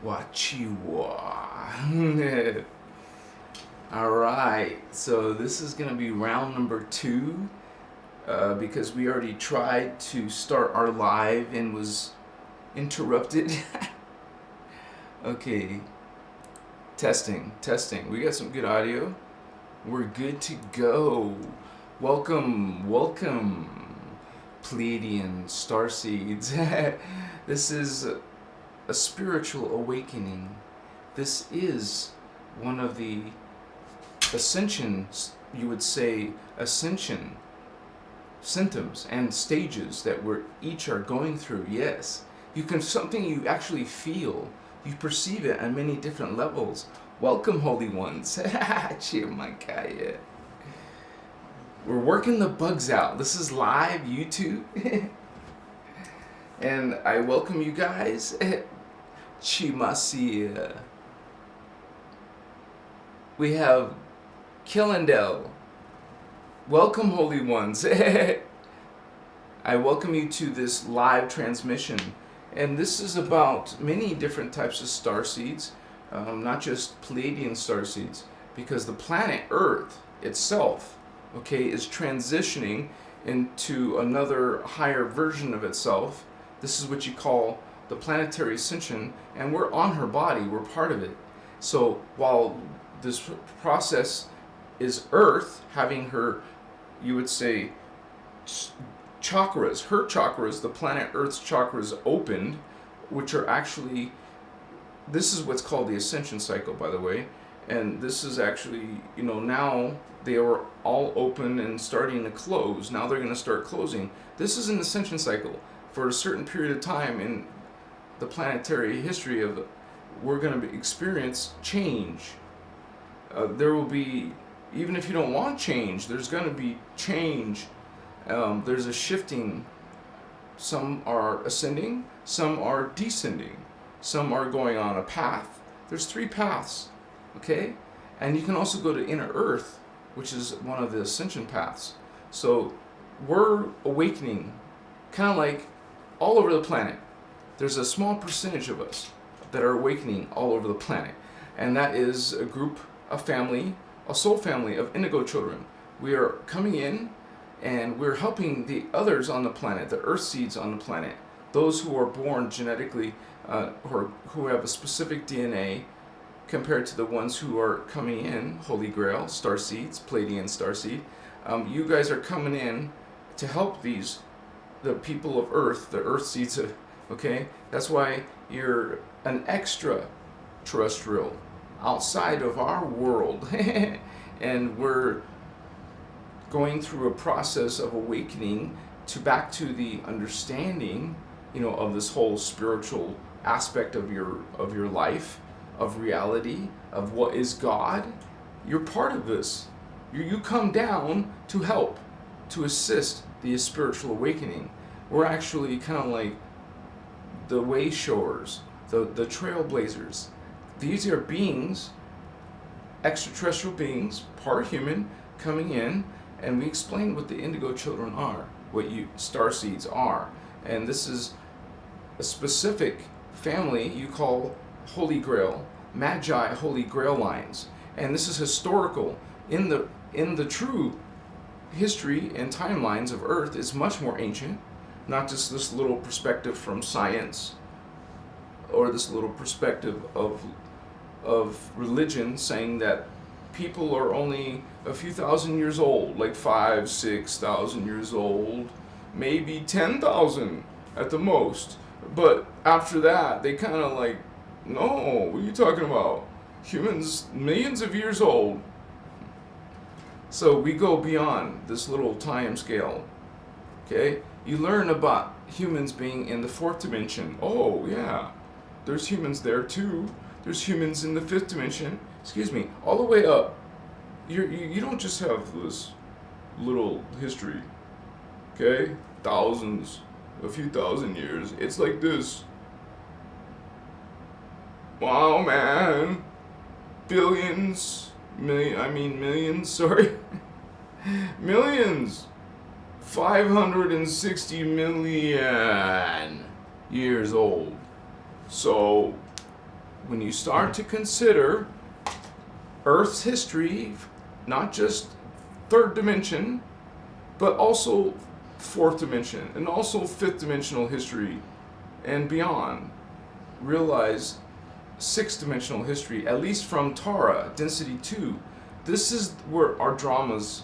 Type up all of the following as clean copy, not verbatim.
Wachiwa. Alright, so this is going to be round number 2 because we already tried to start our live and was interrupted. Okay, testing. We got some good audio. We're good to go. Welcome, Pleiadian Starseeds. This is a spiritual awakening. This is one of the ascensions, you would say, ascension symptoms and stages that we're each are going through. Yes, something you actually feel. You perceive it on many different levels. Welcome, holy ones. We're working the bugs out. This is live YouTube. And I welcome you guys. Chimasia. We have Killendel. Welcome, holy ones. I welcome you to this live transmission. And this is about many different types of starseeds, not just Pleiadian starseeds, because the planet Earth itself, is transitioning into another higher version of itself. This is what you call the planetary ascension, and we're on her body, we're part of it. So while this process is Earth having her, you would say, chakras, her chakras, the planet Earth's chakras opened, which are actually, this is what's called the ascension cycle, by the way, and this is actually, now they are all open and starting to close. Now they're going to start closing. This is an ascension cycle for a certain period of time in the planetary history of, we're going to experience change. There will be, even if you don't want change, there's going to be change. There's a shifting. Some are ascending, some are descending, some are going on a path. There's 3 paths, okay? And you can also go to inner earth, which is one of the ascension paths. So we're awakening, kind of like all over the planet. There's a small percentage of us that are awakening all over the planet. And that is a group, a family, a soul family of indigo children. We are coming in, and we're helping the others on the planet, the earth seeds on the planet, those who are born genetically, or who have a specific DNA compared to the ones who are coming in, Holy Grail, Starseeds, Pleiadian Starseed. You guys are coming in to help the people of Earth, the earth seeds, okay? That's why you're an extra terrestrial outside of our world. And we're going through a process of awakening back to the understanding, of this whole spiritual aspect of your life, of reality, of what is God. You're part of this. You come down to help, to assist the spiritual awakening. We're actually kind of like the way showers, the trailblazers. These are beings, extraterrestrial beings, part human, coming in. And we explain what the indigo children are, what you starseeds are. And this is a specific family you call Holy Grail, Magi Holy Grail lines. And this is historical. In the true history and timelines of Earth is much more ancient, not just this little perspective from science or this little perspective of religion saying that people are only a few thousand years old, like 5,000-6,000 years old, maybe 10,000 at the most. But after that, they kind of like, no, what are you talking about? Humans, millions of years old. So we go beyond this little time scale, okay? You learn about humans being in the 4th dimension. Oh, yeah, there's humans there too. There's humans in the 5th dimension. All the way up. You don't just have this little history, okay? A few thousand years. It's like this. Wow, man. Billions, millions, sorry. Millions. 560 million years old. So, when you start to consider Earth's history, not just third dimension, but also fourth dimension, and also fifth dimensional history and beyond, realize sixth dimensional history, at least from Tara, density 2. This is where our dramas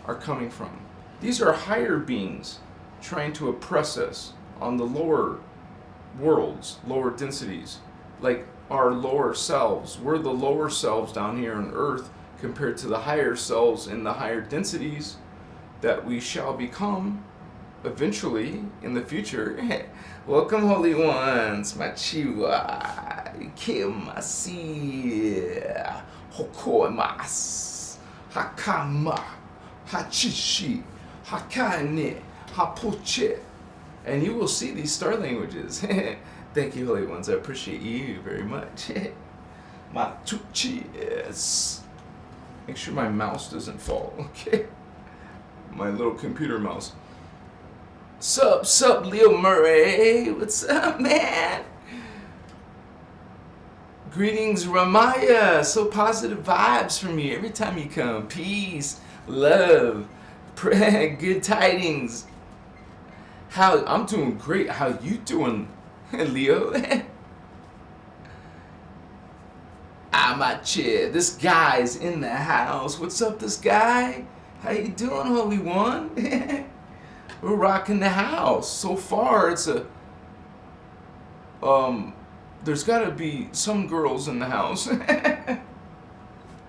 are coming from. These are higher beings trying to oppress us on the lower worlds, lower densities, like our lower selves. We're the lower selves down here on Earth compared to the higher selves in the higher densities that we shall become eventually in the future. Welcome, Holy Ones, Machiwa, Ikemasi, Hokoimas, Hakama, Hachishi, Hakane, Hapoche. And you will see these star languages. Thank you, Holy Ones. I appreciate you very much. Matuchis. Make sure my mouse doesn't fall, okay? My little computer mouse. Sup, Leo Murray. What's up, man? Greetings, Ramaya. So positive vibes from you every time you come. Peace, love, good tidings. I'm doing great. How you doing, Leo? Amache. This guy's in the house. What's up, this guy? How you doing, Holy One? We're rocking the house. So far, it's a there's gotta be some girls in the house.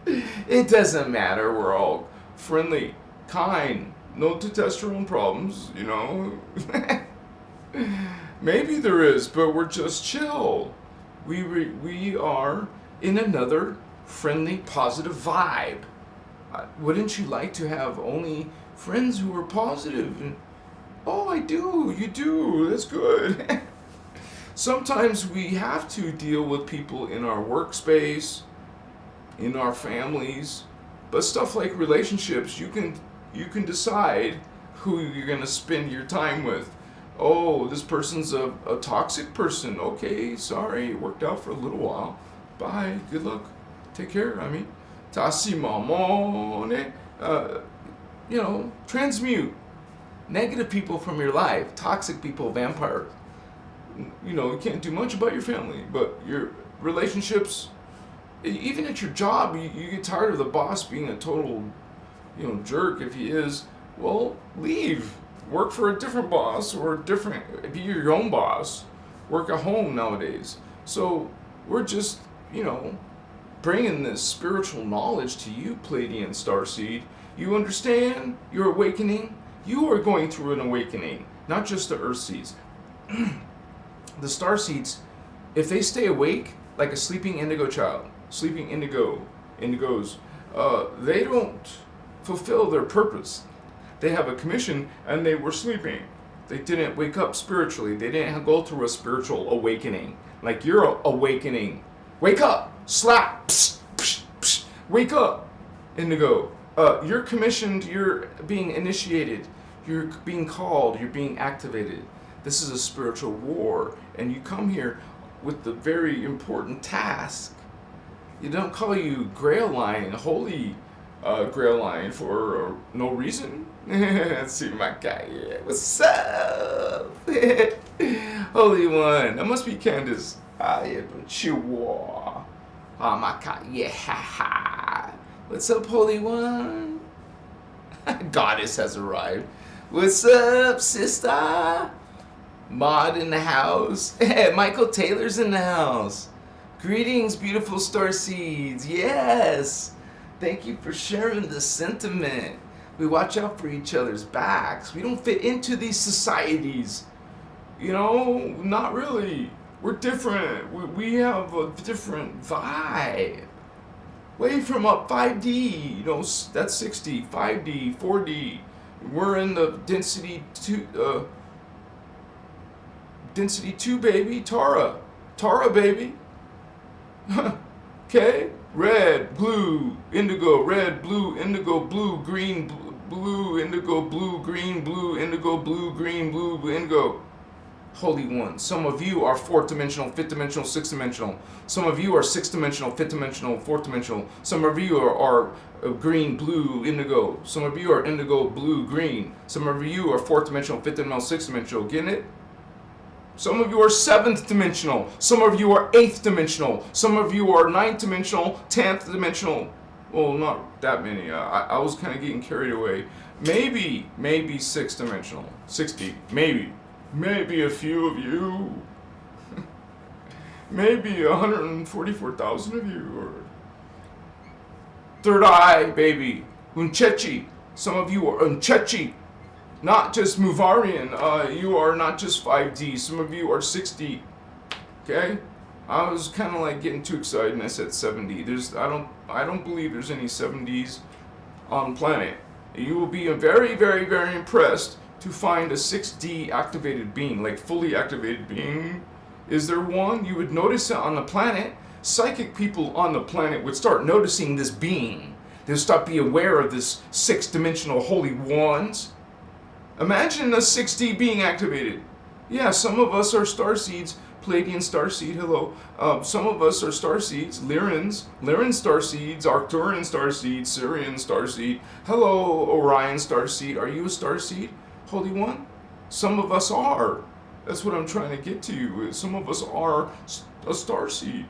It doesn't matter. We're all friendly, kind, no testosterone problems, you know. Maybe there is, but we're just chill. We are in another friendly, positive vibe. Wouldn't you like to have only friends who are positive? Oh, I do. You do. That's good. Sometimes we have to deal with people in our workspace, in our families, but stuff like relationships, you can decide who you're going to spend your time with. Oh, this person's a toxic person. Okay, sorry, it worked out for a little while. Bye, good luck, take care. I mean, tasimamone, transmute negative people from your life, toxic people, vampires. You can't do much about your family, but your relationships, even at your job, you get tired of the boss being a total, jerk. If he is, well, leave. Work for a different boss or be your own boss. Work at home nowadays. So we're just, bringing this spiritual knowledge to you, Pleiadian Starseed. You understand? You're awakening. You are going through an awakening, not just the Earthseeds. The Starseeds, if they stay awake, like a sleeping indigo child, sleeping indigos, they don't fulfill their purpose. They have a commission and they were sleeping. They didn't wake up spiritually. They didn't go through a spiritual awakening. Like you're awakening. Wake up! Slap! Psh, psh, psh. Wake up, indigo. You're commissioned. You're being initiated. You're being called. You're being activated. This is a spiritual war, and you come here with the very important task. You don't call you Grail Line, Holy Grail Line for no reason. Let's see my guy here. What's up? Holy One. That must be Candace. Yeah, but Chihuahua. My guy. Yeah. What's up, Holy One? Goddess has arrived. What's up, sister? Maud in the house. Michael Taylor's in the house. Greetings, beautiful starseeds. Yes. Thank you for sharing the sentiment. We watch out for each other's backs. We don't fit into these societies. Not really. We're different. We have a different vibe. Way from up 5D, that's 60, 5D, 4D. We're in the density 2, density 2, baby. Tara, baby. Okay, red, blue, indigo, red, blue, indigo, blue, green, blue, indigo, blue, green, blue, indigo, blue, green, blue, indigo. Holy One, some of you are 4th dimensional, 5th dimensional, 6th dimensional. Some of you are 6th dimensional, 5th dimensional, 4th dimensional. Some of you are green, blue, indigo. Some of you are indigo, blue, green. Some of you are 4th dimensional, 5th dimensional, 6th dimensional. Getting it? Some of you are 7th dimensional. Some of you are 8th dimensional. Some of you are 9th dimensional, 10th dimensional. Well, not that many. I was kind of getting carried away. Maybe 6th dimensional. 60, maybe. Maybe a few of you. Maybe 144,000 of you. Or third eye, baby. Unchechi. Some of you are Unchechi. Not just Muvarian. You are not just 5D. Some of you are 6D. Okay? I was kind of like getting too excited and I said 7D. I don't believe there's any 7Ds on the planet. You will be very, very, very impressed to find a 6D activated being, like fully activated being. Is there one? You would notice it on the planet. Psychic people on the planet would start noticing this being. They'll start be aware of this 6th dimensional holy ones. Imagine a 6D being activated. Yeah, some of us are starseeds. Pleiadian Starseed, hello. Some of us are starseeds. Lyran Starseeds, Arcturian Starseed, Sirian Starseed. Hello, Orion Starseed. Are you a starseed? Holy One? Some of us are. That's what I'm trying to get to you. Some of us are a starseed.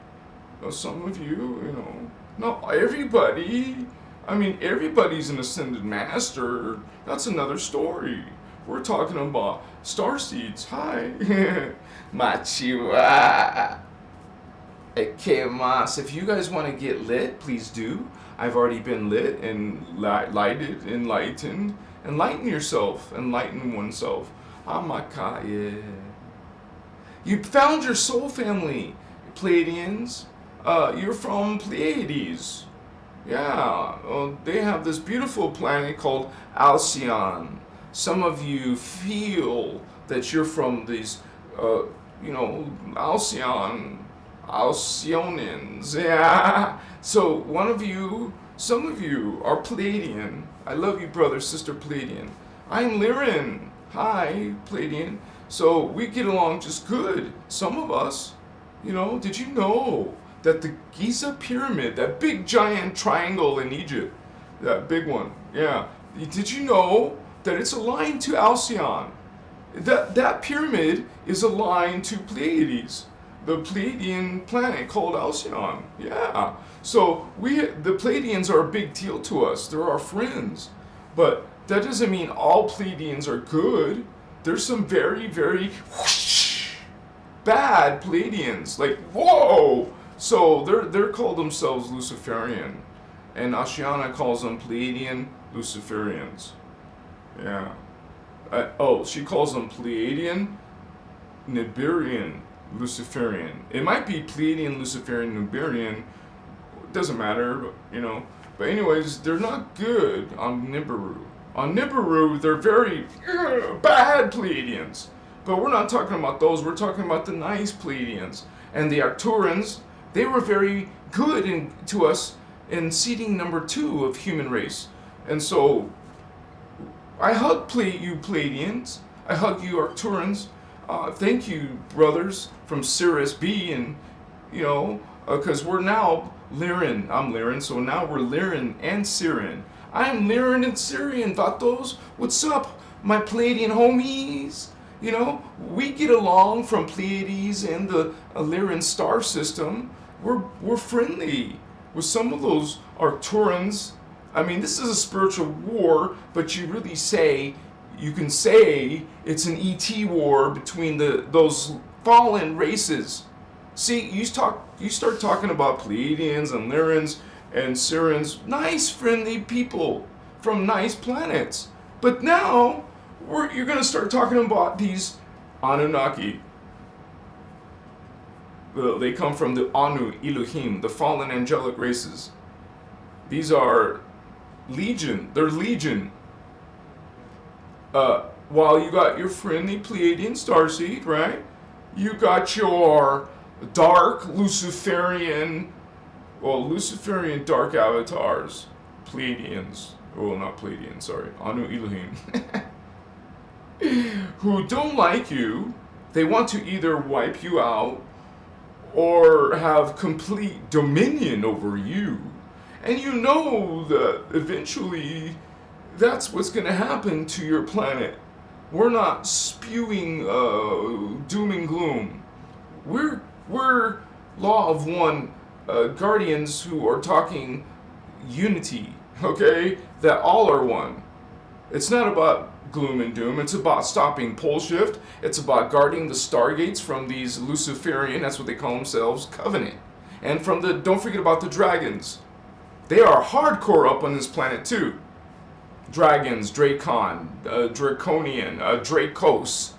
Some of you, not everybody. I mean, everybody's an ascended master. That's another story. We're talking about starseeds. Hi. Machiwa. Ekemas. If you guys want to get lit, please do. I've already been lit and lighted, enlightened. Enlighten yourself. Enlighten oneself. Amakaya. You found your soul family, Pleiadians. You're from Pleiades. Yeah. They have this beautiful planet called Alcyone. Some of you feel that you're from these, Alcyonians. Yeah. So some of you are Pleiadian. I love you, brother, sister Pleiadian. I'm Lyran. Hi, Pleiadian. So we get along just good. Some of us, did you know that the Giza pyramid, that big giant triangle in Egypt, that big one, yeah, did you know that it's aligned to Alcyone? That pyramid is aligned to Pleiades, the Pleiadian planet called Alcyone. Yeah. So the Pleiadians are a big deal to us. They're our friends. But that doesn't mean all Pleiadians are good. There's some very, very bad Pleiadians. Like, whoa! So they're called themselves Luciferian. And Ashiana calls them Pleiadian Luciferians. Yeah. She calls them Pleiadian Nibirian Luciferian. It might be Pleiadian Luciferian Nibirian. It doesn't matter, But anyways, they're not good on Nibiru. On Nibiru, they're very bad Pleiadians. But we're not talking about those. We're talking about the nice Pleiadians. And the Arcturians, they were very good to us in seeding number 2 of human race. And so I hug you Pleiadians. I hug you Arcturians. Thank you, brothers from Sirius B. And, because we're now Lyran. I'm Lyran. So now we're Lyran and Sirian. I'm Lyran and Sirian, vatos. What's up, my Pleiadian homies? We get along from Pleiades and the Lyran star system. We're friendly with some of those Arcturians. I mean, this is a spiritual war, but you can say it's an ET war between those fallen races. See, you start talking about Pleiadians and Lyrans and Sirians, nice, friendly people from nice planets. But now, you're going to start talking about these Anunnaki. They come from the Anu, Elohim, the fallen angelic races. These are legion. They're legion. While you got your friendly Pleiadian Starseed, right? You got your dark Luciferian well, Luciferian dark avatars, Pleiadians, well, not Pleiadians, sorry, Anu Elohim, who don't like you. They want to either wipe you out or have complete dominion over you. And you know that eventually that's what's going to happen to your planet. We're not spewing doom and gloom. We're Law of One guardians who are talking unity, okay? That all are one. It's not about gloom and doom. It's about stopping pole shift. It's about guarding the stargates from these Luciferian, that's what they call themselves, covenant. And from the, don't forget about the dragons. They are hardcore up on this planet too. Dragons, Dracon, Draconian, Dracos.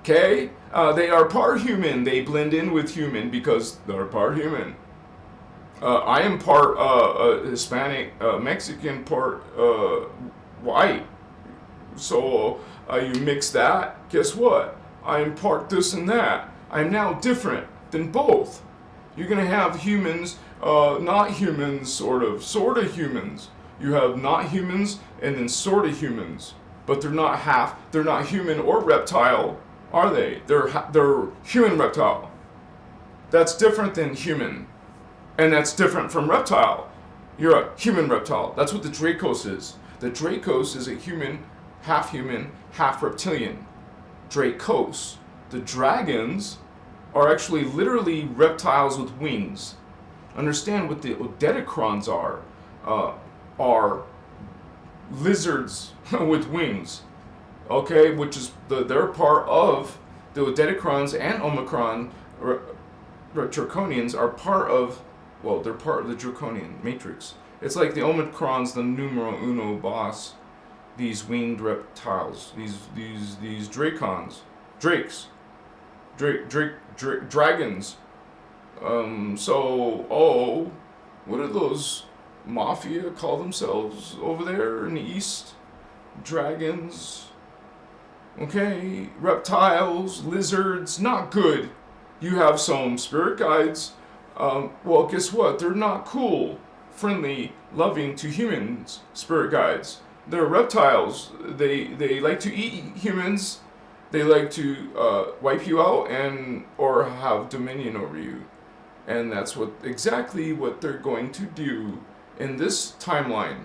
Okay? They are part human. They blend in with human because they're part human. I am part Hispanic, Mexican, part white. So you mix that, guess what? I am part this and that. I'm now different than both. You're going to have humans, not humans, sort of humans. You have not humans and then sort of humans. But they're not human or reptile, are they? They're human reptile. That's different than human. And that's different from reptile. You're a human reptile. That's what the Dracos is. The Dracos is a human, half reptilian. Dracos. The dragons are actually literally reptiles with wings. Understand what the Odedicrons are lizards with wings. Okay, which is they're part of the Odedicrons and Omicron. Draconians are part of. Well, they're part of the Draconian matrix. It's like the Omicron's the numero uno boss. These winged reptiles, these dragons, dragons. What do those mafia call themselves over there in the east? Dragons. Okay, reptiles, lizards, not good. You have some spirit guides. Well, guess what? They're not cool, friendly, loving to humans, spirit guides. They're reptiles. They like to eat humans. They like to wipe you out or have dominion over you. And that's exactly what they're going to do in this timeline.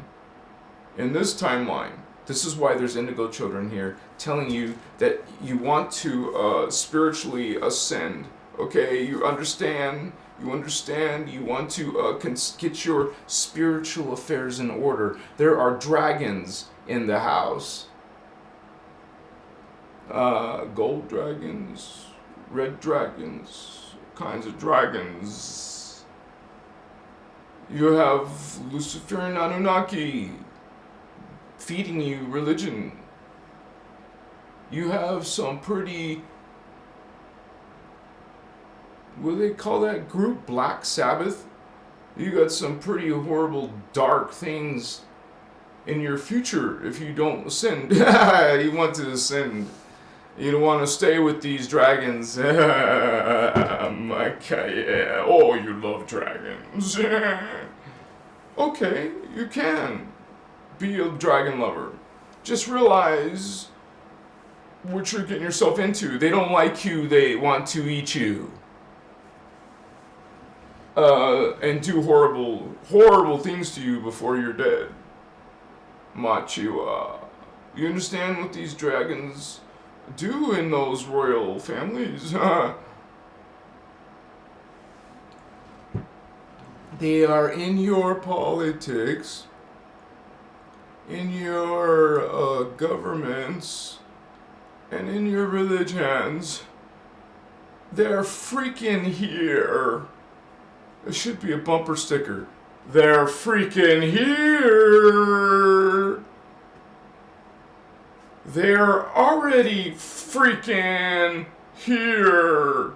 This is why there's indigo children here telling you that you want to spiritually ascend. Okay, you understand, you want to get your spiritual affairs in order. There are dragons in the house. Gold dragons, red dragons, kinds of dragons. You have Luciferian Anunnaki feeding you religion. You have some pretty, what do they call that group? Black Sabbath? You got some pretty horrible, dark things in your future if you don't ascend. You want to ascend. You don't want to stay with these dragons. Okay. Oh, you love dragons. Okay, you can be a dragon lover. Just realize what you're getting yourself into. They don't like you. They want to eat you. And do horrible things to you before you're dead. Machiwa. You understand what these dragons do in those royal families? They are in your politics, in your governments, and in your religions. They're freaking here. There should be a bumper sticker. They're freaking here. They're already freaking here.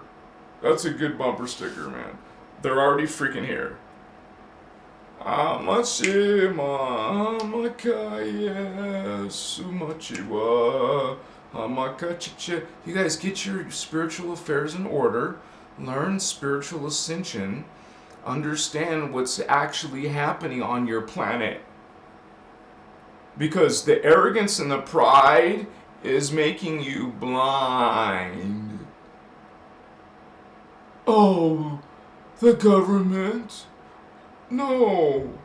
That's a good bumper sticker, man. They're already freaking here. Amashima, Amakaya, Sumachiwa, Amakachiche. You guys get your spiritual affairs in order. Learn spiritual ascension. Understand what's actually happening on your planet. Because the arrogance and the pride is making you blind. Oh, the government? No.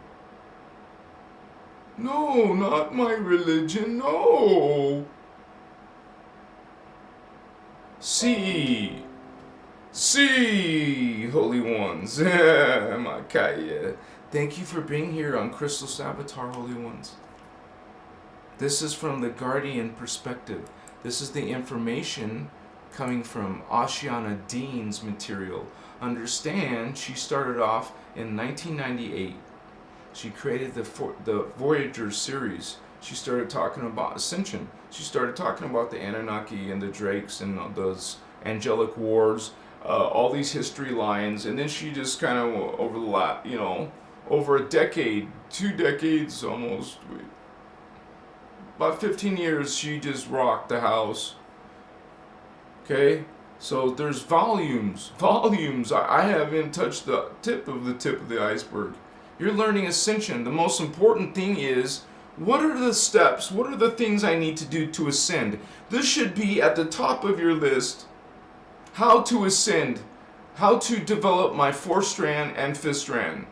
No, not my religion, no. See, holy ones. Makaya. Thank you for being here on Christos Avatar, holy ones. This is from the Guardian perspective. This is the information coming from Ashiana Dean's material. Understand, she started off in 1998. She created the Voyager series. She started talking about ascension. She started talking about the Anunnaki and the Drakes and those angelic wars, all these history lines, and then she just kind of over a decade, 2 decades almost, about 15 years, she just rocked the house. Okay, so there's volumes. I haven't touched the tip of the iceberg. You're learning ascension. The most important thing is, what are the steps? What are the things I need to do to ascend? This should be at the top of your list. How to ascend. How to develop my 4th strand and 5th strand.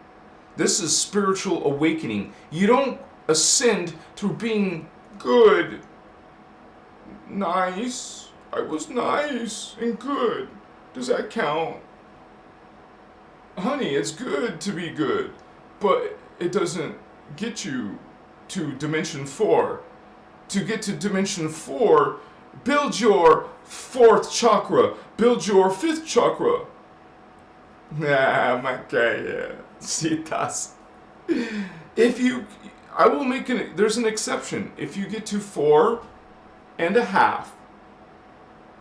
This is spiritual awakening. You don't ascend through being good. Nice. I was nice and good. Does that count? Honey, it's good to be good. But it doesn't get you to dimension 4. To get to dimension 4, build your 4th chakra. Build your 5th chakra. Makaya. Citas. There's an exception. If you get to 4 and a half,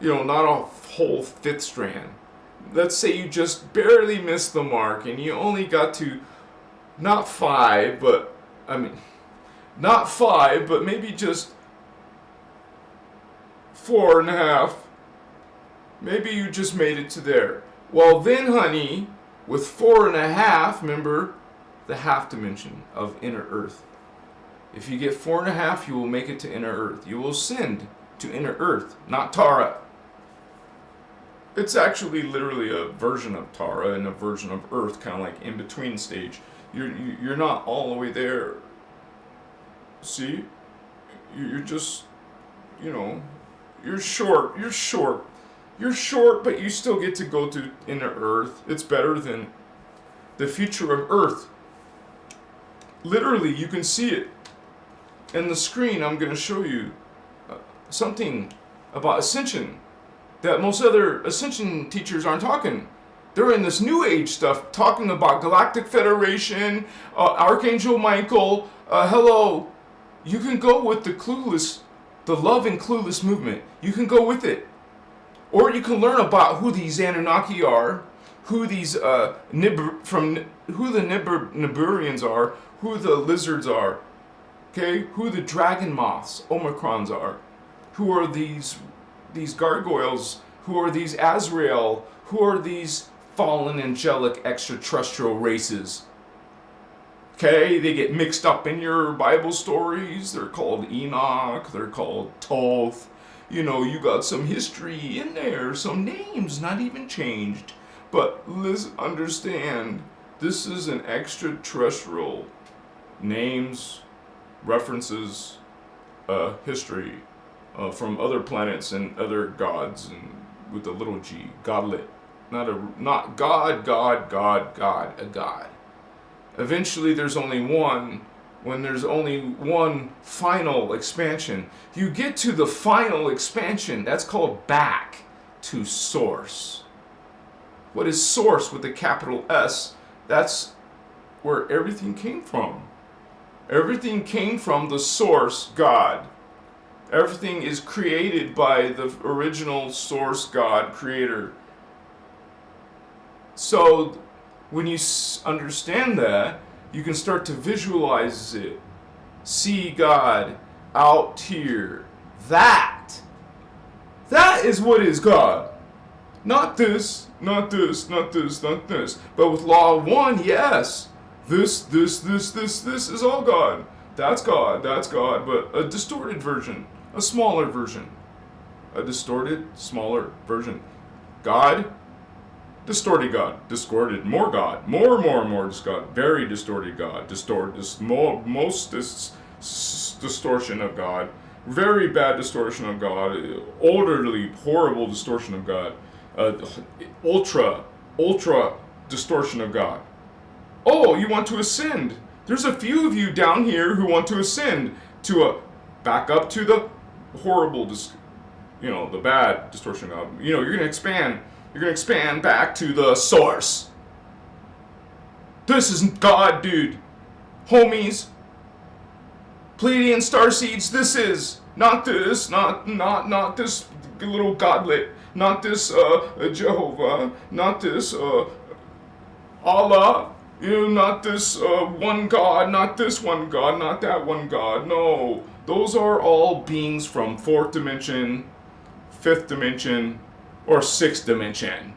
not a whole 5th strand. Let's say you just barely missed the mark and you only got to not 5, but maybe just 4 and a half. Maybe you just made it to there. Well then, honey, with 4 and a half, remember the half dimension of inner earth. If you get 4 and a half, you will make it to inner earth. You will ascend to inner earth, not Tara. It's actually literally a version of Tara and a version of earth, kind of like in between stage. You're not all the way there. See? You're just, you're short. You're short, but you still get to go to inner earth. It's better than the future of earth. Literally, you can see it. In the screen, I'm going to show you something about ascension that most other ascension teachers aren't talking. They're in this new age stuff, talking about Galactic Federation, Archangel Michael. Hello. You can go with the love and clueless movement. You can go with it. Or you can learn about who these Anunnaki are, who these who the Niburians are, who the lizards are, okay? Who the dragon moths, Omicrons are, who are these gargoyles, who are these Azrael, who are these fallen angelic extraterrestrial races. Okay, they get mixed up in your Bible stories. They're called Enoch, they're called Thoth. You got some history in there, some names not even changed. But let's understand, this is an extraterrestrial names, references, history from other planets and other gods, and with a little g, godlet. Not God, a God. Eventually there's only one. When there's only one final expansion, you get to the final expansion. That's called back to source. What is source with a capital S? That's where everything came from. Everything came from the source, God. Everything is created by the original source, God, creator. So when you understand that, you can start to visualize it. See God out here. That is what is God. Not this, not this, not this, not this. But with law 1, yes. This is all God. That's God, that's God. But a distorted version, a smaller version. A distorted, smaller version. God, distorted God, distorted, more God, more God, very distorted God, most distortion of God, very bad distortion of God, orderly, horrible distortion of God, ultra distortion of God. Oh, you want to ascend? There's a few of you down here who want to ascend to back up to the horrible, the bad distortion of God. You're going to expand. You're going to expand back to the source. This isn't God, dude. Homies. Pleiadian Starseeds, this is. Not this. Not this little godlet. Not this Jehovah. Not this Allah. Not this one God. Not this one God. Not that one God. No. Those are all beings from 4th dimension, 5th dimension, or 6th dimension.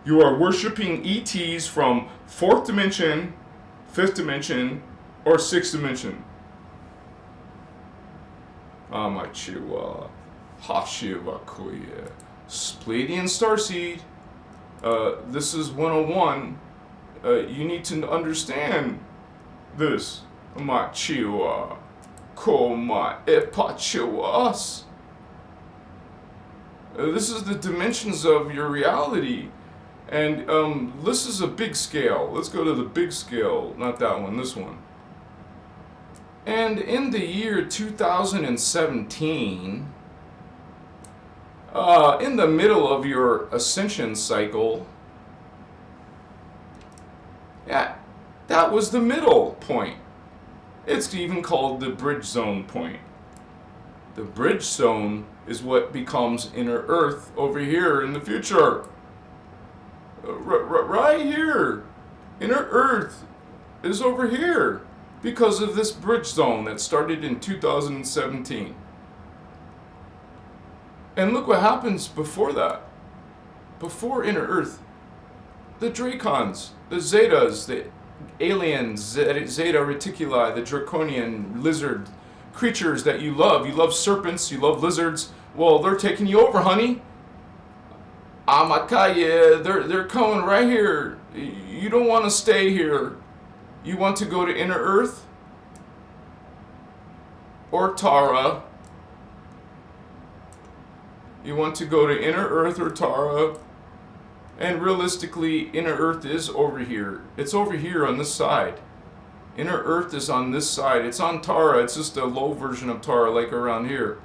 You are worshiping ETs from 4th dimension, 5th dimension, or 6th dimension. Amachiwa, Hashiva Kuya, Pleiadian Starseed. This is 101. You need to understand this. Amachiwa, Koma Epachiwas. This is the dimensions of your reality. And this is a big scale. Let's go to the big scale. Not that one, this one. And in the year 2017, in the middle of your ascension cycle, that was the middle point. It's even called the bridge zone point. The bridge zone is what becomes inner Earth over here in the future. Right here. Inner Earth is over here because of this bridge zone that started in 2017. And look what happens before that. Before Inner Earth. The Dracons, the Zetas, the aliens, Zeta Reticuli, the Draconian lizard creatures that you love. You love serpents, you love lizards. Well, they're taking you over, honey. Amakaya, they're coming right here. You don't want to stay here. You want to go to Inner Earth or Tara. You want to go to Inner Earth or Tara. And realistically, Inner Earth is over here. It's over here on this side. Inner Earth is on this side. It's on Tara. It's just a low version of Tara, like around here.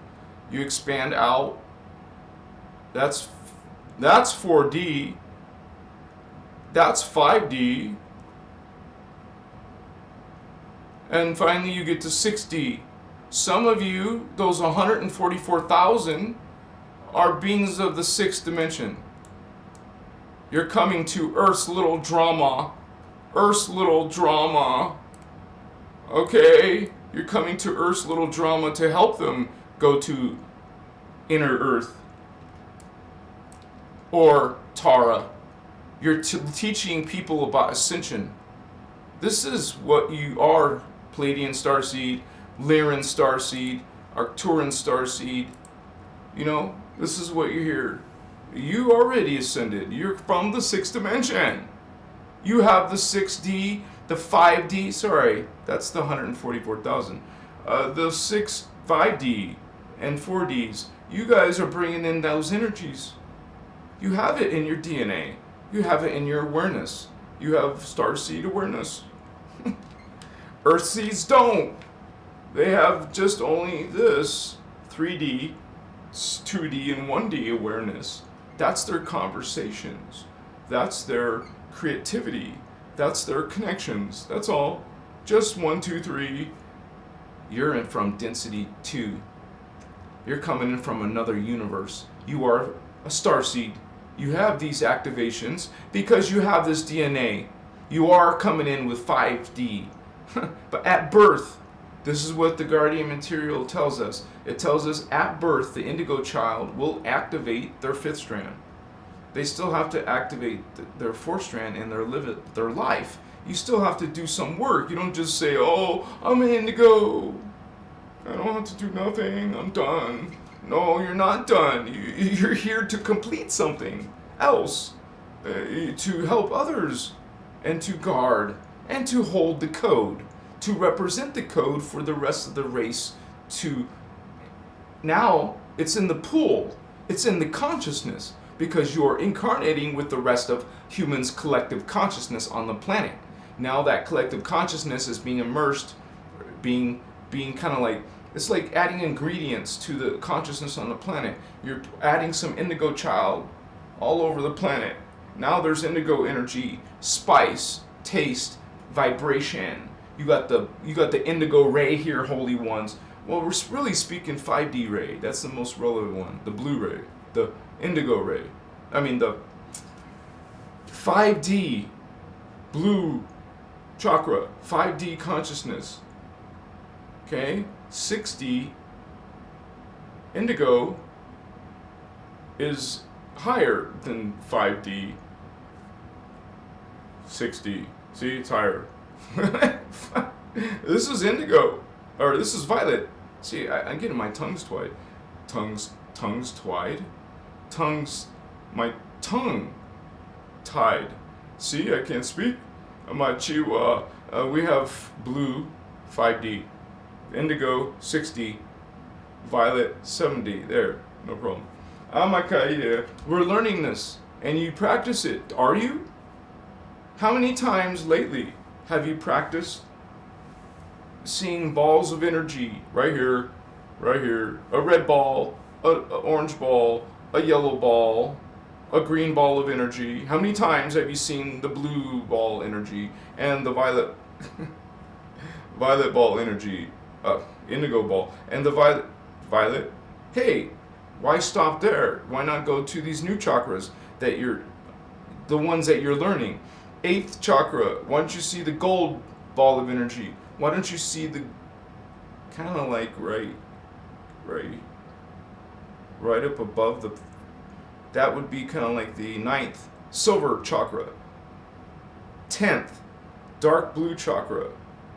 You expand out. That's 4D. That's 5D. And finally you get to 6D. Some of you, those 144,000, are beings of the 6th dimension. You're coming to Earth's little drama. Earth's little drama. Okay? You're coming to Earth's little drama to help them go to Inner Earth. Or Tara. You're teaching people about ascension. This is what you are, Pleiadian Starseed, Lyran Starseed, Arcturan Starseed. This is what you're here. You already ascended. You're from the 6th dimension. You have the 6D, the 5D, sorry, that's the 144,000. The 5D, and 4Ds. You guys are bringing in those energies. You have it in your DNA. You have it in your awareness. You have starseed awareness. Earthseeds don't. They have just only this 3D, 2D, and 1D awareness. That's their conversations. That's their creativity. That's their connections. That's all. Just 1, 2, 3. You're in from density 2. You're coming in from another universe. You are a starseed. You have these activations because you have this DNA. You are coming in with 5D. But at birth, This is what the guardian material tells us. It tells us at birth, the indigo child will activate their fifth strand. They still have to activate their fourth strand in their life. You still have to do some work. You don't just say, oh, I'm an indigo. I don't have to do nothing. I'm done. No, you're not done. You're here to complete something else, to help others, and to guard, and to hold the code, to represent the code for the rest of the race. Now it's in the pool. It's in the consciousness, because you're incarnating with the rest of humans' collective consciousness on the planet. Now that collective consciousness is being immersed, being kind of like, it's like adding ingredients to the consciousness on the planet. You're adding some indigo child all over the planet. Now there's indigo energy, spice, taste, vibration. You got the indigo ray here, holy ones. Well, we're really speaking 5D ray. That's the most relevant one. The blue ray, the indigo ray. I mean the 5D blue chakra, 5D consciousness. Okay? 6D indigo is higher than 5D 6D. See, it's higher. This is indigo, or this is violet. See, I'm getting my tongues tied. Tongues tied? My tongue tied. See, I can't speak. We have blue 5D, indigo 6D, violet 7D. There, no problem. Yeah. We're learning this, and you practice it. Are you? How many times lately have you practiced seeing balls of energy right here, a red ball, a orange ball, a yellow ball, a green ball of energy? How many times have you seen the blue ball energy and the violet ball energy, indigo ball, and the violet? Hey, why stop there? Why not go to these new chakras the ones that you're learning? 8th chakra, why don't you see the gold ball of energy? Why don't you see the kind of like right up above that would be kind of like the 9th silver chakra. 10th dark blue chakra.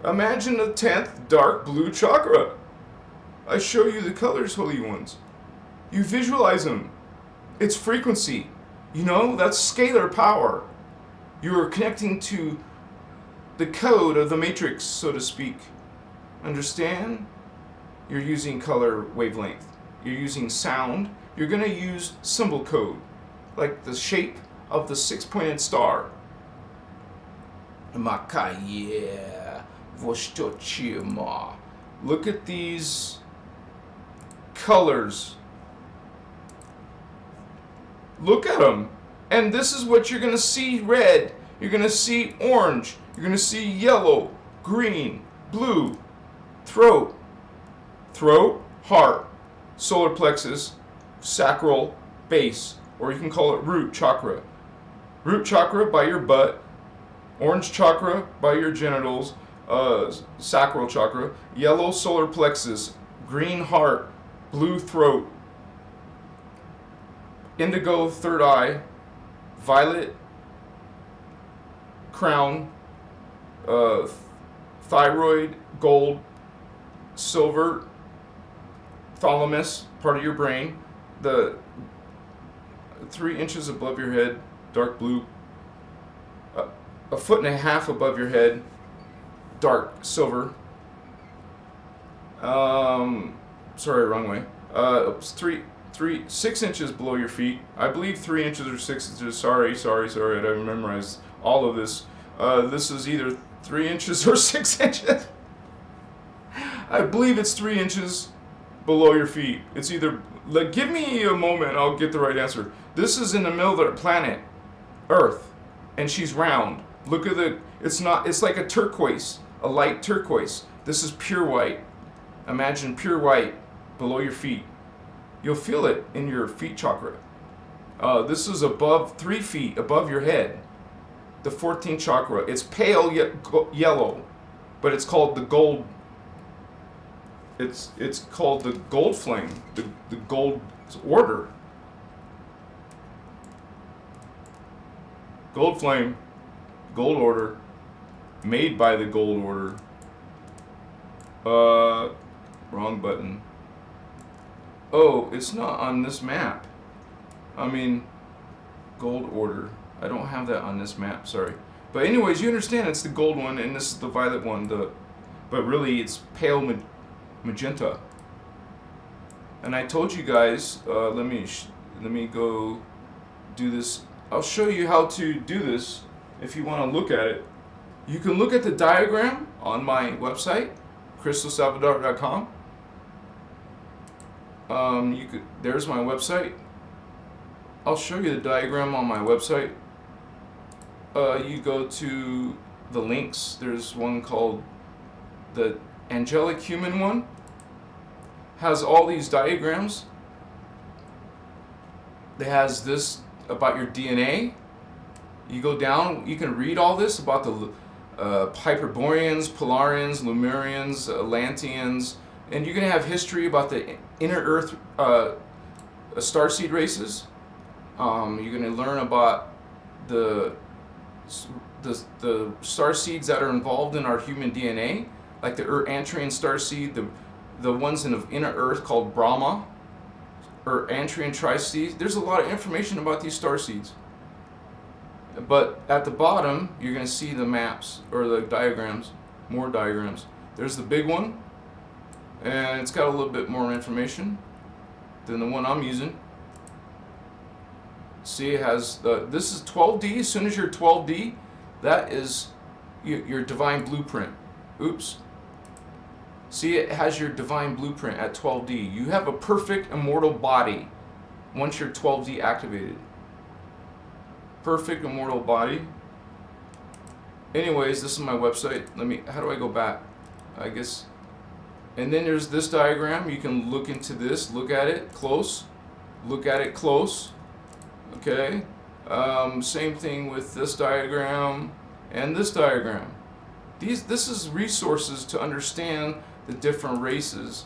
Imagine the 10th dark blue chakra. I show you the colors, holy ones. You visualize them. It's frequency. That's scalar power. You're connecting to the code of the matrix, so to speak. Understand? You're using color wavelength. You're using sound. You're going to use symbol code, like the shape of the 6-pointed star. Look at these colors. Look at them. And this is what you're going to see: red, you're going to see orange, you're going to see yellow, green, blue, throat, heart, solar plexus, sacral, base, or you can call it root chakra. Root chakra by your butt, orange chakra by your genitals, sacral chakra, yellow solar plexus, green heart, blue throat, indigo third eye, violet crown, thyroid, gold, silver, thalamus, part of your brain, the 3 inches above your head, dark blue, a foot and a half above your head, dark silver. Sorry, wrong way. 6 inches below your feet. I believe 3 inches or 6 inches. Sorry. I didn't memorize all of this. This is either 3 inches or 6 inches. I believe it's 3 inches below your feet. It's either, give me a moment, I'll get the right answer. This is in the middle of the planet, Earth, and she's round. Look at it's like a turquoise, a light turquoise. This is pure white. Imagine pure white below your feet. You'll feel it in your feet chakra. This is above 3 feet above your head. The 14th chakra. It's pale yellow, but it's called the gold It's called the gold flame, the gold order. Gold flame, gold order, made by the gold order. Wrong button. Oh, it's not on this map. I mean, gold order. I don't have that on this map, sorry. But anyways, you understand it's the gold one and this is the violet one. But really it's pale magenta. And I told you guys, let me go do this. I'll show you how to do this if you want to look at it. You can look at the diagram on my website, christosalvador.com. There's my website. I'll show you the diagram on my website. You go to the links. There's one called the angelic human one. Has all these diagrams. It has this about your DNA. You go down, you can read all this about the Hyperboreans, Polarians, Lemurians, Atlanteans, and you're going to have history about the inner Earth starseed races. You're going to learn about the starseeds that are involved in our human DNA, like the Antrian starseed, the ones in the inner Earth called Brahma, or Antrian triseeds. There's a lot of information about these starseeds. But at the bottom, you're going to see the maps, or the diagrams, more diagrams. There's the big one, and it's got a little bit more information than the one I'm using. See, it has, this is 12D. As soon as you're 12D, that is your divine blueprint. Oops. See, it has your divine blueprint at 12D. You have a perfect immortal body once you're 12D activated. Perfect immortal body. Anyways, this is my website. How do I go back? I guess. And then there's this diagram. You can look into this, look at it close. Look at it close. Okay. Same thing with this diagram and this diagram. This is resources to understand the different races.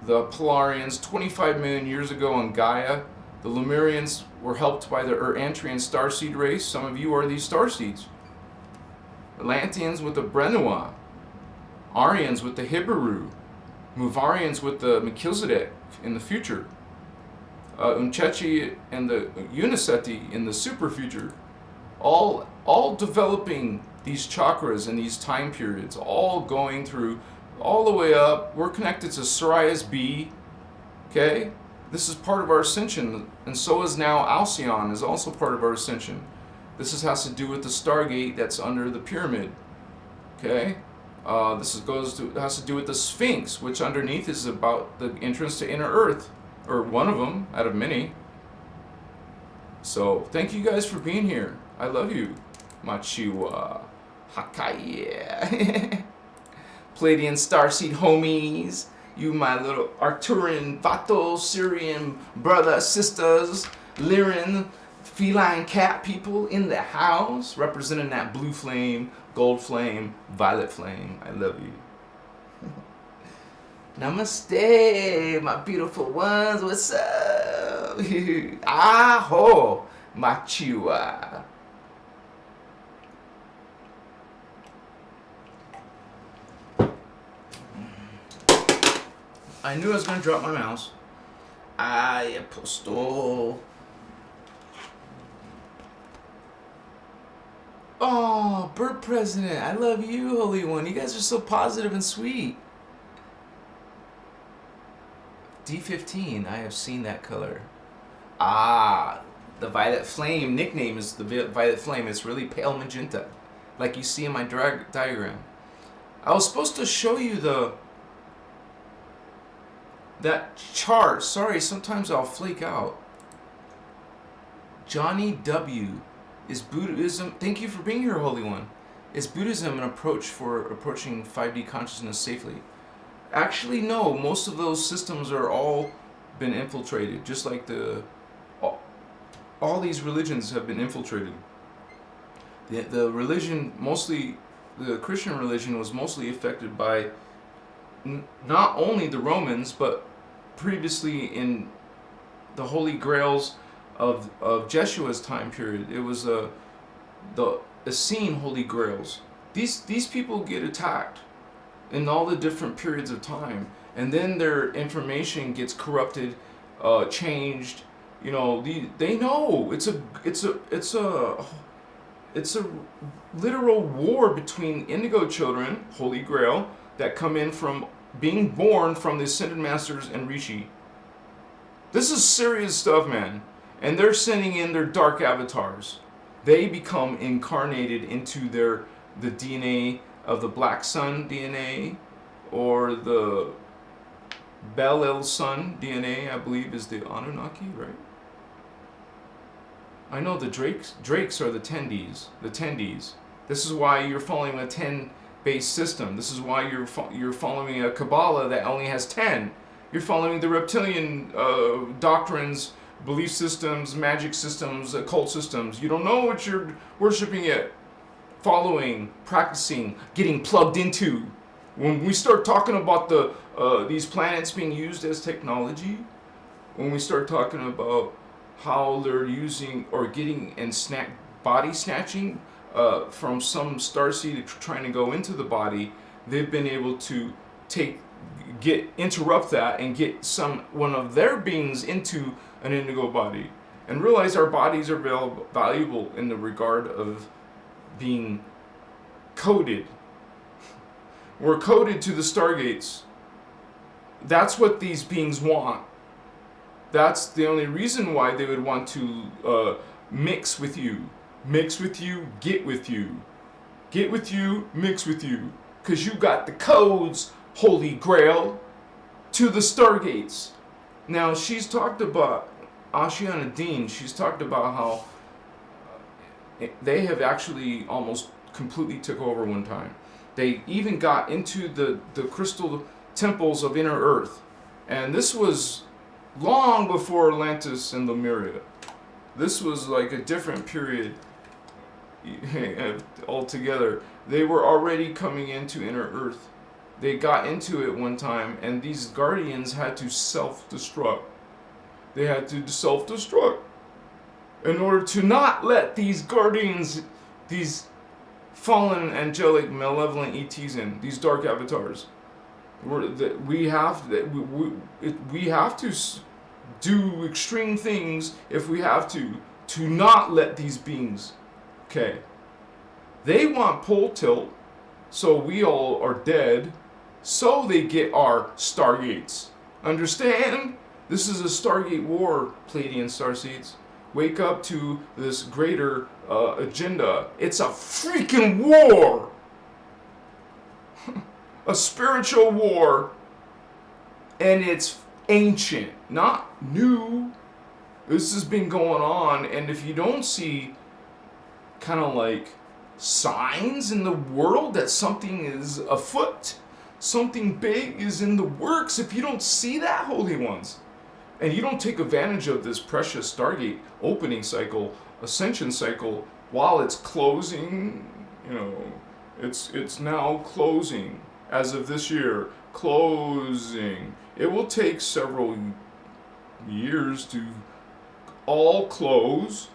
The Polarians, 25 million years ago on Gaia. The Lemurians were helped by the Antrian Starseed race. Some of you are these Starseeds. Atlanteans with the Brenua. Aryans with the Hibaru. Muvarians with the Melchizedek in the future. Unchechi and the Uniceti in the super future. All developing these chakras in these time periods, all going through, all the way up. We're connected to Sirius B, okay? This is part of our ascension, and so is now Alcyone is also part of our ascension. This has to do with the Stargate that's under the pyramid, okay? Has to do with the Sphinx, which underneath is about the entrance to inner Earth, or one of them out of many. So thank you guys for being here. I love you. Machiwa. Hakaya. Pleiadian Starseed homies. You my little Arcturian, Vatos, Sirian, brother, sisters, Lyran, feline cat people in the house. Representing that blue flame, gold flame, violet flame. I love you. Namaste, my beautiful ones. What's up? Aho, machiwa. I knew I was going to drop my mouse. Ay, apostol. Oh, bird president. I love you, Holy One. You guys are so positive and sweet. D15. I have seen that color. Ah, the violet flame. Nickname is the violet flame. It's really pale magenta, like you see in my diagram. I was supposed to show you that chart. Sorry, sometimes I'll flake out. Johnny W. Is Buddhism, thank you for being here, Holy One. Is Buddhism an approach for approaching 5D consciousness safely? Actually, no. Most of those systems are all been infiltrated, just like all these religions have been infiltrated. The religion, mostly, the Christian religion was mostly affected by not only the Romans, but previously in the Holy Grails of Jeshua's time period. It was the Essene Holy Grails. These people get attacked in all the different periods of time, and then their information gets corrupted, changed. You know, they know it's a literal war between indigo children, Holy Grail, that come in from being born from the Ascended Masters and Rishi. This is serious stuff, man. And they're sending in their dark avatars. They become incarnated into the DNA of the Black Sun DNA, or the Bel-El Sun DNA, I believe, is the Anunnaki, right? I know the Drakes are the Tendies. This is why you're following a 10-based system. This is why you're following a Kabbalah that only has 10. You're following the reptilian doctrines, belief systems, magic systems, occult systems. You don't know what you're worshiping yet. Following, practicing, getting plugged into. When we start talking about these planets being used as technology, when we start talking about how they're using or getting and body snatching from some starseed trying to go into the body, they've been able to interrupt that and get one of their beings into an indigo body, and realize our bodies are valuable in the regard of being coded. We're coded to the stargates. That's what these beings want. That's the only reason why they would want to mix with you. Mix with you, get with you. Get with you, mix with you. Because you got the codes, Holy Grail, to the stargates. Now, she's talked about, Ashiana Dean, she's talked about how they have actually almost completely took over one time. They even got into the crystal temples of inner earth. And this was long before Atlantis and Lemuria. This was like a different period altogether. They were already coming into inner earth. They got into it one time, and these guardians had to self-destruct. They had to self-destruct in order to not let these guardians, these fallen angelic malevolent ETs in, these dark avatars. We have to do extreme things if we have to not let these beings. Okay. They want pole tilt, so we all are dead, so they get our stargates. Understand? This is a Stargate war, Pleiadian Starseeds. Wake up to this greater agenda. It's a freaking war! A spiritual war, and it's ancient, not new. This has been going on, and if you don't see kind of like signs in the world that something is afoot, something big is in the works, if you don't see that, holy ones, and you don't take advantage of this precious Stargate opening cycle, ascension cycle, while it's closing, it's now closing. As of this year, closing. It will take several years to all close.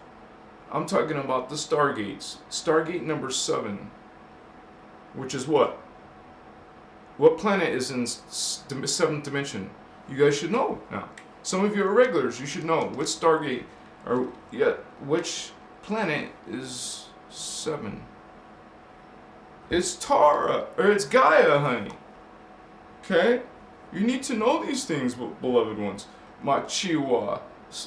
I'm talking about the Stargates. Stargate number 7, which is what? What planet is in 7th dimension? You guys should know now. Some of you are regulars. You should know which Stargate, which planet is 7. It's Tara, or it's Gaia, honey. Okay? You need to know these things, beloved ones. Machiwa.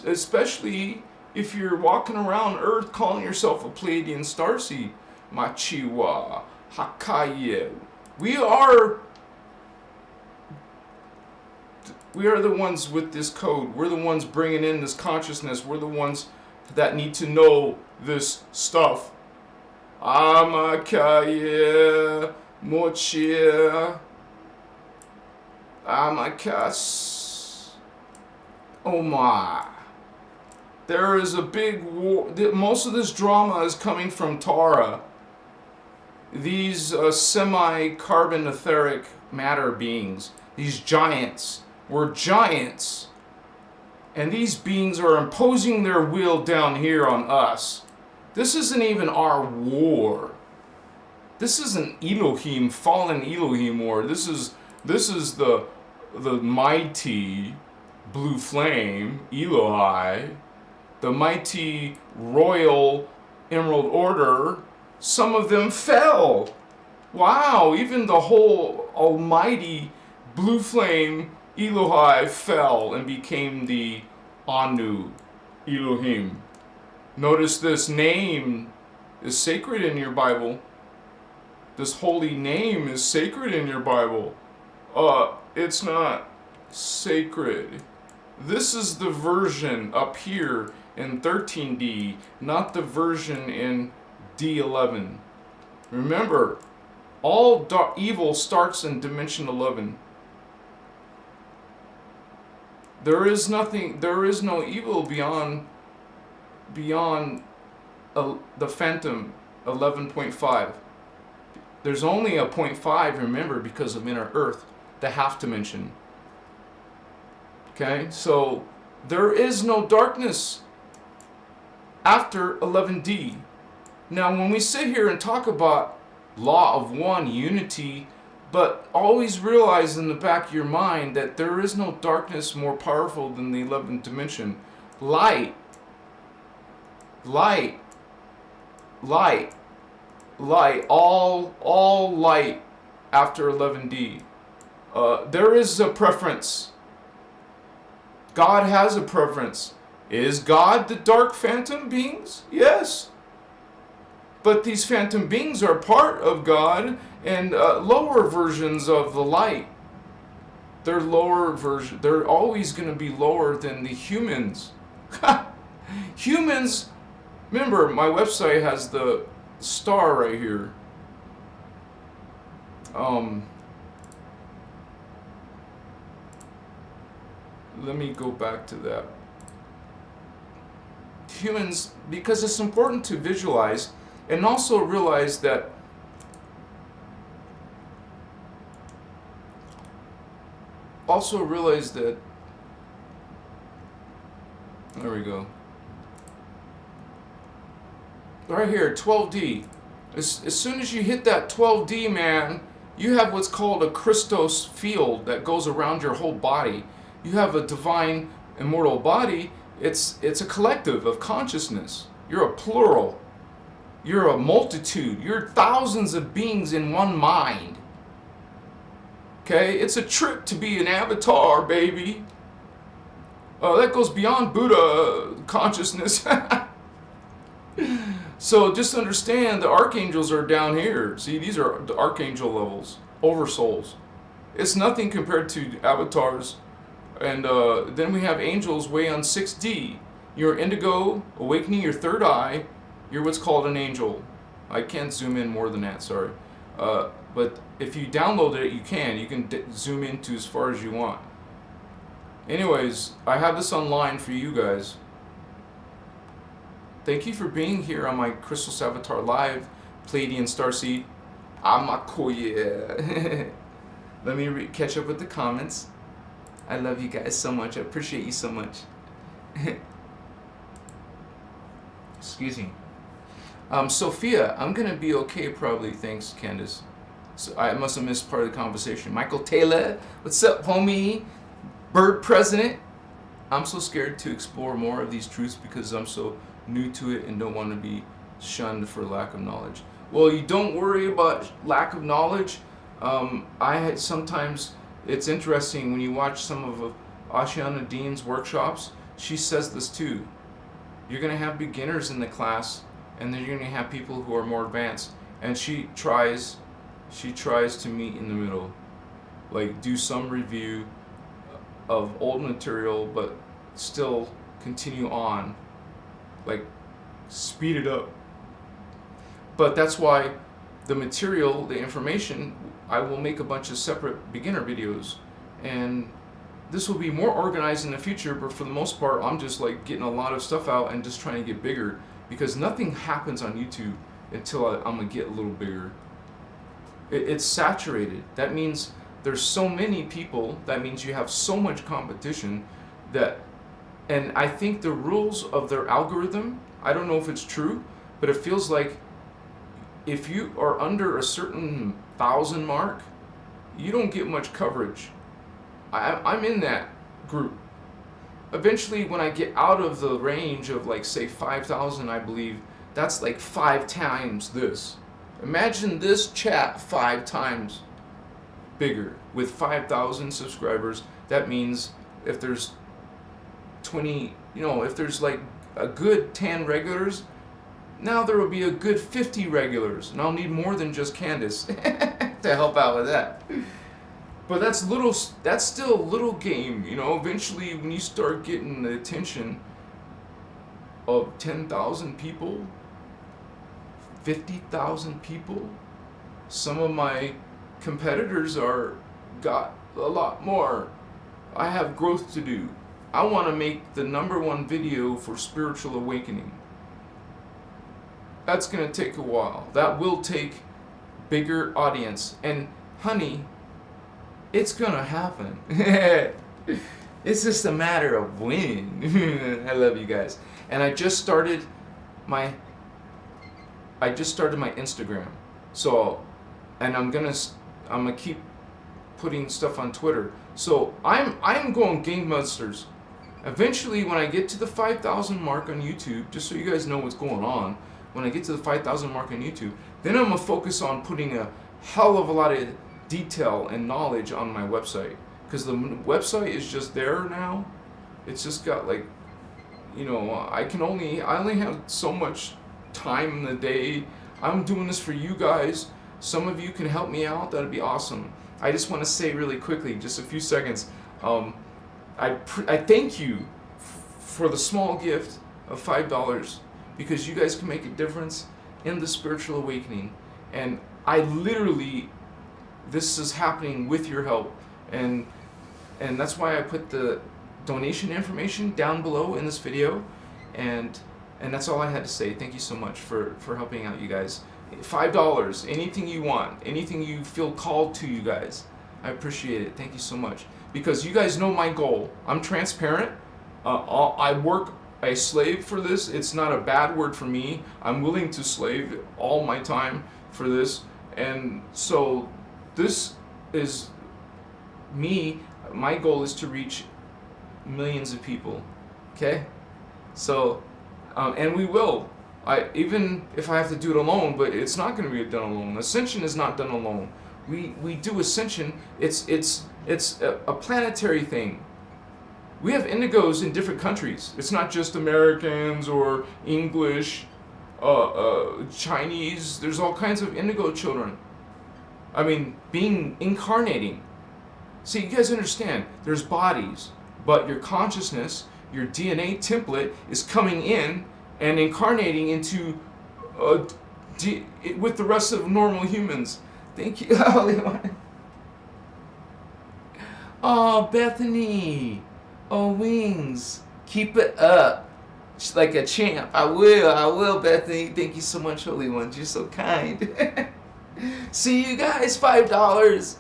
Especially if you're walking around Earth calling yourself a Pleiadian Starseed. Machiwa. Hakaye. We are the ones with this code. We're the ones bringing in this consciousness. We're the ones that need to know this stuff. Amakaye, Mochia, Amakas. Oh my. There is a big war. Most of this drama is coming from Tara. These semi-carbon etheric matter beings. These giants. We're giants. And these beings are imposing their will down here on us. This isn't even our war. This isn't Elohim, fallen Elohim war. This is the mighty blue flame, Elohi, the mighty royal emerald order. Some of them fell. Wow, even the whole almighty blue flame Elohi fell and became the Anu, Elohim. Notice this name is sacred in your Bible. This holy name is sacred in your Bible. It's not sacred. This is the version up here in 13D, not the version in D11. Remember, all evil starts in dimension 11. There is no evil beyond the phantom 11.5. There's only a 0.5, remember, because of inner earth, the half dimension. Okay, so there is no darkness after 11D. Now, when we sit here and talk about law of one, unity, but always realize in the back of your mind that there is no darkness more powerful than the 11th dimension. Light, all light after 11D. There is a preference. God has a preference. Is God the dark phantom beings? Yes. But these phantom beings are part of God and lower versions of the light. They're lower version. They're always going to be lower than the humans. Humans, remember, my website has the star right here. Let me go back to that. Humans, because it's important to visualize and also realize that there we go. Right here, 12D. As soon as you hit that 12D, man, you have what's called a Christos field that goes around your whole body. You have a divine immortal body. It's a collective of consciousness. You're a plural. You're a multitude. You're thousands of beings in one mind. Okay? It's a trip to be an avatar, baby. That goes beyond Buddha consciousness. So just understand the archangels are down here. See, these are the archangel levels, oversouls. It's nothing compared to avatars. And then we have angels way on 6D. You're indigo, awakening your third eye. You're what's called an angel. I can't zoom in more than that, sorry. But if you download it, you can zoom into as far as you want. Anyways, I have this online for you guys. Thank you for being here on my Christos Avatar Live, Pleiadian Starseed. Amakoye. Let me catch up with the comments. I love you guys so much. I appreciate you so much. Excuse me. Sophia, I'm going to be okay probably. Thanks, Candace. So I must have missed part of the conversation. Michael Taylor, what's up, homie? Bird President. I'm so scared to explore more of these truths because I'm so new to it and don't want to be shunned for lack of knowledge. Well, you don't worry about lack of knowledge. Sometimes it's interesting when you watch some of Ashiana Dean's workshops. She says this too. You're going to have beginners in the class, and then you're going to have people who are more advanced. And she tries to meet in the middle, like do some review of old material, but still continue on, like speed it up. But that's why the material, the information, I will make a bunch of separate beginner videos, and this will be more organized in the future, but for the most part I'm just like getting a lot of stuff out and just trying to get bigger, because nothing happens on YouTube until I'm gonna get a little bigger. It's saturated. That means there's so many people, that means you have so much competition that, and I think the rules of their algorithm, I don't know if it's true, but it feels like if you are under a certain 1,000 mark, you don't get much coverage. I'm in that group. Eventually, when I get out of the range of like say 5,000, I believe, that's like 5 times this. Imagine this chat 5 times bigger with 5,000 subscribers. That means if there's 20, if there's like a good 10 regulars, now there will be a good 50 regulars, and I'll need more than just Candace to help out with that. But that's still a little game, Eventually, when you start getting the attention of 10,000 people, 50,000 people, some of my competitors got a lot more. I have growth to do. I want to make the #1 video for spiritual awakening. That's going to take a while. That will take bigger audience. And honey, it's going to happen. It's just a matter of when. I love you guys. And I just started my Instagram. So, and I'm gonna keep putting stuff on Twitter. So I'm going gangbusters. Eventually, when I get to the 5,000 mark on YouTube, just so you guys know what's going on, when I get to the 5,000 mark on YouTube, then I'm gonna focus on putting a hell of a lot of detail and knowledge on my website, because the website is just there now. It's just got like, I only have so much time in the day. I'm doing this for you guys. Some of you can help me out. That'd be awesome. I just want to say really quickly, just a few seconds. I thank you for the small gift of $5, because you guys can make a difference in the spiritual awakening. And I literally, this is happening with your help, and that's why I put the donation information down below in this video, and that's all I had to say. Thank you so much for helping out, you guys. $5, anything you want, anything you feel called to, you guys. I appreciate it. Thank you so much, because you guys know my goal. I'm transparent. I slave for this. It's not a bad word for me. I'm willing to slave all my time for this, and so this is me. My goal is to reach millions of people. Okay, so and we will. Even if I have to do it alone, but it's not going to be done alone. Ascension is not done alone. We do ascension. It's a planetary thing. We have indigos in different countries. It's not just Americans or English, Chinese. There's all kinds of indigo children. I mean, incarnating. See, you guys understand, there's bodies, but your consciousness, your DNA template is coming in and incarnating into with the rest of normal humans. Thank you. Oh, Bethany. Oh, Wings. Keep it up. Just like a champ. I will, Bethany. Thank you so much, Holy Ones. You're so kind. See you guys, $5.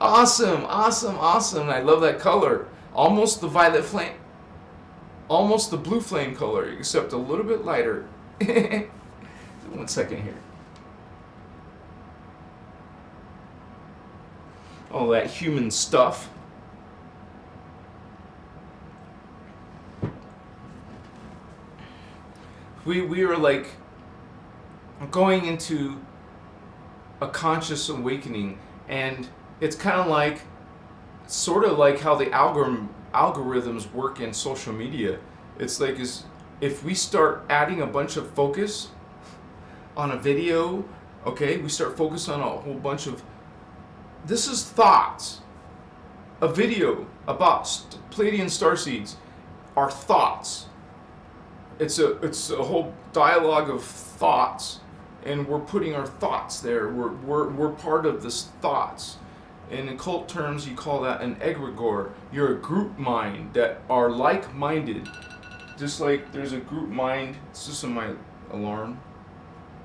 Awesome. I love that color. Almost the violet flame. Almost the blue flame color, except a little bit lighter. 1 second here. All that human stuff. We are like going into a conscious awakening, and it's kind of like, sort of like how the algorithms work in social media. It's like if we start adding a bunch of focus on a video, okay, we start focusing on a whole bunch of, this is thoughts. A video about Pleiadian Starseeds are thoughts. It's a whole dialogue of thoughts, and we're putting our thoughts there. We're part of this thoughts. In occult terms, you call that an egregore. You're a group mind that are like-minded. Just like there's a group mind, it's just on my alarm.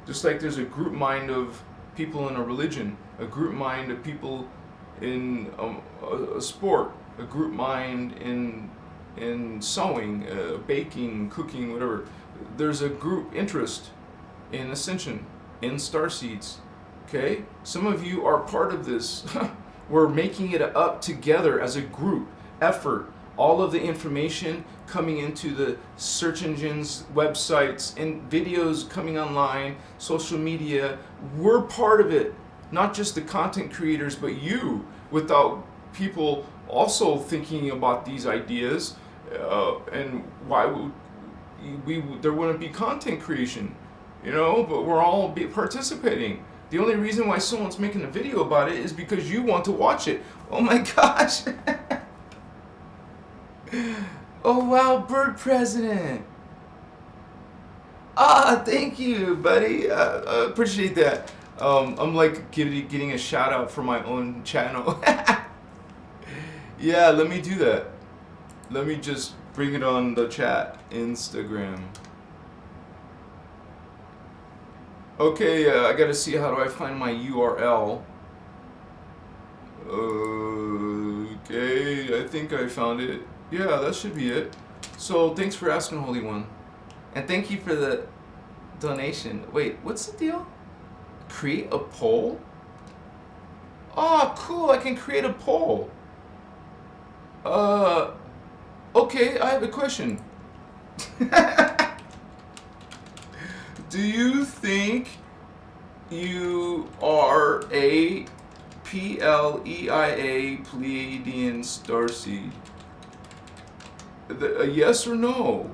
Just like there's a group mind of people in a religion, a group mind of people in a sport, a group mind in sewing, baking, cooking, whatever. There's a group interest in ascension, in starseeds. Okay? Some of you are part of this. We're making it up together as a group effort. All of the information coming into the search engines, websites, and videos coming online, social media. We're part of it. Not just the content creators, but you, without people also thinking about these ideas, and why would there wouldn't be content creation, but we're all participating. The only reason why someone's making a video about it is because you want to watch it. Oh my gosh. Oh wow, bird president. Thank you, buddy. I appreciate that. I'm like getting a shout out for my own channel. Yeah, let me do that. Let me just bring it on the chat, Instagram. Okay, I gotta see how do I find my URL. Okay, I think I found it. Yeah, that should be it. So thanks for asking, Holy One. And thank you for the donation. Wait, what's the deal? Create a poll? Oh, cool, I can create a poll. Okay, I have a question. Do you think you are a Pleia Pleiadian Starseed? A yes or no?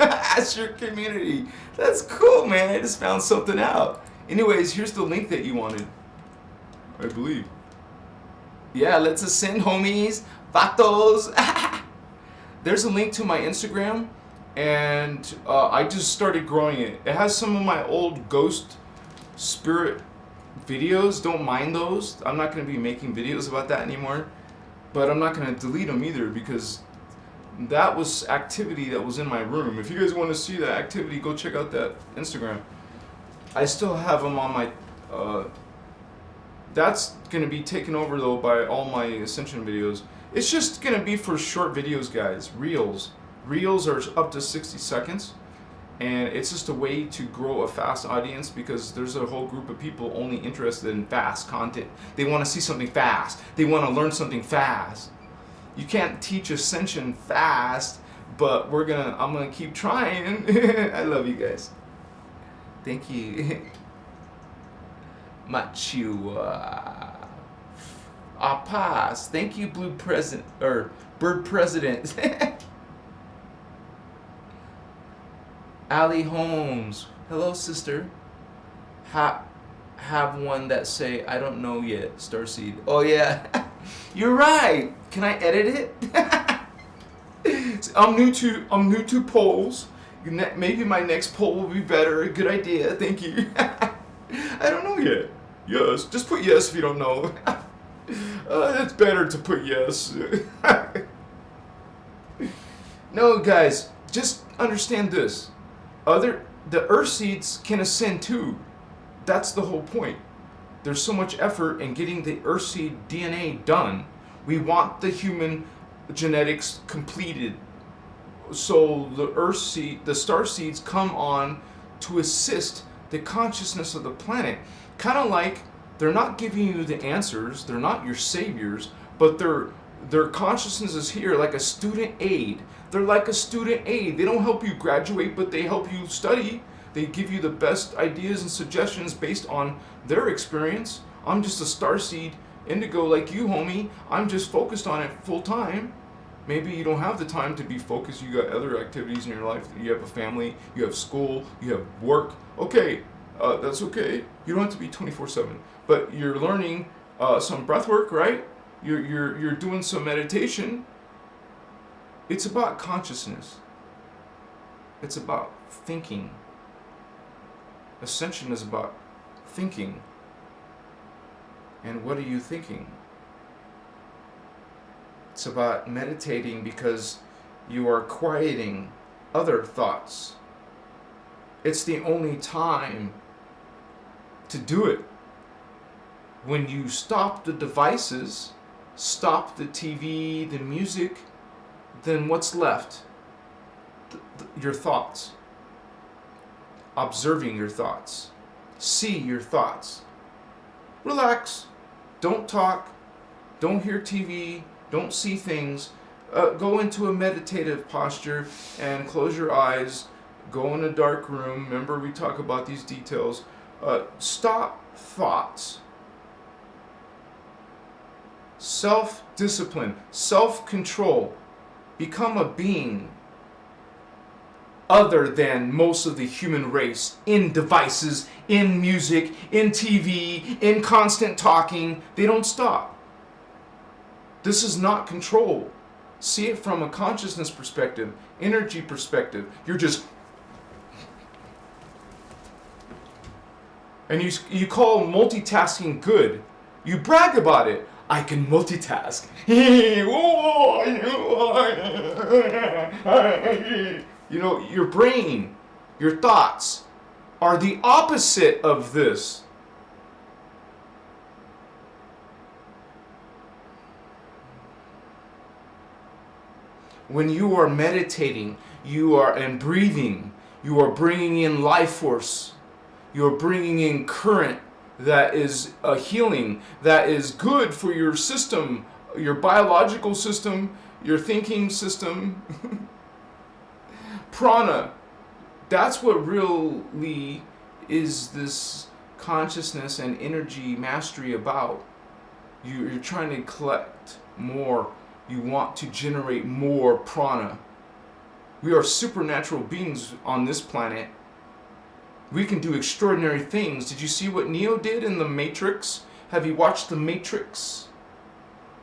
Ask your community. That's cool, man. I just found something out. Anyways, here's the link that you wanted, I believe. Yeah, let's ascend, homies. Vatos. There's a link to my Instagram, and I just started growing it. It has some of my old ghost spirit videos. Don't mind those. I'm not going to be making videos about that anymore, but I'm not going to delete them either, because that was activity that was in my room. If you guys want to see that activity, go check out that Instagram. I still have them on my... that's going to be taken over, though, by all my Ascension videos. It's just going to be for short videos, guys. Reels. Reels are up to 60 seconds. And it's just a way to grow a fast audience, because there's a whole group of people only interested in fast content. They want to see something fast. They want to learn something fast. You can't teach Ascension fast, but I'm gonna keep trying. I love you guys. Thank you. Machua. Paz. Thank you, Bird President. Ali Holmes. Hello, sister. Have one that say, I don't know yet, Starseed. Oh yeah. You're right. Can I edit it? I'm new to polls. Maybe my next poll will be better. Good idea. Thank you. I don't know yet. Yes. Just put yes if you don't know. It's better to put yes. No, guys. Just understand this. The Earth seeds can ascend too. That's the whole point. There's so much effort in getting the Earthseed DNA done. We want the human genetics completed. So the Earthseed, the Starseeds come on to assist the consciousness of the planet. Kind of like they're not giving you the answers, they're not your saviors, but their consciousness is here like a student aid. They're like a student aid. They don't help you graduate, but they help you study. They give you the best ideas and suggestions based on their experience. I'm just a starseed indigo like you, homie. I'm just focused on it full time. Maybe you don't have the time to be focused. You got other activities in your life. You have a family, you have school, you have work. Okay, that's okay. You don't have to be 24/7. But you're learning some breath work, right? You're doing some meditation. It's about consciousness. It's about thinking. Ascension is about thinking. And what are you thinking? It's about meditating because you are quieting other thoughts. It's the only time to do it. When you stop the devices, stop the TV, the music, then what's left? Your thoughts. Observing your thoughts. See your thoughts. Relax. Don't talk. Don't hear TV. Don't see things. Go into a meditative posture and close your eyes. Go in a dark room. Remember, we talk about these details. Stop thoughts. Self-discipline. Self-control. Become a being other than most of the human race, in devices, in music, in TV, in constant talking. They don't stop. This is not control. See it from a consciousness perspective, energy perspective. You're just, and you call multitasking good. You brag about it. I can multitask. You know, your brain, your thoughts are the opposite of this. When you are meditating, and breathing, you are bringing in life force. You are bringing in current that is a healing, that is good for your system, your biological system, your thinking system. Prana, that's what really is this consciousness and energy mastery about. You're trying to collect more. You want to generate more prana. We are supernatural beings on this planet. We can do extraordinary things. Did you see what Neo did in The Matrix? Have you watched The Matrix?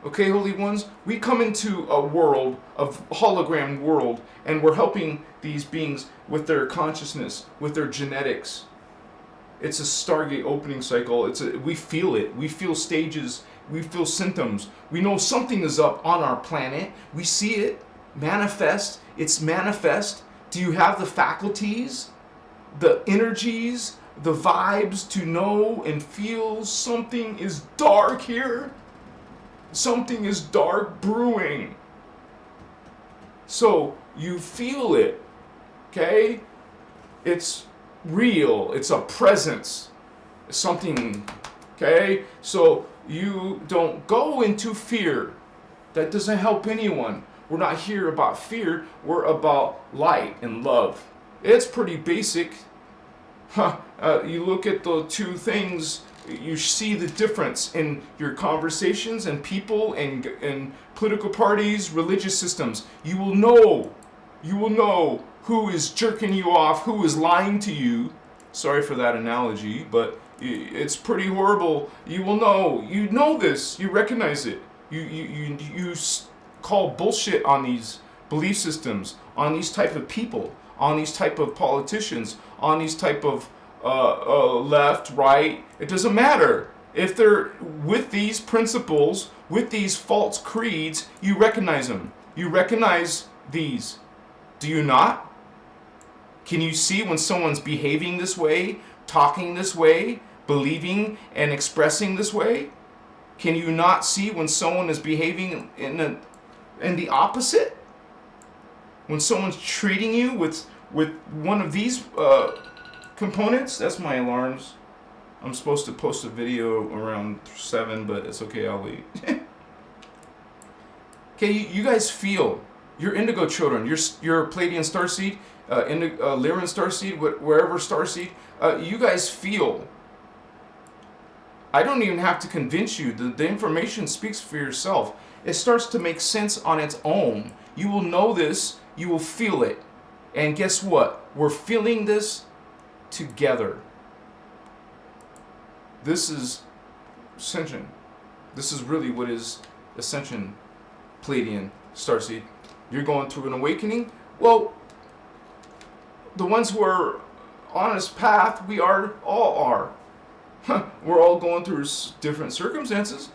Okay, Holy Ones, we come into a world, of hologram world, and we're helping these beings with their consciousness, with their genetics. It's a Stargate opening cycle. We feel it. We feel stages. We feel symptoms. We know something is up on our planet. We see it manifest. It's manifest. Do you have the faculties, the energies, the vibes to know and feel something is dark here? Something is dark brewing. So you feel it, okay? It's real. It's a presence. It's something, okay? So you don't go into fear. That doesn't help anyone. We're not here about fear. We're about light and love. It's pretty basic. You look at the two things, you see the difference in your conversations and people and political parties, religious systems. You will know who is jerking you off, who is lying to you. Sorry for that analogy, but it's pretty horrible. You will know. You know this. You recognize it. You call bullshit on these belief systems, on these type of people, on these type of politicians, on these type of left, right. It doesn't matter. If they're with these principles, with these false creeds, you recognize them. You recognize these. Do you not? Can you see when someone's behaving this way, talking this way, believing and expressing this way? Can you not see when someone is behaving in the opposite? When someone's treating you with one of these components? That's my alarms. I'm supposed to post a video around 7, but it's okay, I'll wait. Okay, you guys feel. You're indigo children. You're Pleiadian Starseed, Lyran Starseed, wherever Starseed. You guys feel. I don't even have to convince you. The information speaks for yourself. It starts to make sense on its own. You will know this. You will feel it. And guess what? We're feeling this together. This is Ascension. This is really what is Ascension, Pleiadian Starseed. You're going through an awakening. Well, the ones who are on this path, we all are. We're all going through different circumstances.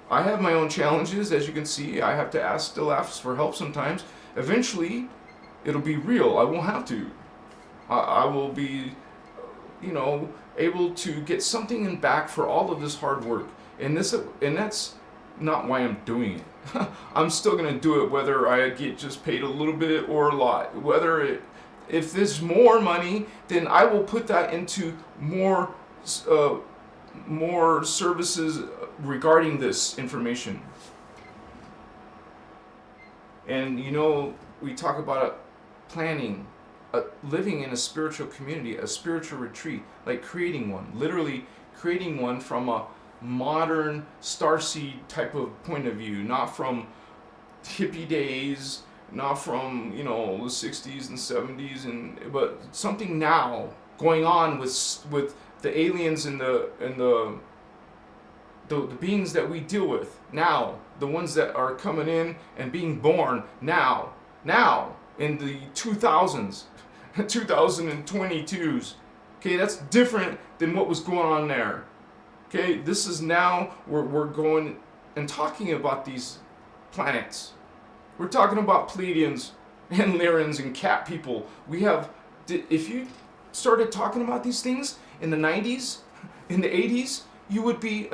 I have my own challenges, as you can see. I have to still ask for help sometimes. Eventually, it'll be real. I won't have to. I will be, able to get something in back for all of this hard work. And that's not why I'm doing it. I'm still gonna do it whether I get just paid a little bit or a lot. If there's more money, then I will put that into more services regarding this information. And we talk about planning, living in a spiritual community, a spiritual retreat, like creating one, literally creating one from a modern starseed type of point of view, not from hippie days, not from the 60s and 70s, but something now going on with the aliens and the beings that we deal with now, the ones that are coming in and being born now in the 2000s, 2022s. Okay, that's different than what was going on there. Okay, this is now we're going and talking about these planets. We're talking about Pleiadians and Lyrians and cat people. If you started talking about these things in the 90s, in the 80s, you would be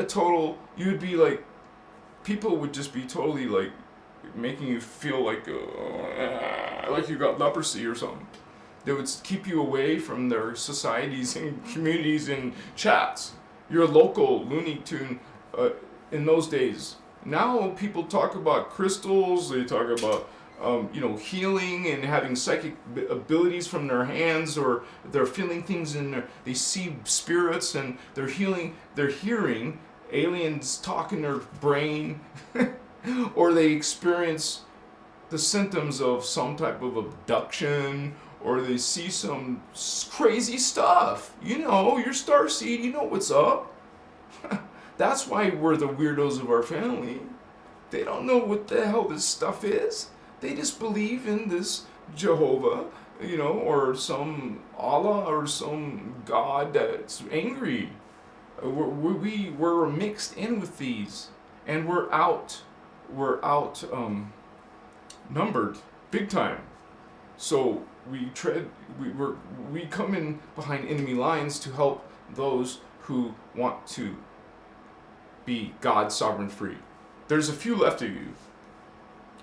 like, people would just be totally like making you feel like you got leprosy or something. They would keep you away from their societies and communities and chats. You're a local Looney Tune in those days. Now people talk about crystals, they talk about healing and having psychic abilities from their hands, or they're feeling things they see spirits and they're hearing aliens talk in their brain, or they experience the symptoms of some type of abduction, or they see some crazy stuff. You're starseed, you know what's up. That's why we're the weirdos of our family. They don't know what the hell this stuff is. They just believe in this Jehovah, or some Allah or some God that's angry. We're mixed in with these, and we're numbered big time. So we come in behind enemy lines to help those who want to be God sovereign free. There's a few left of you,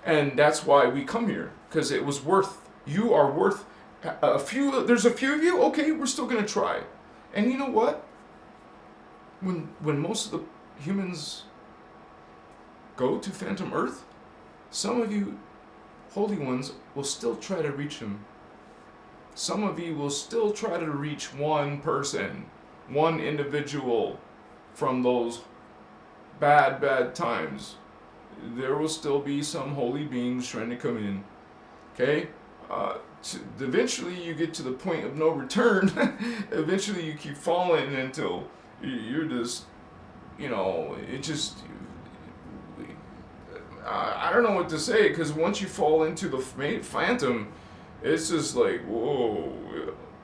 and that's why we come here, because you are worth a few. There's a few of you. Okay, we're still gonna try. And you know what? When most of the humans go to Phantom Earth, some of you holy ones will still try to reach him. Some of you will still try to reach one person, one individual from those bad times. There will still be some holy beings trying to come in. Okay? Eventually you get to the point of no return. Eventually you keep falling until you're just, I don't know what to say, because once you fall into the phantom, it's just like, whoa,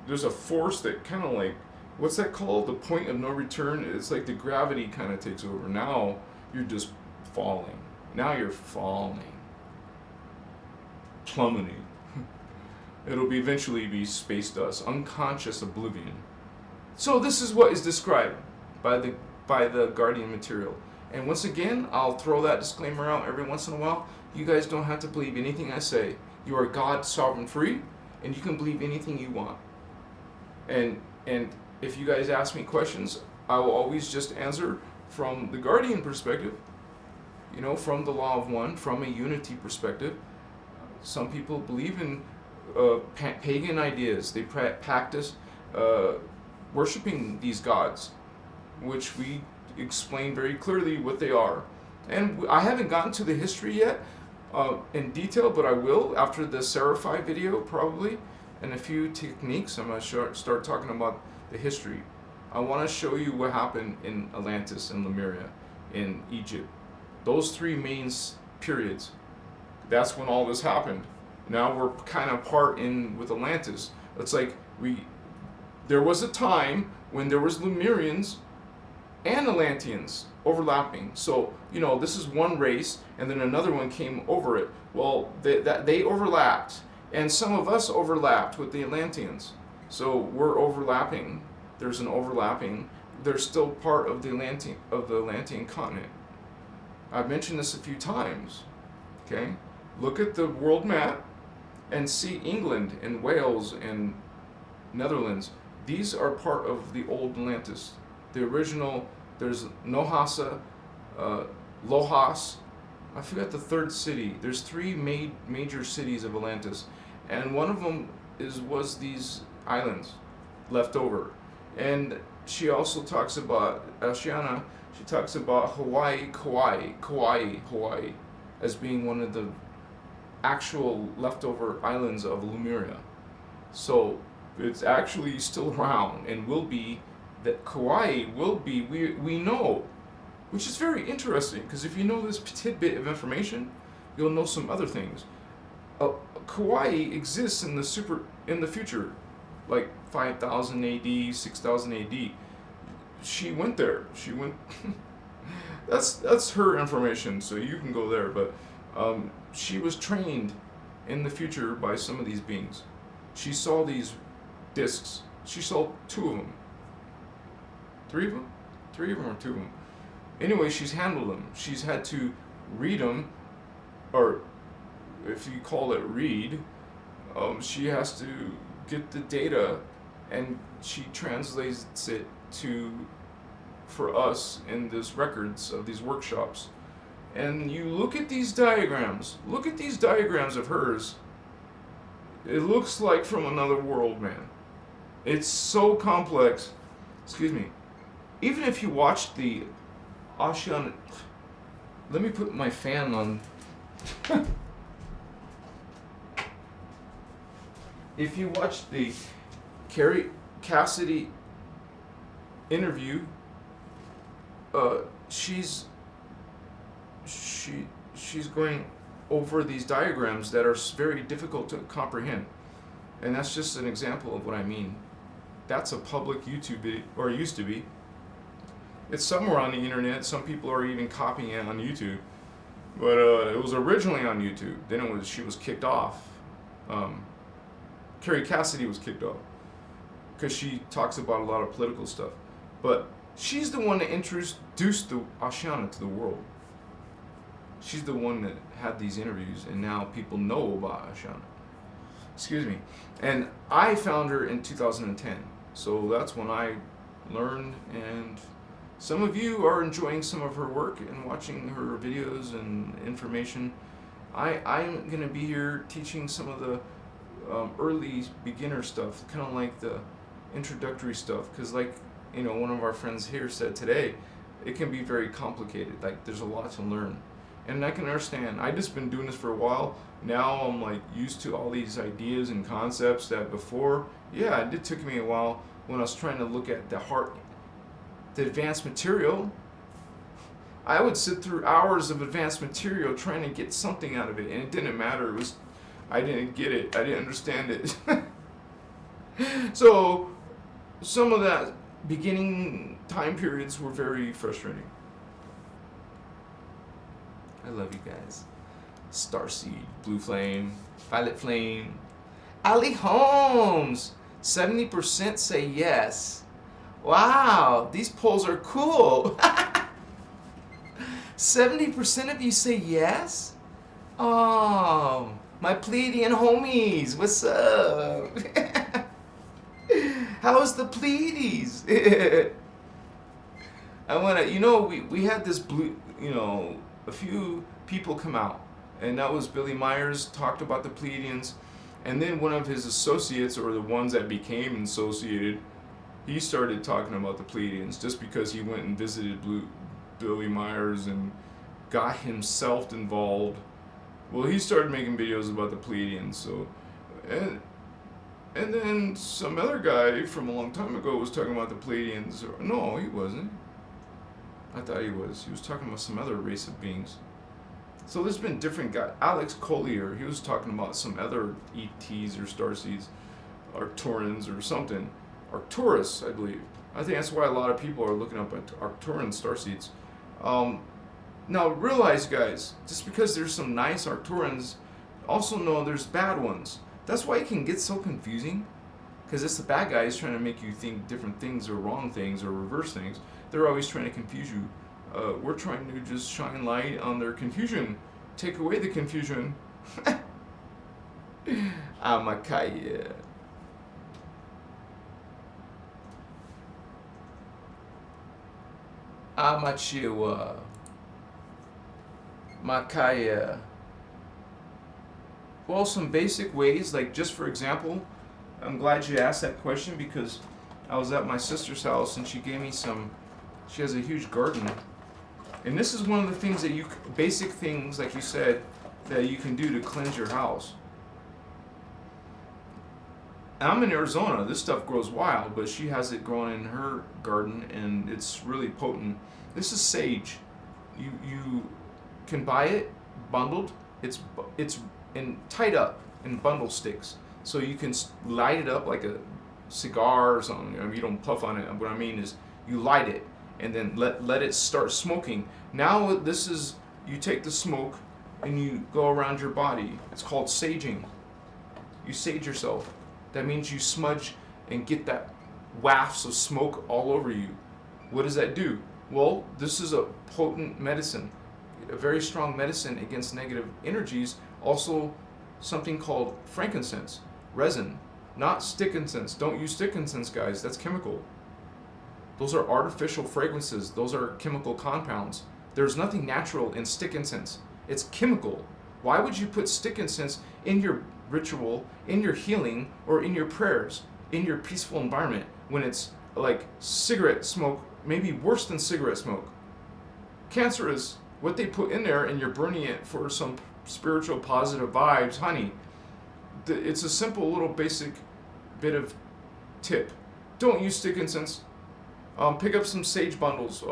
there's a force that kind of like, what's that called? The point of no return. It's like the gravity kind of takes over. Now you're just falling. Now you're falling. Plummeting. It'll eventually be space dust, unconscious oblivion. So this is what is described by the Guardian material. And once again, I'll throw that disclaimer out every once in a while. You guys don't have to believe anything I say. You are God sovereign free, and you can believe anything you want. And if you guys ask me questions, I will always just answer from the Guardian perspective, from the law of one, from a unity perspective. Some people believe in pagan ideas. They practice worshiping these gods, which we explain very clearly what they are. And I haven't gotten to the history yet in detail, but I will after the Seraphi video probably, and a few techniques. I'm going to start talking about the history. I want to show you what happened in Atlantis and Lemuria in Egypt. Those three main periods. That's when all this happened. Now we're kind of part in with Atlantis. It's like there was a time when there was Lemurians and Atlanteans overlapping. So, this is one race, and then another one came over it. Well, they overlapped, and some of us overlapped with the Atlanteans. So we're overlapping. There's an overlapping they're still part of the Atlantean continent. I've mentioned this a few times. Okay, look at the world map and see England and Wales and Netherlands. These are part of the old Atlantis. The original, there's Nohasa, Lohas, I forgot the third city. There's three major cities of Atlantis, and one of them was these islands left over. And she also talks about Alcyone. She talks about Hawaii, as being one of the actual leftover islands of Lemuria. So it's actually still around, and will be, that Kauai will be, we know, which is very interesting, because if you know this tidbit of information, you'll know some other things. Kauai exists in the future, like 5000 AD, 6000 AD. She went there. That's her information, so you can go there. But she was trained in the future by some of these beings. She saw these discs. She saw two of them. Three of them or two of them. Anyway, she's handled them. She's had to read them, or if you call it read, she has to get the data, and she translates it for us in these records of these workshops. And you look at these diagrams. Look at these diagrams of hers. It looks like from another world, man. It's so complex. Excuse me. Even if you watch the Alcyone, let me put my fan on. If you watch the Carrie Cassidy interview, she's going over these diagrams that are very difficult to comprehend, and that's just an example of what I mean. That's a public YouTube video, or used to be. It's somewhere on the internet. Some people are even copying it on YouTube, but it was originally on YouTube. Then she was kicked off. Carrie Cassidy was kicked off because she talks about a lot of political stuff. But she's the one that introduced the Alcyone to the world. She's the one that had these interviews, and now people know about Alcyone. Excuse me. And I found her in 2010. So that's when I learned, and some of you are enjoying some of her work and watching her videos and information. I'm going to be here teaching some of the early beginner stuff, kind of like the introductory stuff, because like, one of our friends here said today, it can be very complicated. Like, there's a lot to learn, and I can understand. I just been doing this for a while now. I'm like used to all these ideas and concepts that before, it did took me a while when I was trying to look at the advanced material. I would sit through hours of advanced material trying to get something out of it, and it didn't matter. I didn't get it. I didn't understand it. So some of that beginning time periods were very frustrating. I love you guys. Starseed, Blue Flame, Violet Flame, Ali Holmes. 70% say yes. Wow, these polls are cool. 70% of you say yes? Oh, my Pleiadian homies, what's up? How's the Pleiades? I wanna, we had this a few people come out, and that was Billy Myers talked about the Pleiadians, and then one of his associates, or the ones that became associated, he started talking about the Pleiadians just because he went and visited Billy Myers and got himself involved. Well, he started making videos about the Pleiadians, so, and then some other guy from a long time ago was talking about the Pleiadians. No, he wasn't. I thought he was. He was talking about some other race of beings. So there's been different guys. Alex Collier, he was talking about some other ETs or starseeds, Arcturans or something. Arcturus, I believe. I think that's why a lot of people are looking up at Arcturan starseeds. Now realize, guys, just because there's some nice Arcturans, also know there's bad ones. That's why it can get so confusing, Because it's the bad guys trying to make you think different things or wrong things or reverse things. They're always trying to confuse you. We're trying to just shine light on their confusion. Take away the confusion. Amakaya. Amachiwa. Makaya. Well, some basic ways, like just for example, I'm glad you asked that question because I was at my sister's house and she gave me some, she has a huge garden. And this is one of the things that basic things, like you said, that you can do to cleanse your house. I'm in Arizona, this stuff grows wild, but she has it growing in her garden and it's really potent. This is sage. You can buy it bundled. It's tied up in bundle sticks. So you can light it up like a cigar or something. I mean, you don't puff on it. What I mean is you light it and then let it start smoking. Now this is, you take the smoke and you go around your body. It's called saging. You sage yourself. That means you smudge and get that wafts of smoke all over you. What does that do? Well, this is a potent medicine, a very strong medicine against negative energies. Also, something called frankincense, resin, not stick incense. Don't use stick incense, guys. That's chemical. Those are artificial fragrances. Those are chemical compounds. There's nothing natural in stick incense. It's chemical. Why would you put stick incense in your ritual, in your healing, or in your prayers, in your peaceful environment when it's like cigarette smoke, maybe worse than cigarette smoke? Cancerous, what they put in there, and you're burning it for some spiritual positive vibes, honey. It's a simple little basic bit of tip. Don't use stick incense. Pick up some sage bundles.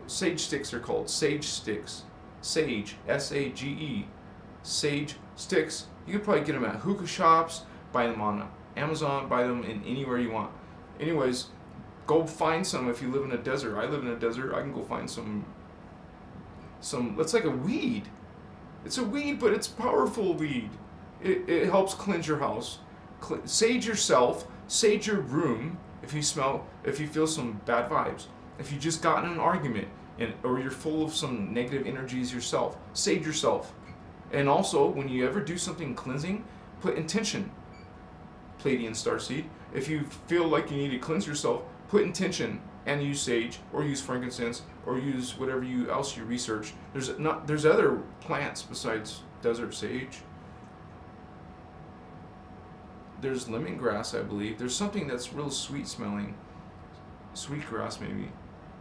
Sage sticks are called. Sage sticks. Sage, S-A-G-E. Sage sticks. You could probably get them at hookah shops, buy them on Amazon, buy them in anywhere you want. Anyways, go find some if you live in a desert. I live in a desert. I can go find some, it's like a weed. It's a weed, but it's powerful weed. It helps cleanse your house. Sage yourself. Sage your room if you feel some bad vibes. If you just got in an argument or you're full of some negative energies yourself, sage yourself. And also, when you ever do something cleansing, put intention. Pleiadian Starseed. If you feel like you need to cleanse yourself, put intention and use sage or use frankincense or use whatever else you research. There's other plants besides desert sage. There's lemongrass, I believe. There's something that's real sweet smelling. Sweetgrass, maybe.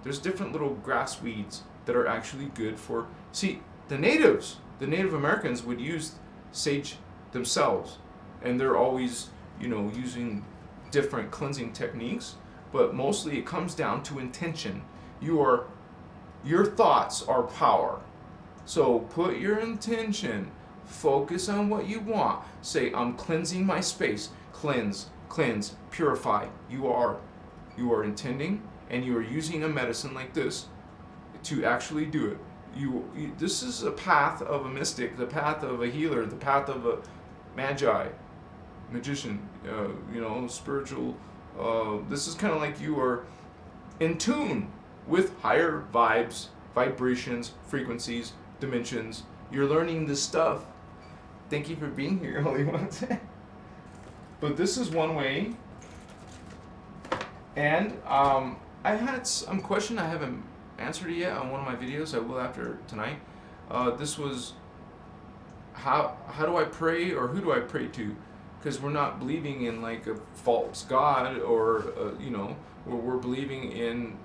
There's different little grass weeds that are actually good for... See, the Native Americans would use sage themselves. And they're always, using different cleansing techniques. But mostly it comes down to intention. Your thoughts are power. So put your intention. Focus on what you want. Say, I'm cleansing my space. Cleanse, purify. You are intending, and you are using a medicine like this to actually do it. This is a path of a mystic, the path of a healer, the path of a magician, spiritual. This is kind of like you are in tune with higher vibes, vibrations, frequencies, dimensions. You're learning this stuff. Thank you for being here, Holy Ones. But this is one way. And I had some question I haven't answered it yet on one of my videos. I will after tonight. This was how do I pray, or who do I pray to? Because we're not believing in like a false god, or we're believing in,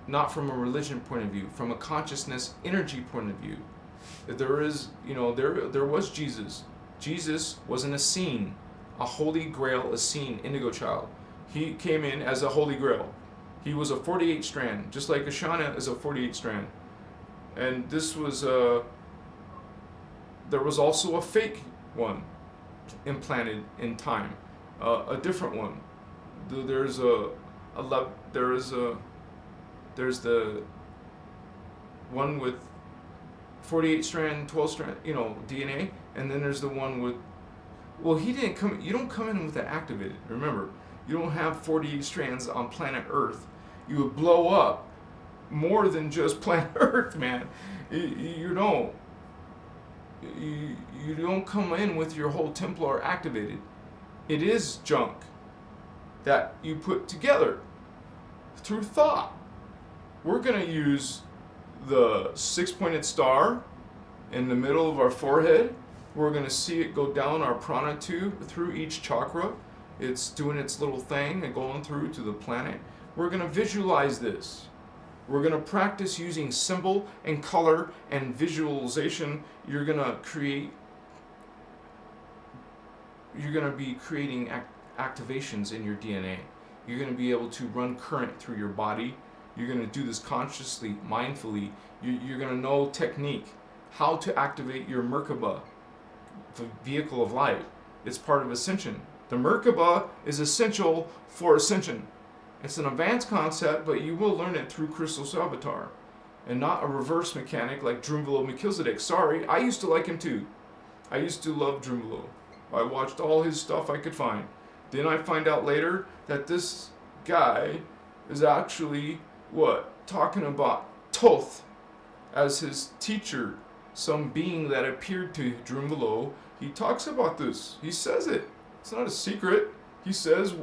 not from a religion point of view, from a consciousness energy point of view. There is, there was Jesus. Jesus was an Essene, a Holy Grail Essene indigo child. He came in as a Holy Grail. He was a 48 strand, just like Ashana is a 48 strand. And this was there was also a fake one implanted in time, a different one. There's the one with 48 strand, 12 strand, DNA, and then there's the one with Well, he didn't come. You don't come in with it activated. Remember, you don't have 48 strands on planet Earth. You would blow up more than just planet Earth, man. You don't. You don't come in with your whole Templar activated. It is junk that you put together through thought. We're going to use the 6-pointed star in the middle of our forehead. We're going to see it go down our prana tube through each chakra. It's doing its little thing and going through to the planet. We're going to visualize this. We're going to practice using symbol and color and visualization. You're going to be creating activations in your DNA. You're going to be able to run current through your body. You're going to do this consciously, mindfully. You're going to know technique, how to activate your Merkaba, the vehicle of light. It's part of ascension. The Merkaba is essential for ascension. It's an advanced concept, but you will learn it through Christos Avatar, and not a reverse mechanic like Drunvalo Melchizedek. Sorry, I used to like him too. I used to love Drunvalo. I watched all his stuff I could find. Then I find out later that this guy is actually, talking about Thoth as his teacher, some being that appeared to Drunvalo. He talks about this. He says it. It's not a secret. He says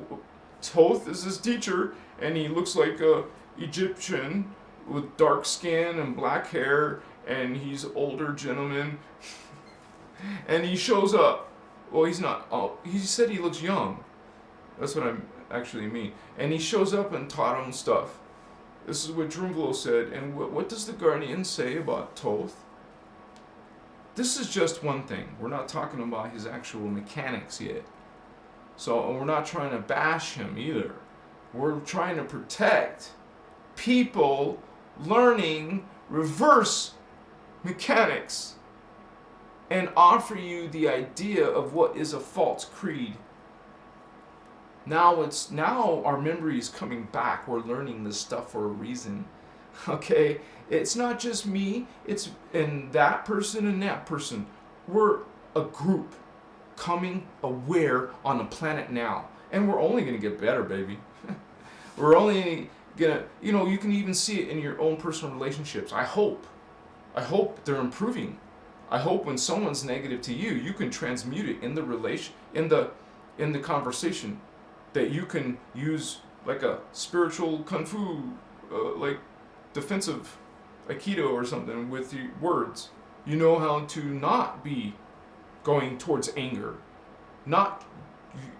Thoth is his teacher, and he looks like a Egyptian with dark skin and black hair, and he's an older gentleman. And he shows up. Well, he's not. Oh, he said he looks young. That's what I actually mean. And he shows up and taught him stuff. This is what Drunvalo said. And what does the Guardian say about Thoth? This is just one thing. We're not talking about his actual mechanics yet. So we're not trying to bash him either. We're trying to protect people learning reverse mechanics and offer you the idea of what is a false creed. Now our memory is coming back. We're learning this stuff for a reason. Okay? It's not just me, it's and that person. We're a group coming aware on the planet now. And we're only going to get better, baby. We're only going to, you can even see it in your own personal relationships. I hope they're improving. I hope when someone's negative to you, you can transmute it in the conversation, that you can use like a spiritual kung fu, like defensive aikido or something with your words. You know how to not be going towards anger.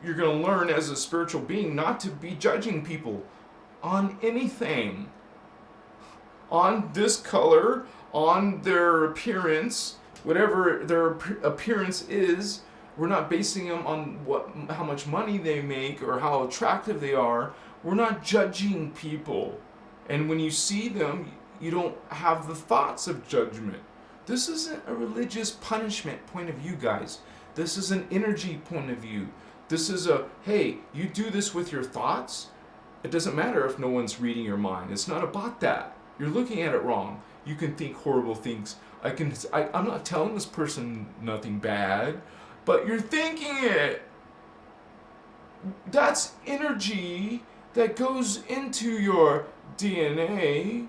You're going to learn as a spiritual being not to be judging people on anything, on this color, on their appearance, whatever their appearance is. We're not basing them on how much money they make or how attractive they are. We're not judging people. And when you see them, you don't have the thoughts of judgment. This isn't a religious punishment point of view, guys. This is an energy point of view. This is hey, you do this with your thoughts. It doesn't matter if no one's reading your mind. It's not about that. You're looking at it wrong. You can think horrible things. I'm not telling this person nothing bad, but you're thinking it. That's energy that goes into your DNA,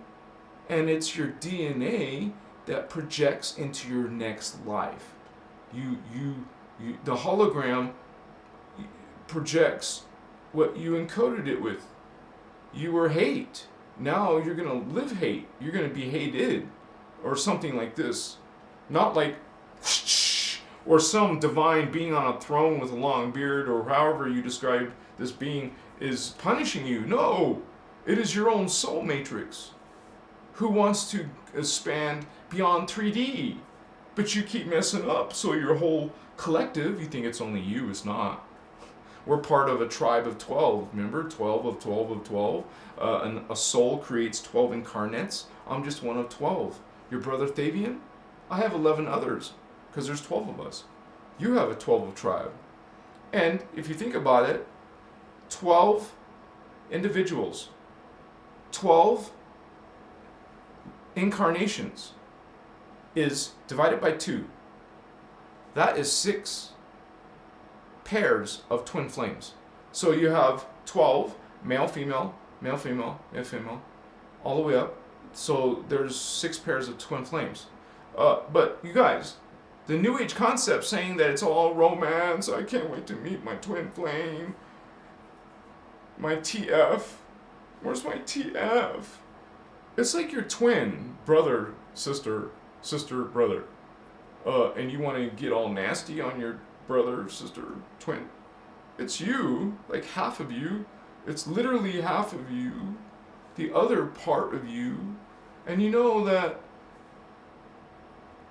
and it's your DNA that projects into your next life. The hologram projects what you encoded it with. You were hate. Now you're going to live hate. You're going to be hated, or something like this. Not like or some divine being on a throne with a long beard, or however you describe this being is punishing you. No, it is your own soul matrix who wants to expand beyond 3D. But you keep messing up, so your whole collective, you think it's only you. It's not. We're part of a tribe of 12. Remember? 12 of 12 of 12. And a soul creates 12 incarnates. I'm just one of 12. Your brother Thavian? I have 11 others, because there's 12 of us. You have a 12 of tribe. And if you think about it, 12 individuals, 12 incarnations is divided by 2. That is 6. pairs of twin flames. So you have 12, male, female, male, female, male, female, all the way up. So there's 6 pairs of twin flames. But you guys, the New Age concept saying that it's all romance, I can't wait to meet my twin flame, my TF. Where's my TF? It's like your twin, brother, sister, brother. And you want to get all nasty on your brother, sister, twin. It's you, like half of you. It's literally half of you, the other part of you. And you know that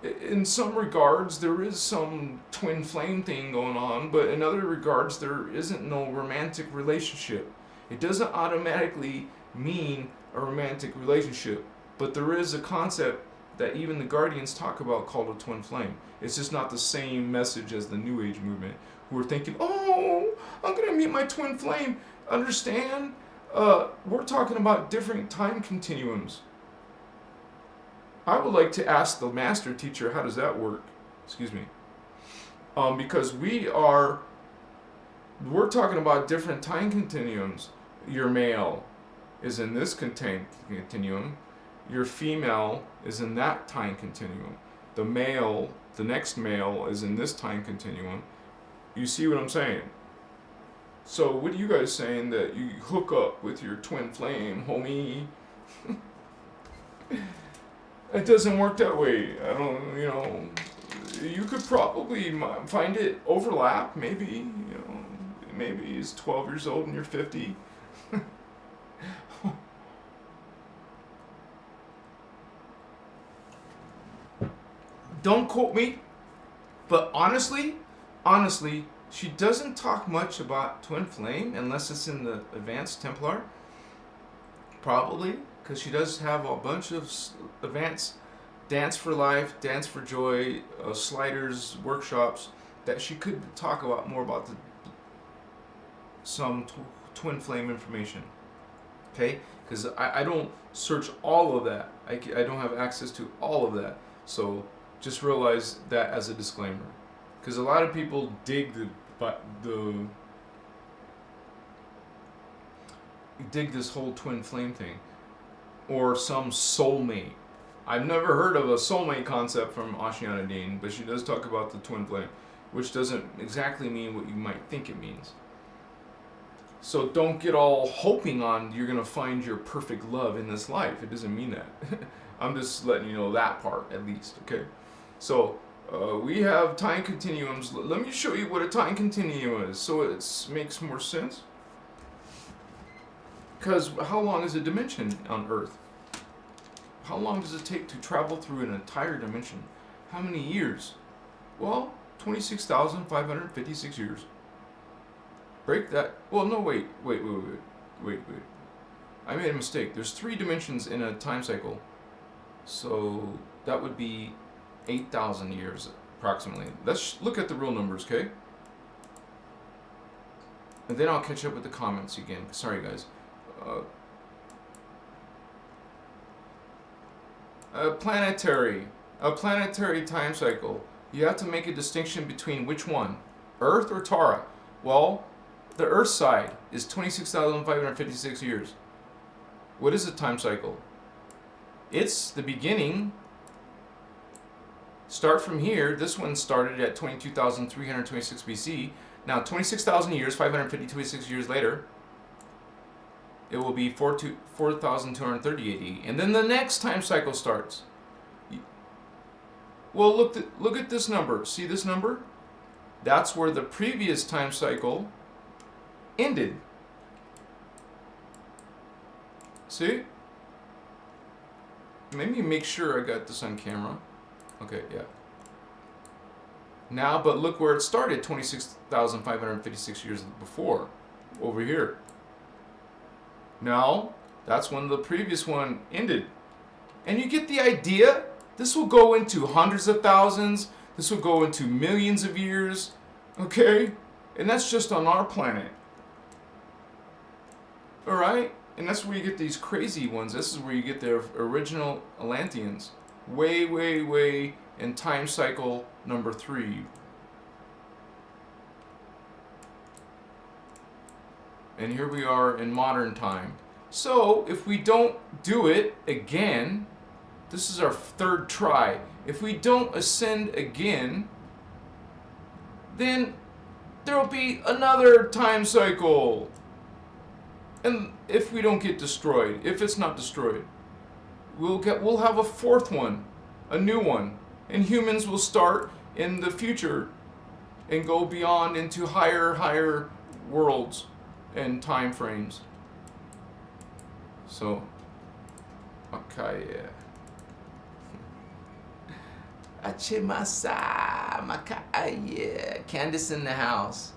in some regards there is some twin flame thing going on, but in other regards there isn't no romantic relationship. It doesn't automatically mean a romantic relationship, but there is a concept that even the Guardians talk about called a twin flame. It's just not the same message as the New Age movement, who are thinking, oh, I'm going to meet my twin flame. Understand? We're talking about different time continuums. I would like to ask the master teacher, how does that work? Excuse me. Because we're talking about different time continuums. Your male is in this continuum. Your female is in that time continuum. The male, the next male, is in this time continuum. You see what I'm saying? So what are you guys saying, that you hook up with your twin flame, homie? It doesn't work that way. I don't, you could probably find it overlap, maybe, maybe he's 12 years old and you're 50. Don't quote me, but honestly, she doesn't talk much about twin flame unless it's in the Advanced Templar. Probably, because she does have a bunch of advanced Dance for Life, Dance for Joy, sliders, workshops that she could talk about more about some twin flame information. Okay, because I don't search all of that. I don't have access to all of that. So just realize that as a disclaimer, because a lot of people dig this whole twin flame thing, or some soulmate. I've never heard of a soulmate concept from Ashiana Dean, but she does talk about the twin flame, which doesn't exactly mean what you might think it means. So don't get all hoping on you're going to find your perfect love in this life. It doesn't mean that. I'm just letting you know that part, at least, okay? So we have time continuums. Let me show you what a time continuum is so it makes more sense. Because how long is a dimension on Earth? How long does it take to travel through an entire dimension? How many years? Well, 26,556 years. Break that. Well, no, wait. I made a mistake. There's 3 dimensions in a time cycle. So that would be 8,000 years approximately. Let's look at the real numbers, okay? And then I'll catch up with the comments again. Sorry, guys. A planetary time cycle. You have to make a distinction between which one, Earth or Tara. Well, the Earth side is 26,556 years. What is a time cycle? It's the beginning. Start from here. This one started at 22,326 BC. Now 26,000 years, 556 years later, it will be 4,230 AD. And then the next time cycle starts. Well, look at this number. See this number? That's where the previous time cycle ended. See? Let me make sure I got this on camera. Okay, yeah. Now, but look where it started, 26,556 years before, over here. Now, that's when the previous one ended. And you get the idea? This will go into hundreds of thousands. This will go into millions of years. Okay? And that's just on our planet. Alright? And that's where you get these crazy ones. This is where you get the original Atlanteans. Way in time cycle number 3. And here we are in modern time. So if we don't do it again, this is our third try. If we don't ascend again, then there will be another time cycle. And if we don't get destroyed, if it's not destroyed, we'll have a fourth one, a new one. And humans will start in the future and go beyond into higher worlds and time frames. So, okay, yeah. Achimasa, yeah. Candace in the house.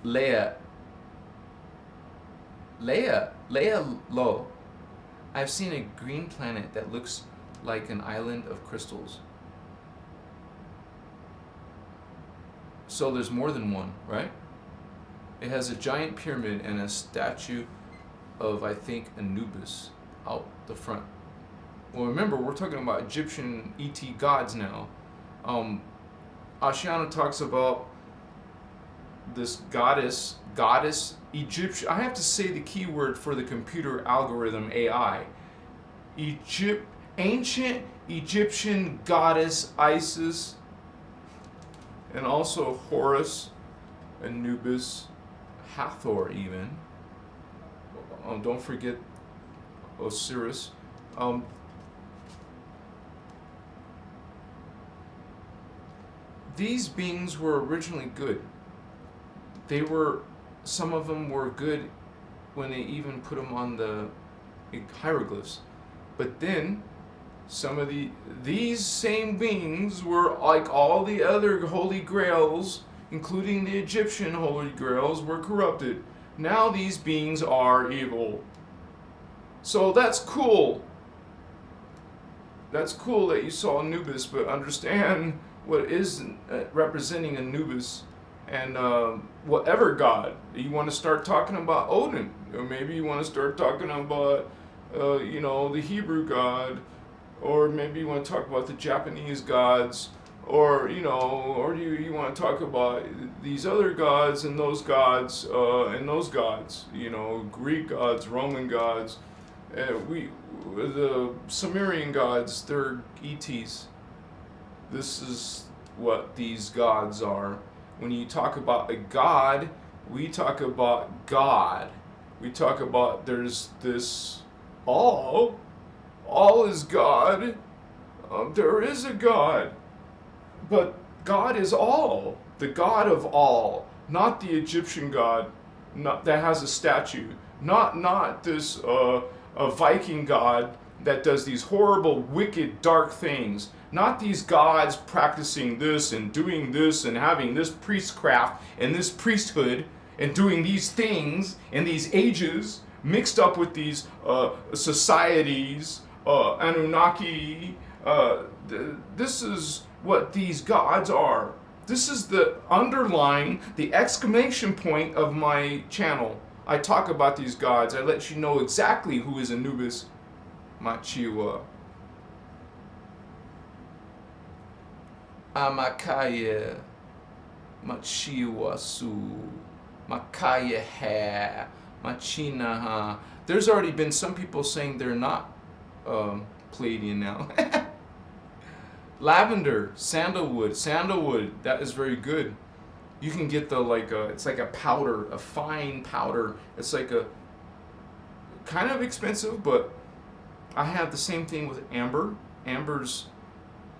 Leia Low. I've seen a green planet that looks like an island of crystals. So there's more than one, right? It has a giant pyramid and a statue of, I think, Anubis out the front. Well, remember, we're talking about Egyptian ET gods now. Ashiana talks about this goddess Egyptian. I have to say the key word for the computer algorithm AI. Ancient Egyptian goddess Isis, and also Horus, Anubis, Hathor even. Don't forget Osiris. These beings were originally good. Some of them were good when they even put them on the hieroglyphs. But then some of these same beings were like all the other holy grails, including the Egyptian holy grails, were corrupted. Now these beings are evil. So that's cool. That's cool that you saw Anubis, but understand what is representing Anubis. And whatever god, you want to start talking about Odin, or maybe you want to start talking about, the Hebrew god, or maybe you want to talk about the Japanese gods, or do you want to talk about these other gods and those gods, Greek gods, Roman gods, the Sumerian gods, they're ETs. This is what these gods are. When you talk about a god, we talk about God. We talk about there's this all is God. There is a God, but God is all, the God of all, not the Egyptian God, that has a statue, not this a Viking God that does these horrible, wicked, dark things. Not these gods practicing this and doing this and having this priestcraft and this priesthood and doing these things in these ages mixed up with these societies, Anunnaki. This is what these gods are. This is the exclamation point of my channel. I talk about these gods. I let you know exactly who is Anubis, Machiwa. Amakaya, Machiwasu, Makaya Ha, Machinaha. There's already been some people saying they're not Pleiadian now. Lavender, sandalwood, that is very good. You can get it's like a powder, a fine powder. It's like a kind of expensive, but I have the same thing with amber. Amber's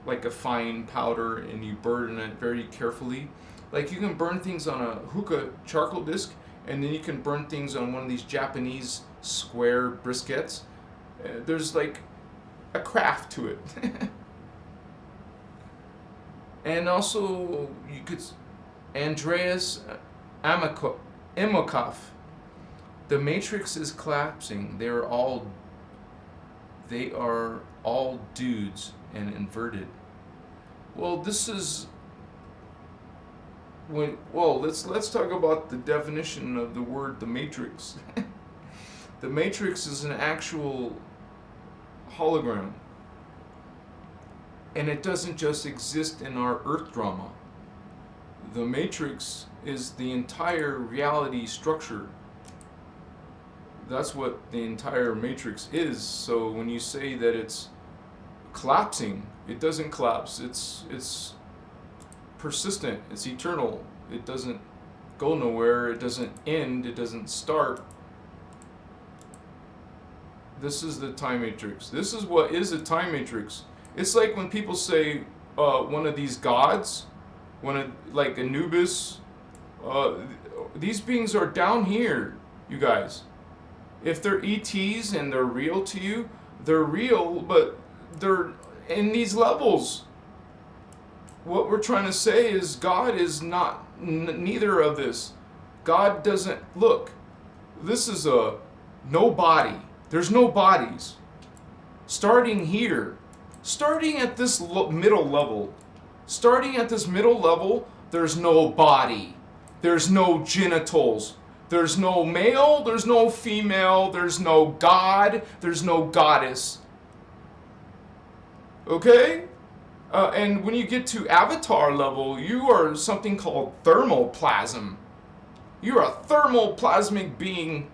like a fine powder, and you burn it very carefully. Like you can burn things on a hookah charcoal disc, and then you can burn things on one of these Japanese square briquettes. There's like a craft to it. And also you could Andreas Imokov. The matrix is collapsing. They are all dudes and inverted. Well, this is let's talk about the definition of the word the matrix. The matrix is an actual hologram, and it doesn't just exist in our earth drama. The matrix is the entire reality structure. That's what the entire matrix is. So when you say that it's collapsing, it doesn't collapse. It's persistent. It's eternal. It doesn't go nowhere. It doesn't end. It doesn't start. This is the time matrix. This is what is a time matrix. It's like when people say one of these gods, like Anubis, these beings are down here, you guys. If they're ETs and they're real to you, they're real, but they're in these levels. What we're trying to say is God is not neither of this. God doesn't look. This is a no body. There's no bodies. Starting here, starting at this middle level, there's no body. There's no genitals. There's no male, there's no female, there's no god, there's no goddess. Okay? And when you get to avatar level, you are something called thermoplasm. You're a thermoplasmic being.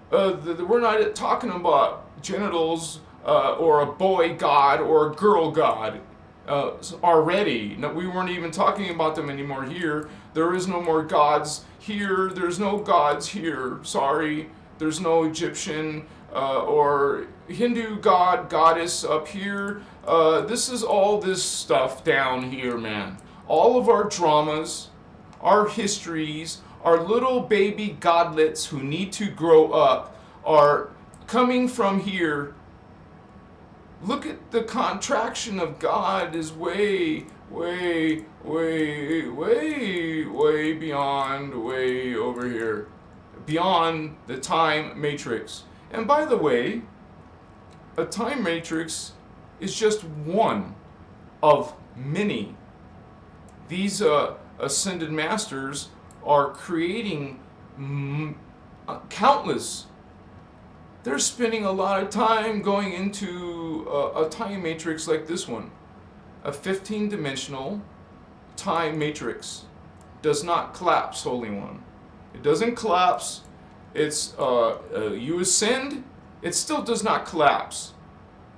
We're not talking about genitals or a boy god or a girl god already. No, we weren't even talking about them anymore here. There is no more gods here. There's no gods here. Sorry. There's no Egyptian or Hindu god, goddess up here. This is all this stuff down here, man. All of our dramas, our histories, our little baby godlets who need to grow up are coming from here. Look at the contraction of God is way beyond, way over here. Beyond the time matrix. And by the way, a time matrix is just one of many. These ascended masters are creating countless. They're spending a lot of time going into a time matrix like this one. A 15-dimensional time matrix does not collapse, Holy One. It doesn't collapse. It's you ascend, it still does not collapse.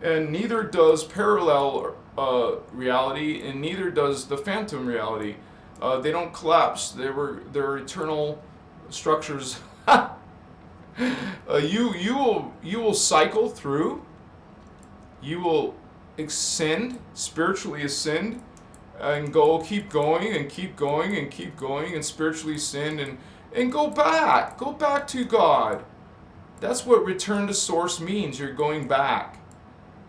And neither does parallel reality, and neither does the phantom reality. They don't collapse. They're eternal structures. You will cycle through. You will ascend, spiritually ascend, and keep going and keep going and keep going and spiritually ascend and go back to God. That's what return to source means. You're going back.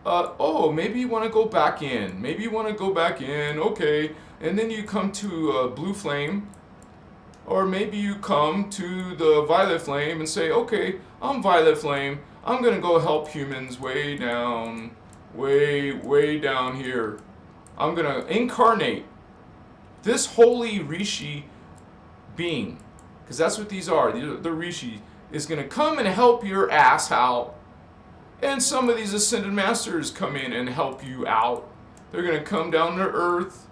Maybe you want to go back in. Okay. And then you come to blue flame. Or maybe you come to the violet flame and say, okay, I'm violet flame. I'm going to go help humans way down here. I'm going to incarnate this holy Rishi being. Because that's what these are. The Rishi is going to come and help your ass out. And some of these ascended masters come in and help you out. They're going to come down to earth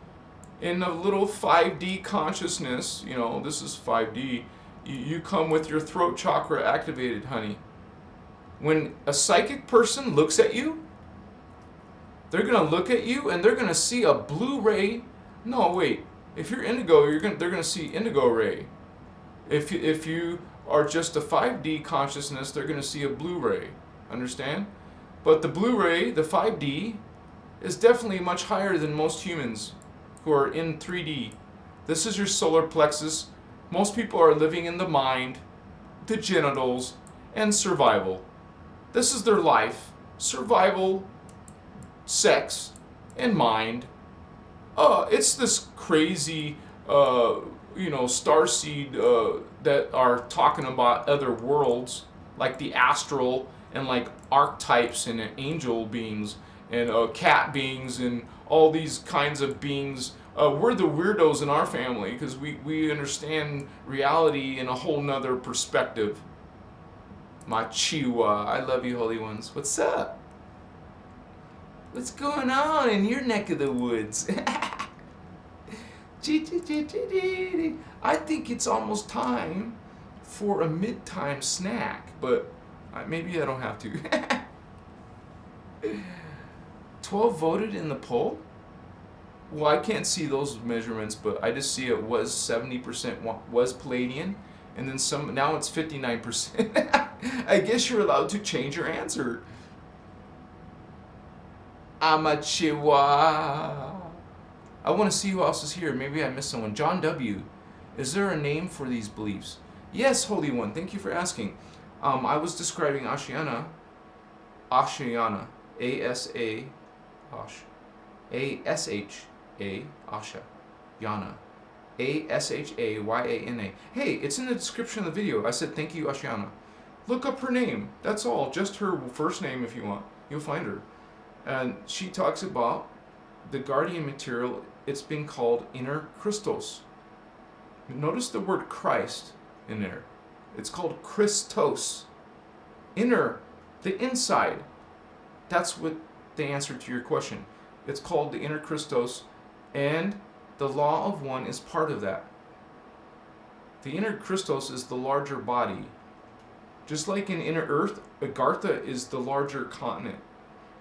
in a little 5D consciousness. This is 5D. You come with your throat chakra activated, honey. When a psychic person looks at you, they're going to look at you and they're going to see a blue ray. No, wait. If you're indigo, they're going to see indigo ray. If you are just a 5D consciousness, they're going to see a blue ray. Understand? But the blue ray, the 5D, is definitely much higher than most humans who are in 3D. This is your solar plexus. Most people are living in the mind, the genitals, and survival. This is their life. Survival, sex, and mind. It's this crazy, starseed that are talking about other worlds, like the astral, and like archetypes and angel beings and cat beings and all these kinds of beings. We're the weirdos in our family because we understand reality in a whole nother perspective. My Chihuahua, I love you, Holy Ones. What's up? What's going on in your neck of the woods? I think it's almost time for a mid-time snack, but maybe I don't have to. 12 voted in the poll? Well, I can't see those measurements, but I just see it was 70% was Pleiadian, and then some. Now it's 59%. I guess you're allowed to change your answer. I'm a chihuahua. I want to see who else is here. Maybe I missed someone. John W. Is there a name for these beliefs? Yes, Holy One. Thank you for asking. I was describing Ashiana. Ashiana. A-S-A. Ash. A-S-H-A. Asha. Yana. A-S-H-A-Y-A-N-A. Hey, it's in the description of the video. I said thank you, Ashiana. Look up her name. That's all. Just her first name if you want. You'll find her. And she talks about the guardian material. It's been called innerchristos. Notice the word Christ in there. It's called Christos. Inner, the inside. That's what the answer to your question. It's called the innerchristos, and the law of one is part of that. The innerchristos is the larger body. Just like in inner earth, Agartha is the larger continent.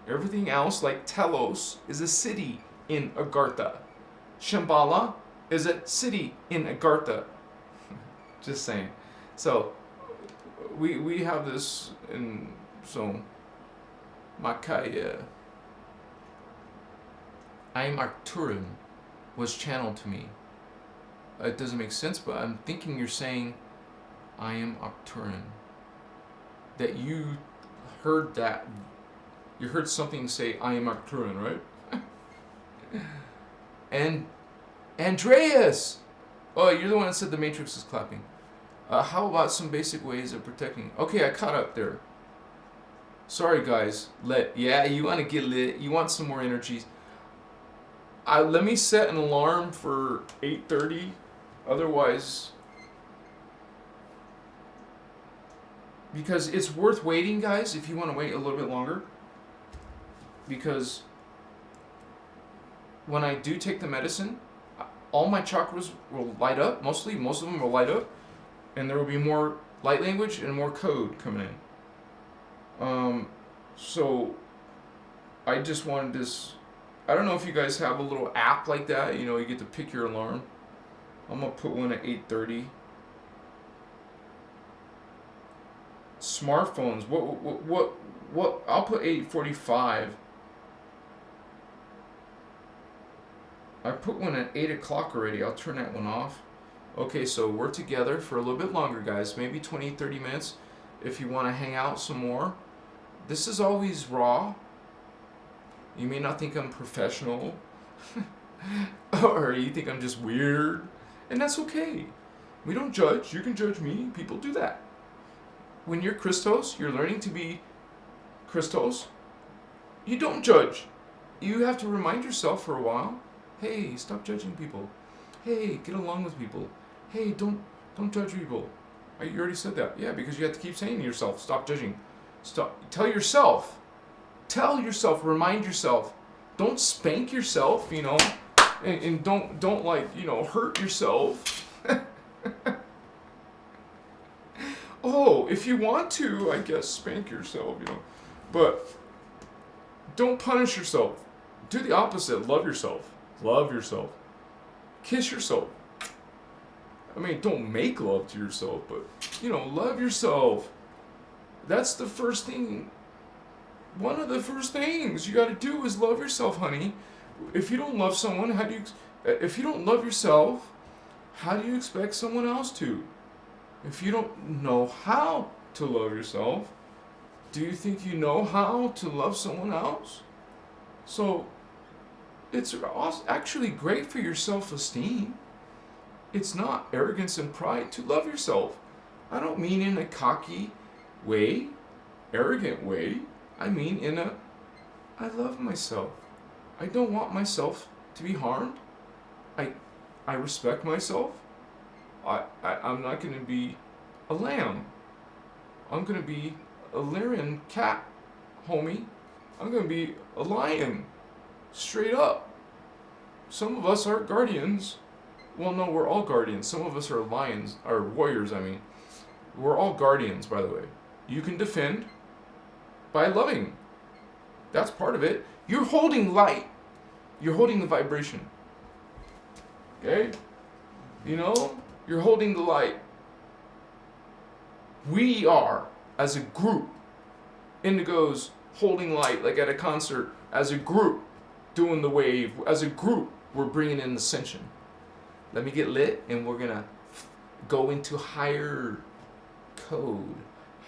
Everything else, like Telos, is a city in Agartha. Shambhala is a city in Agartha. Just saying. So, we have this, and so, Makaya, I am Arcturan, was channeled to me. It doesn't make sense, but I'm thinking you're saying, I am Arcturan. That you heard that. You heard something say, I am Arcturan, right? And Andreas! Oh, you're the one that said the Matrix is clapping. How about some basic ways of protecting? Okay, I caught up there. Sorry, guys. Yeah, you want to get lit. You want some more energies. Let me set an alarm for 8:30. Otherwise, because it's worth waiting, guys, if you want to wait a little bit longer. Because when I do take the medicine, all my chakras will light up. Most of them will light up. And there will be more light language and more code coming in. So I just wanted this. I don't know if you guys have a little app like that. You know, you get to pick your alarm. I'm going to put one at 8:30. Smartphones. What? I'll put 8:45. I put one at 8 o'clock already. I'll turn that one off. Okay, so we're together for a little bit longer, guys. Maybe 20, 30 minutes if you want to hang out some more. This is always raw. You may not think I'm professional. Or you think I'm just weird. And that's okay. We don't judge. You can judge me. People do that. When you're Christos, you're learning to be Christos. You don't judge. You have to remind yourself for a while. Hey, stop judging people. Hey, get along with people. Hey, don't judge people. You already said that. Yeah, because you have to keep saying to yourself, stop judging. Stop. Tell yourself, remind yourself. Don't spank yourself, you know, and don't like, you know, hurt yourself. Oh, if you want to, I guess spank yourself, you know. But don't punish yourself. Do the opposite. Love yourself. Love yourself. Kiss yourself. I mean, don't make love to yourself, but, you know, love yourself. That's the first thing. One of the first things you got to do is love yourself, honey. If you don't love someone, if you don't love yourself, how do you expect someone else to? If you don't know how to love yourself, do you think you know how to love someone else? So, it's actually great for your self-esteem. It's not arrogance and pride to love yourself. I don't mean in a cocky way, arrogant way. I mean in a, I love myself. I don't want myself to be harmed. I respect myself. I'm not going to be a lamb. I'm going to be a Lyrian cat, homie. I'm going to be a lion. Straight up. Some of us are guardians. Well, no, we're all guardians. Some of us are lions, or warriors, I mean. We're all guardians, by the way. You can defend by loving. That's part of it. You're holding light. You're holding the vibration. Okay? You know? You're holding the light. We are, as a group, indigos holding light, like at a concert, as a group, doing the wave. As a group, we're bringing in ascension. Let me get lit, and we're going to go into higher code,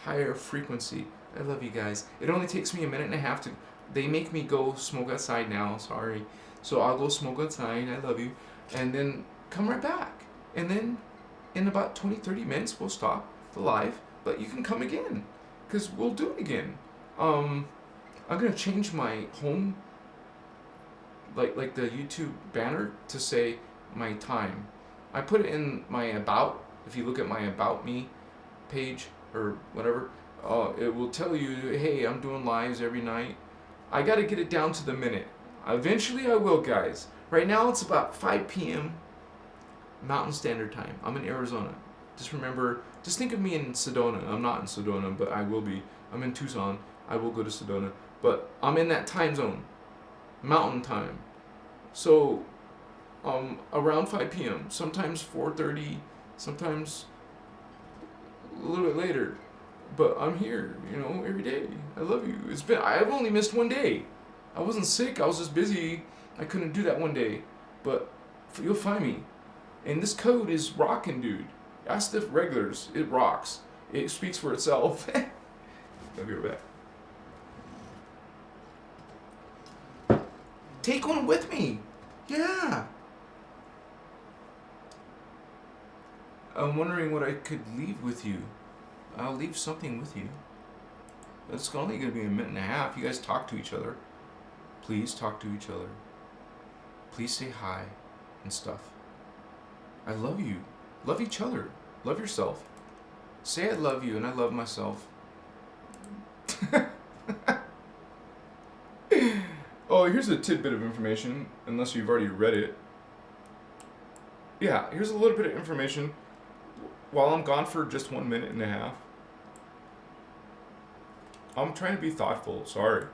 higher frequency. I love you guys. It only takes me a minute and a half to... They make me go smoke outside now, sorry. So I'll go smoke outside, I love you. And then come right back. And then in about 20, 30 minutes, we'll stop the live. But you can come again, because we'll do it again. I'm going to change my home, like the YouTube banner, to say my time. I put it in my about. If you look at my about me page or whatever, it will tell you, hey, I'm doing lives every night. I got to get it down to the minute. Eventually I will, guys. Right now it's about 5 p.m. Mountain Standard Time. I'm in Arizona. Just remember, just think of me in Sedona. I'm not in Sedona, but I will be. I'm in Tucson. I will go to Sedona. But I'm in that time zone. Mountain time. So around 5 p.m. Sometimes 4:30. Sometimes a little bit later. But I'm here, every day. I love you. I've only missed one day. I wasn't sick. I was just busy. I couldn't do that one day. But you'll find me. And this code is rocking, dude. Ask the regulars. It rocks. It speaks for itself. I'll be right back. Take one with me. Yeah. I'm wondering what I could leave with you. I'll leave something with you. It's only going to be a minute and a half. You guys talk to each other. Please talk to each other. Please say hi and stuff. I love you. Love each other. Love yourself. Say I love you and I love myself. Oh, here's a tidbit of information, unless you've already read it. Yeah, here's a little bit of information. While I'm gone for just 1 minute and a half, I'm trying to be thoughtful, sorry.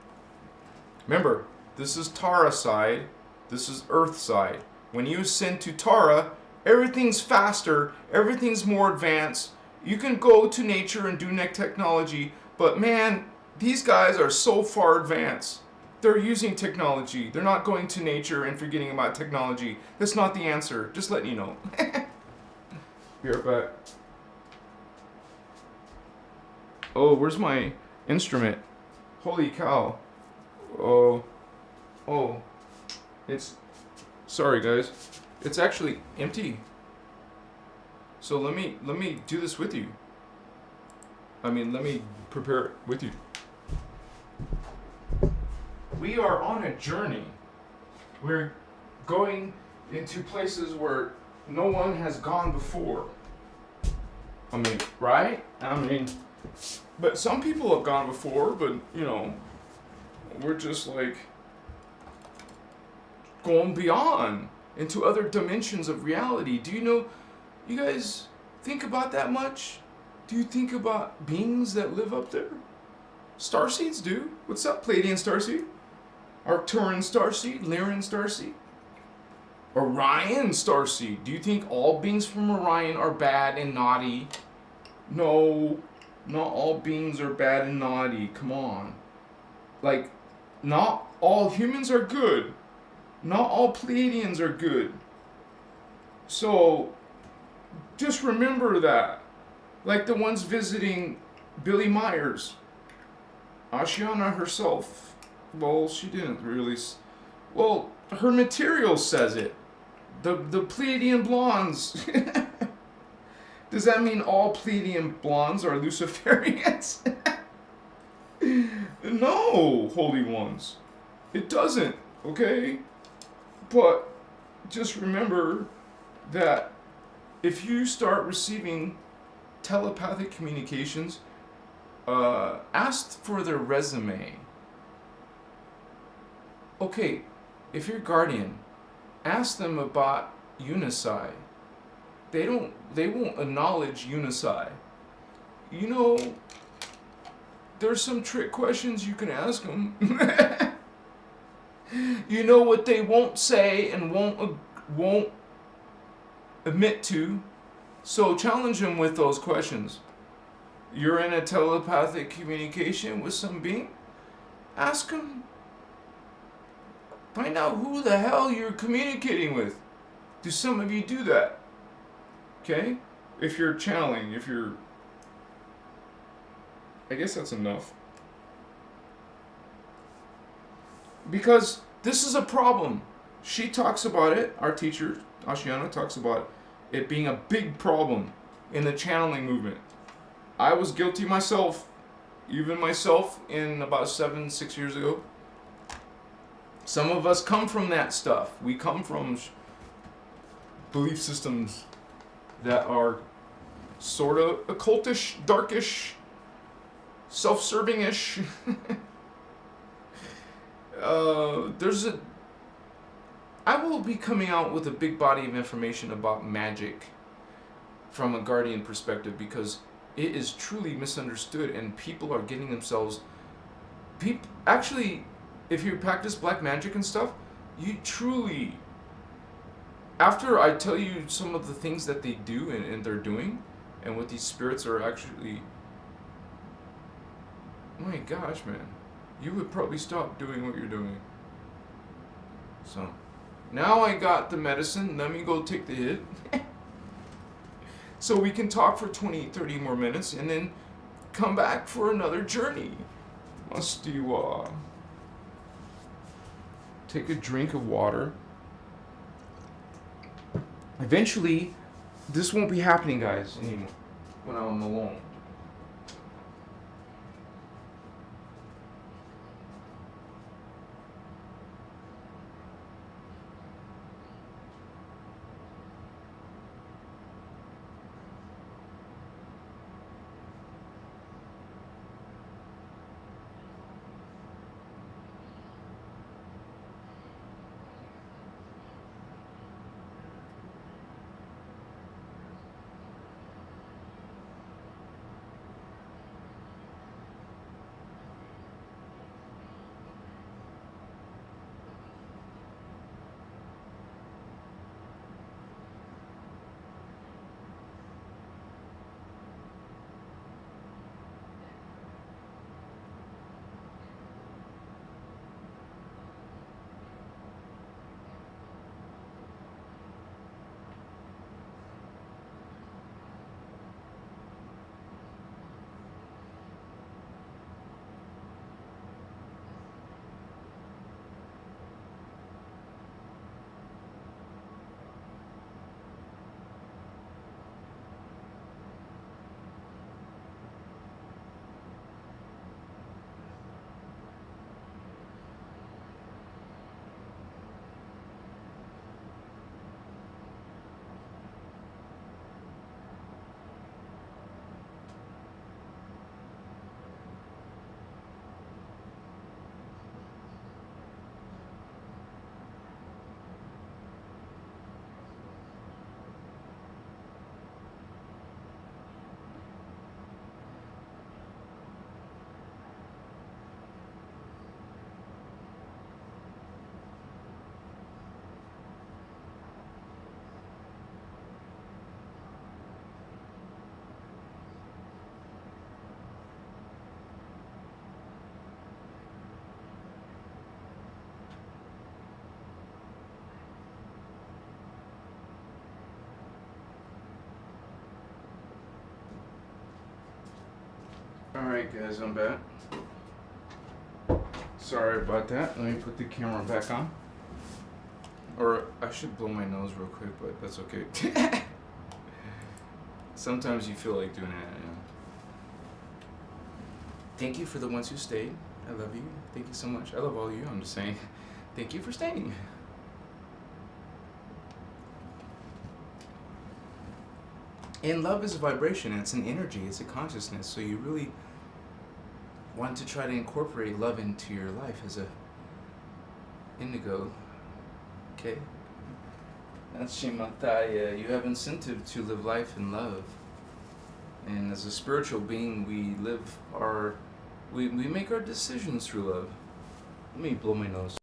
Remember, this is Tara side, this is Earth side. When you ascend to Tara, everything's faster, everything's more advanced. You can go to nature and do neck technology, but man, these guys are so far advanced. They're using technology. They're not going to nature and forgetting about technology. That's not the answer. Just letting you know. Be right back. Oh, where's my instrument? Holy cow. Oh. It's... Sorry, guys. It's actually empty. So let me do this with you. Let me prepare it with you. We are on a journey. We're going into places where no one has gone before. Right? But some people have gone before, but, we're just like going beyond into other dimensions of reality. Do you guys think about that much? Do you think about beings that live up there? Starseeds do. What's up, Pleiadian Starseed? Arcturian Starseed? Lyran Starseed? Orion Starseed? Do you think all beings from Orion are bad and naughty? No, not all beings are bad and naughty. Come on. Not all humans are good. Not all Pleiadians are good. So, just remember that. Like the ones visiting Billy Myers. Ashiana herself. Well, she didn't really... Well, her material says it. The Pleiadian blondes. Does that mean all Pleiadian blondes are Luciferians? No, holy ones. It doesn't, okay? But just remember that if you start receiving telepathic communications, ask for their resume. Okay, if you're guardian, ask them about Unisci. they won't acknowledge Unici. You know, there's some trick questions you can ask them. You know what they won't say and won't admit to. So challenge them with those questions. You're in a telepathic communication with some being? Ask them. Find out who the hell you're communicating with. Do some of you do that? Okay? If you're channeling, I guess that's enough. Because this is a problem. She talks about it, our teacher, Alcyone, talks about it being a big problem in the channeling movement. I was guilty myself, even myself, in about 6 years ago. Some of us come from that stuff. We come from belief systems that are sort of occultish, darkish, self-serving-ish. I will be coming out with a big body of information about magic from a guardian perspective, because it is truly misunderstood and people are getting themselves... Actually, if you practice black magic and stuff, you truly... After I tell you some of the things that they do and they're doing, and what these spirits are actually... My gosh, man. You would probably stop doing what you're doing. So, now I got the medicine. Let me go take the hit. So we can talk for 20, 30 more minutes and then come back for another journey. Must you take a drink of water. Eventually, this won't be happening, guys, anymore when I'm alone. Alright guys, I'm back. Sorry about that. Let me put the camera back on. Or I should blow my nose real quick, but that's okay. Sometimes you feel like doing that. You know? Thank you for the ones who stayed. I love you. Thank you so much. I love all of you. I'm just saying, thank you for staying. And love is a vibration. It's an energy. It's a consciousness. So you really want to try to incorporate love into your life as a indigo. Okay? That's Shimataya. You have incentive to live life in love. And as a spiritual being, we make our decisions through love. Let me blow my nose.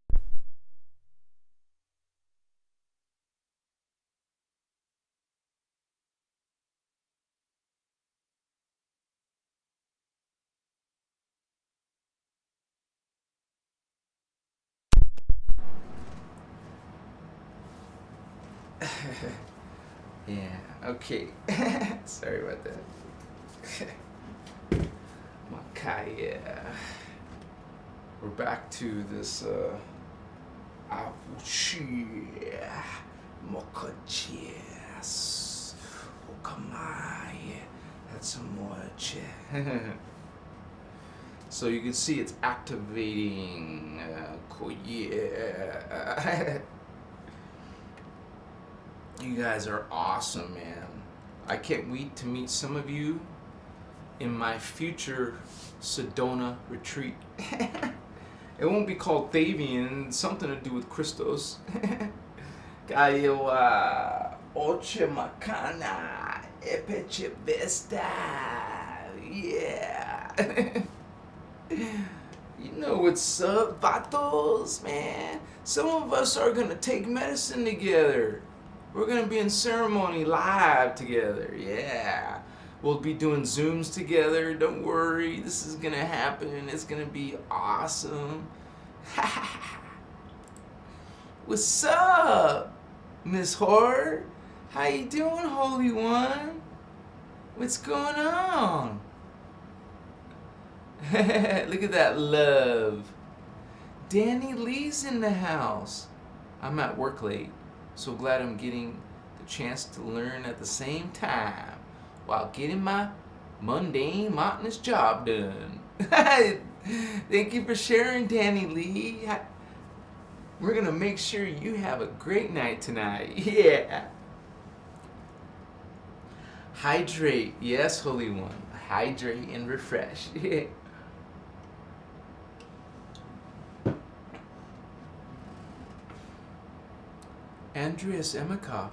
Yeah, okay. Sorry about that. Makaya. We're back to this, Mokachias. Okamaya. That's some more. So you can see it's activating. You guys are awesome, man. I can't wait to meet some of you in my future Sedona retreat. It won't be called Thavian, something to do with Christos. Kayo Oche Makana Epeche Vesta. Yeah. You know what's up, vatos, man. Some of us are gonna take medicine together. We're gonna be in ceremony live together, yeah. We'll be doing Zooms together, don't worry. This is gonna happen, it's gonna be awesome. What's up, Miss Horror? How you doing, Holy One? What's going on? Look at that love. Danny Lee's in the house. I'm at work late. So glad I'm getting the chance to learn at the same time while getting my mundane, monotonous job done. Thank you for sharing, Danny Lee. We're going to make sure you have a great night tonight. Yeah. Hydrate. Yes, Holy One. Hydrate and refresh. Andreas Emikov.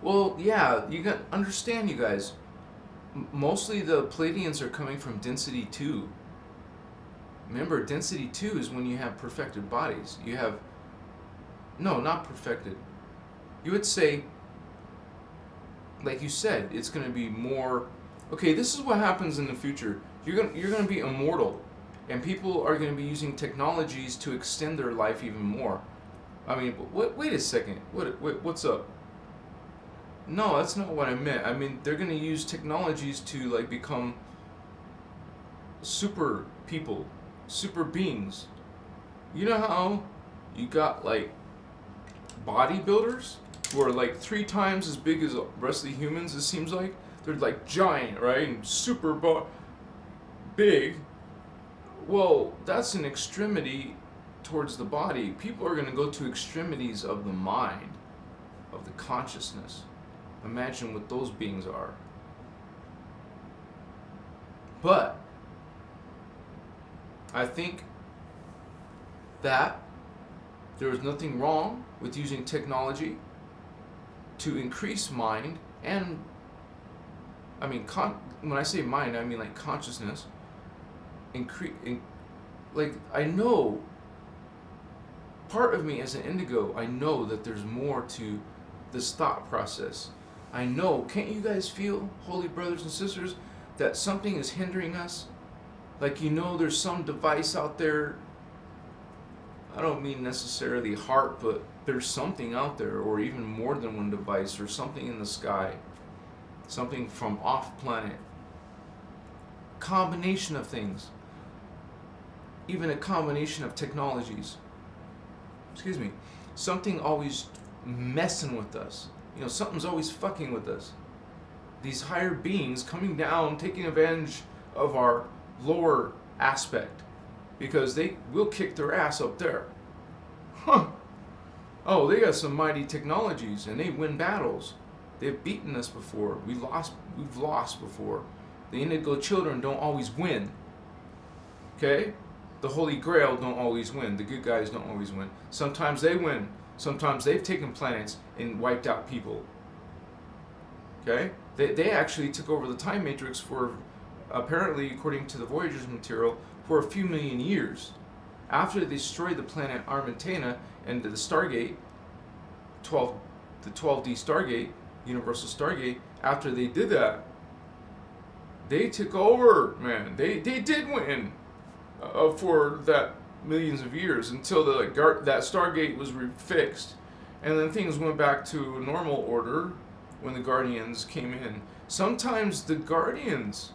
Well, yeah, you got understand, you guys. Mostly the Pleiadians are coming from density 2. Remember, density 2 is when you have perfected bodies. You have no, not perfected. You would say, like you said, it's going to be more. Okay, this is what happens in the future. You're going to be immortal. And people are going to be using technologies to extend their life even more. I mean, wait a second. What's up? No, that's not what I meant. I mean, they're going to use technologies to, like, become super people, super beings. You know how you got, like, bodybuilders who are, like, 3 times as big as the rest of the humans, it seems like? They're, like, giant, right? And super big. Well, that's an extremity towards the body. People are going to go to extremities of the mind, of the consciousness. Imagine what those beings are. But I think that there is nothing wrong with using technology to increase mind and, I mean, when I say mind, I mean like consciousness. Like, I know, part of me as an indigo, I know that there's more to this thought process. I know, can't you guys feel, holy brothers and sisters, that something is hindering us? Like, you know, there's some device out there, I don't mean necessarily heart, but there's something out there, or even more than one device, or something in the sky, something from off planet, combination of things. Even a combination of technologies. Excuse me. Something always messing with us. You know, something's always fucking with us. These higher beings coming down, taking advantage of our lower aspect. Because they will kick their ass up there. Huh. Oh, they got some mighty technologies and they win battles. They've beaten us before. We've lost before. The indigo children don't always win. Okay? the Holy Grail don't always win. The good guys don't always win. Sometimes they win. Sometimes they've taken planets and wiped out people. Okay? They actually took over the time matrix for, apparently, according to the Voyager's material, for a few million years. After they destroyed the planet Armentana and the Stargate, the 12D Stargate, Universal Stargate, after they did that, they took over, man. They did win for that millions of years until that Stargate was fixed. And then things went back to normal order when the Guardians came in. Sometimes the Guardians,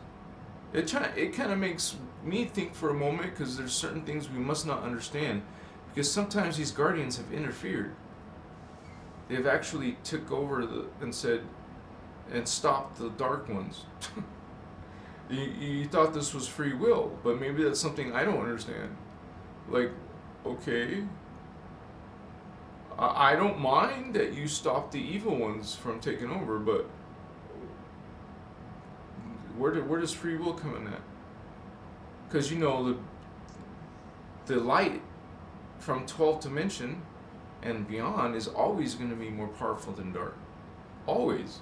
it kind of makes me think for a moment, because there's certain things we must not understand. Because sometimes these Guardians have interfered. They've actually took over and said, and stopped the Dark Ones. You thought this was free will, but maybe that's something I don't understand. Like, okay, I don't mind that you stopped the evil ones from taking over, but where does free will come in at? Because the light from 12th dimension and beyond is always going to be more powerful than dark. Always.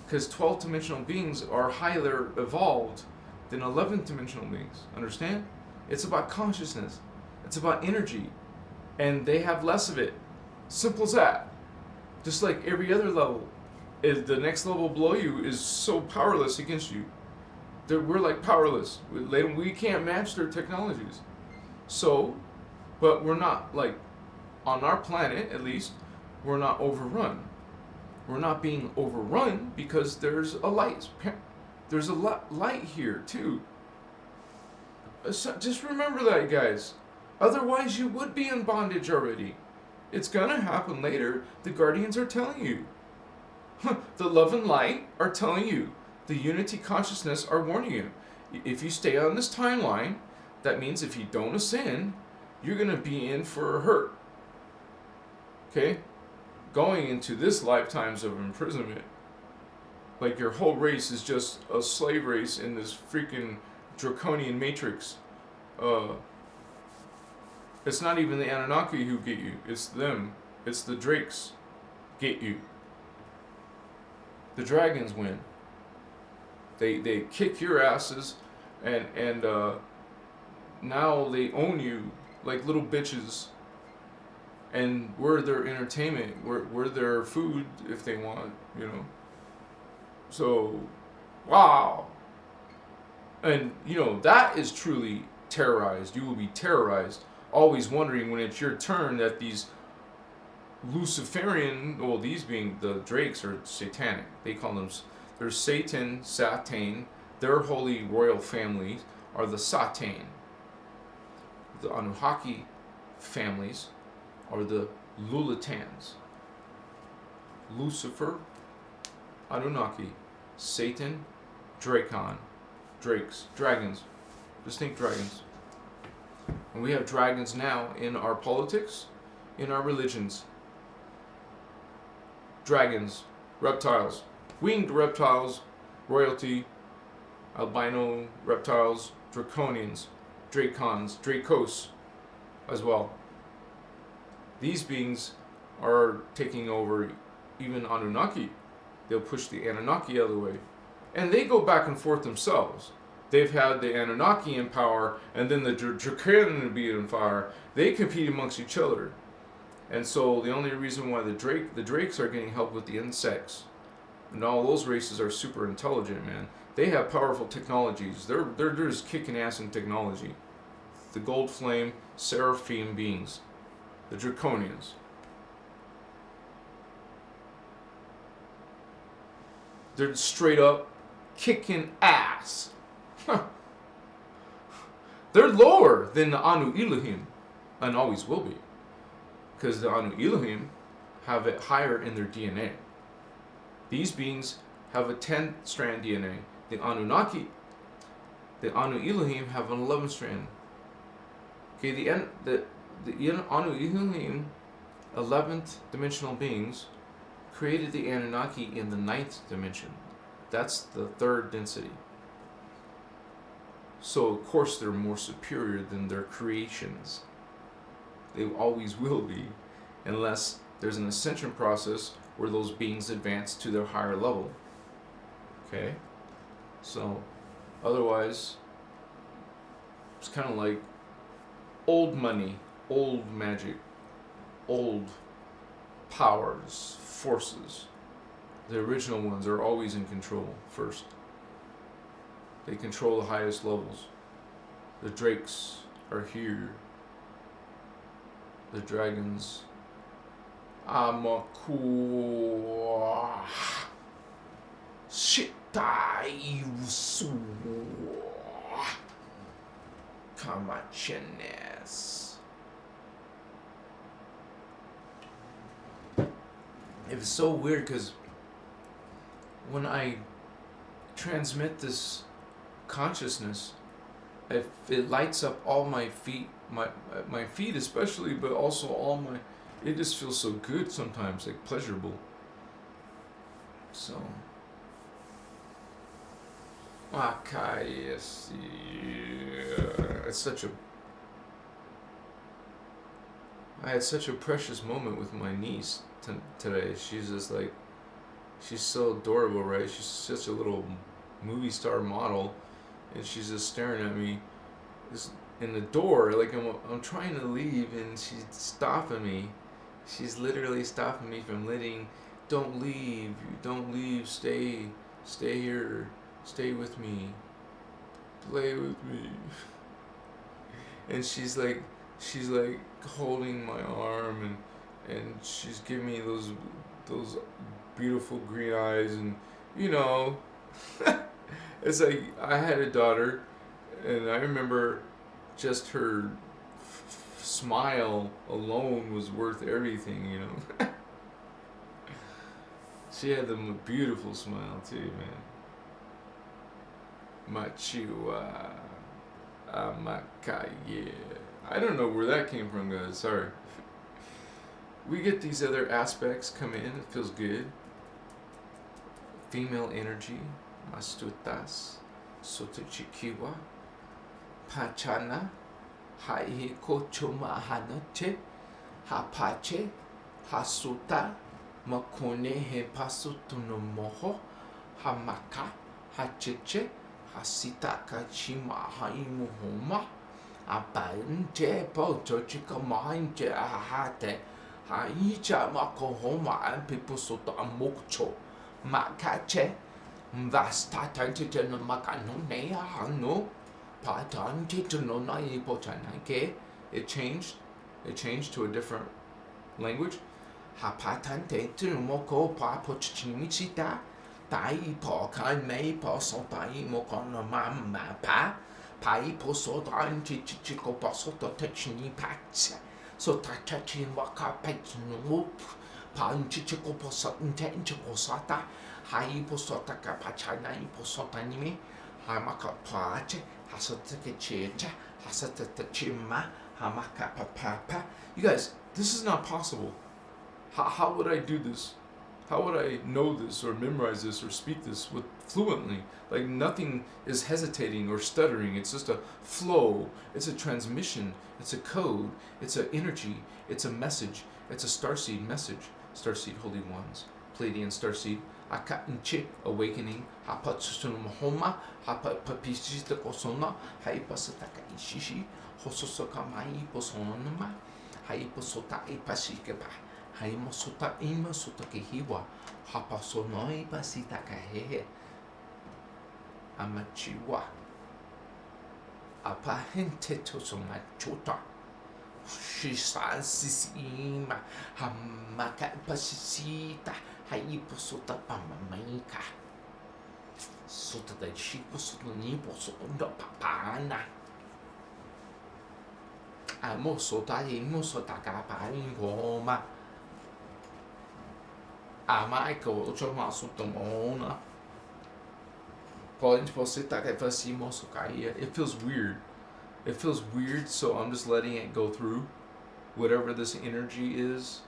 Because 12th dimensional beings are higher evolved than 11th dimensional beings. Understand? It's about consciousness. It's about energy. And they have less of it. Simple as that. Just like every other level. The next level below you is so powerless against you. We're like powerless. We can't match their technologies. So, but we're not, like, on our planet at least, we're not overrun. We're not being overrun because there's a light. There's a light here too. So just remember that, guys. Otherwise, you would be in bondage already. It's gonna happen later. The Guardians are telling you. The love and light are telling you. The unity consciousness are warning you. If you stay on this timeline, that means if you don't ascend, you're gonna be in for a hurt. Okay? Going into this lifetimes of imprisonment. Like your whole race is just a slave race in this freaking draconian matrix. It's not even the Anunnaki who get you. It's them. It's the Drakes get you. The dragons win. They kick your asses and now they own you like little bitches. And we're their entertainment. We're their food if they want, So, wow. And, that is truly terrorized. You will be terrorized. Always wondering when it's your turn that these Luciferian, well, these being the Drakes are satanic. They call them, they're Satan, their holy royal families are the Satan. The Anunnaki families are the Lulitans. Lucifer, Anunnaki, Satan, Drakes, dragons. Just think dragons. And we have dragons now in our politics, in our religions. Dragons, reptiles, winged reptiles, royalty, albino reptiles, draconians, Dracos as well. These beings are taking over even Anunnaki. They'll push the Anunnaki out of the way. And they go back and forth themselves. They've had the Anunnaki in power, and then the Draconian be in fire. They compete amongst each other. And so the only reason why the Drakes are getting help with the insects, and all those races are super intelligent, man. They have powerful technologies. They're just kicking ass in technology. The Gold Flame, Seraphim beings. The Draconians. They're straight up kicking ass. They're lower than the Anu Elohim, and always will be. Because the Anu Elohim have it higher in their DNA. These beings have a 10-strand DNA. The Anunnaki, the Anu Elohim have an 11-strand. Okay, the Anu Elohim, 11th dimensional beings, created the Anunnaki in the 9th dimension. That's the third density. So of course they're more superior than their creations. They always will be, unless there's an ascension process where those beings advance to their higher level. Okay? So, otherwise, it's kind of like old money, old magic, old powers, forces. The original ones are always in control first. They control the highest levels. The drakes are here. The dragons. Amakua. Shitaiusu. Kamachenes. It was so weird because when I transmit this consciousness, it lights up all my feet, my feet especially, but also all my, it just feels so good sometimes, like pleasurable. So yes, it's such a, I had such a precious moment with my niece today. She's just like, she's so adorable, right? She's such a little movie star model, and she's just staring at me in the door, like I'm trying to leave, and she's stopping me. She's literally stopping me from letting, don't leave, stay here, stay with me, play with me. And she's like holding my arm, and she's giving me those beautiful green eyes, and you know, it's like I had a daughter, and I remember just her smile alone was worth everything, you know. She had the beautiful smile too, man. Machiwa, Amakaye. I don't know where that came from, guys. Sorry. We get these other aspects come in. It feels good. Female energy, Mastutas, Sotochikiwa, Pachana, Haihiko Chuma Hanoche, Hapache, Hasuta, Makone He Pasutuno Moho, Hamaka, Hachiche, Hasita Kachima Haimuhoma, Abainte Potochika Mahinche Ahate, Haicha Makohoma and people Soto Amokcho. Makache, Vastata to no Makano Nea Hano, Patan to no Naipotanake. It changed to a different language. Hapatante to Moko Papochimichita, Tai Pokan May Posotai Mokono Mamma Pa, Pai Posodan Chichico Posoto Techni Pats, so Tachin Waka Pachino. Panchichico posot intencho posata, hai posota capachana i posotanime, hamaka pache, hasatake checha, hasatata chima, hamaka papa. You guys, this is not possible. How would I do this? How would I know this or memorize this or speak this with fluently? Like nothing is hesitating or stuttering. It's just a flow. It's a transmission. It's a code. It's an energy. It's a message. It's a starseed message. Starseed Holy Ones, Pleiadian Starseed, Akainche, Awakening, Hapatsunumahoma, Hapapishita Kosona, Haipasataka Ishishi, Hososokamai Posonoma, Haiposota Ipashikapa, Haimosota Imasota Kehiwa, Hapasonoi Pasitaka Hehe, Amachiwa, Apahente Tosomachota. Shisasima Hamaka Pasita Haiposota Pamamaika Sota the Shiposonipo Sondo Papana Amosota Imosotaka in Goma Amaiko Chomasotomona Point Posita Fasimosokai. It feels weird. It feels weird, so I'm just letting it go through. Whatever this energy is,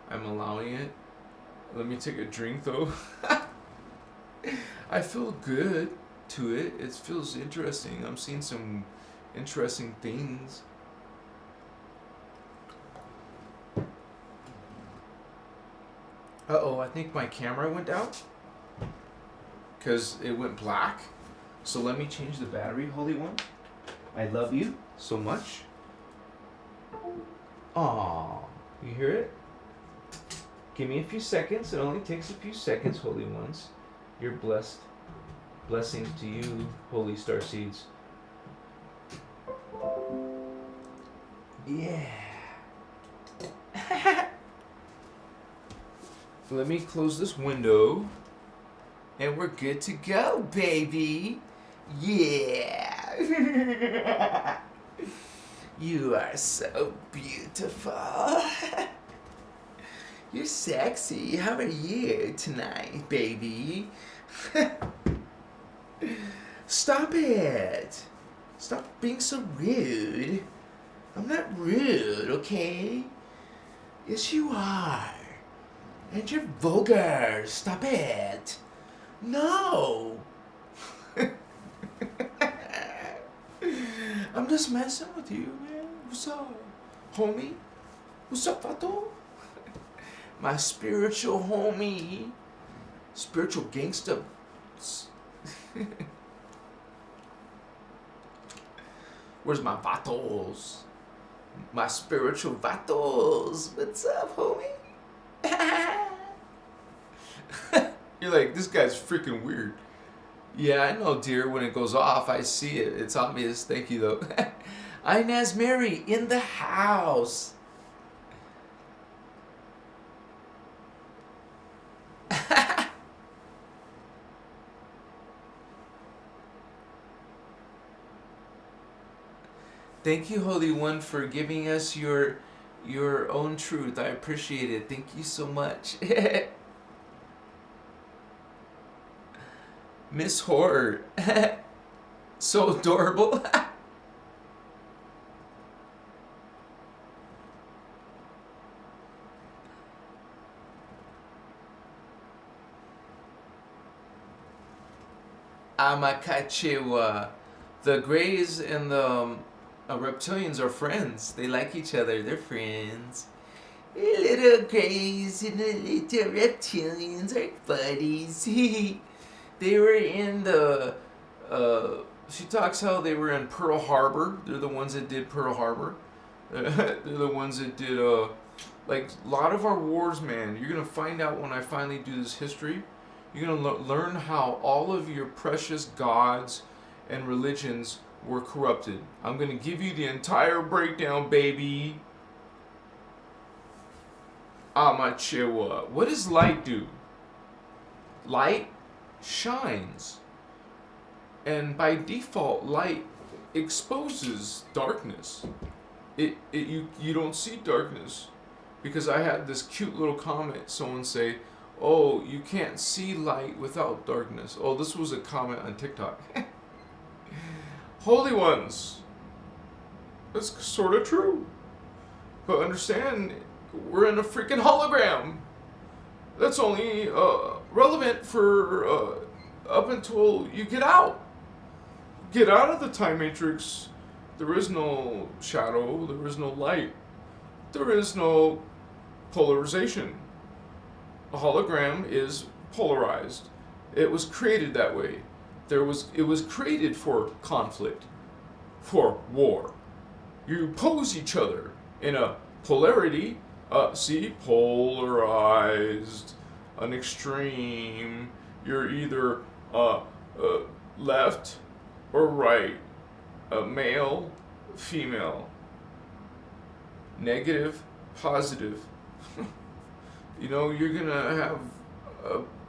I'm allowing it. Let me take a drink though. I feel good. to it. It feels interesting. I'm seeing some interesting things. Uh-oh, I think my camera went out. Because it went black. So let me change the battery, Holy One. I love you so much. Aww, you hear it? Give me a few seconds. It only takes a few seconds, Holy Ones. You're blessed. Blessings to you, Holy Starseeds. Yeah. Let me close this window. And we're good to go, baby. Yeah. You are so beautiful. You're sexy. How are you tonight, baby? Stop it. Stop being so rude. I'm not rude, okay? Yes, you are. And you're vulgar. Stop it. No. I'm just messing with you, man. What's up, homie? What's up, Vato? My spiritual homie. Spiritual gangster. Where's my vatos? My spiritual vatos. What's up, homie? You're like, this guy's freaking weird. Yeah, I know, dear. When it goes off, I see it. It's obvious. Thank you, though. Inez Mary in the house. Thank you, Holy One, for giving us your own truth. I appreciate it. Thank you so much. Miss Horror. So adorable. Amakachewa. The Greys and the reptilians are friends. They like each other. They're friends. Little Greys and the little reptilians are buddies. They were in the, she talks how they were in Pearl Harbor. They're the ones that did Pearl Harbor. They're the ones that did, like, a lot of our wars, man. You're going to find out when I finally do this history. You're going to learn how all of your precious gods and religions were corrupted. I'm going to give you the entire breakdown, baby. Amachiwa. What does light do? Light shines, and by default light exposes darkness. You don't see darkness, because I had this cute little comment, someone say, oh, you can't see light without darkness. Oh, this was a comment on TikTok. Holy ones, that's sort of true, but understand, we're in a freaking hologram. That's only relevant for up until you get out. Get out of the time matrix. There is no shadow. There is no light. There is no polarization. A hologram is polarized. It was created that way. It was created for conflict, for war. You oppose each other in a polarity. See, polarized, an extreme. You're either left or right, male, female, negative, positive. You know, you're gonna have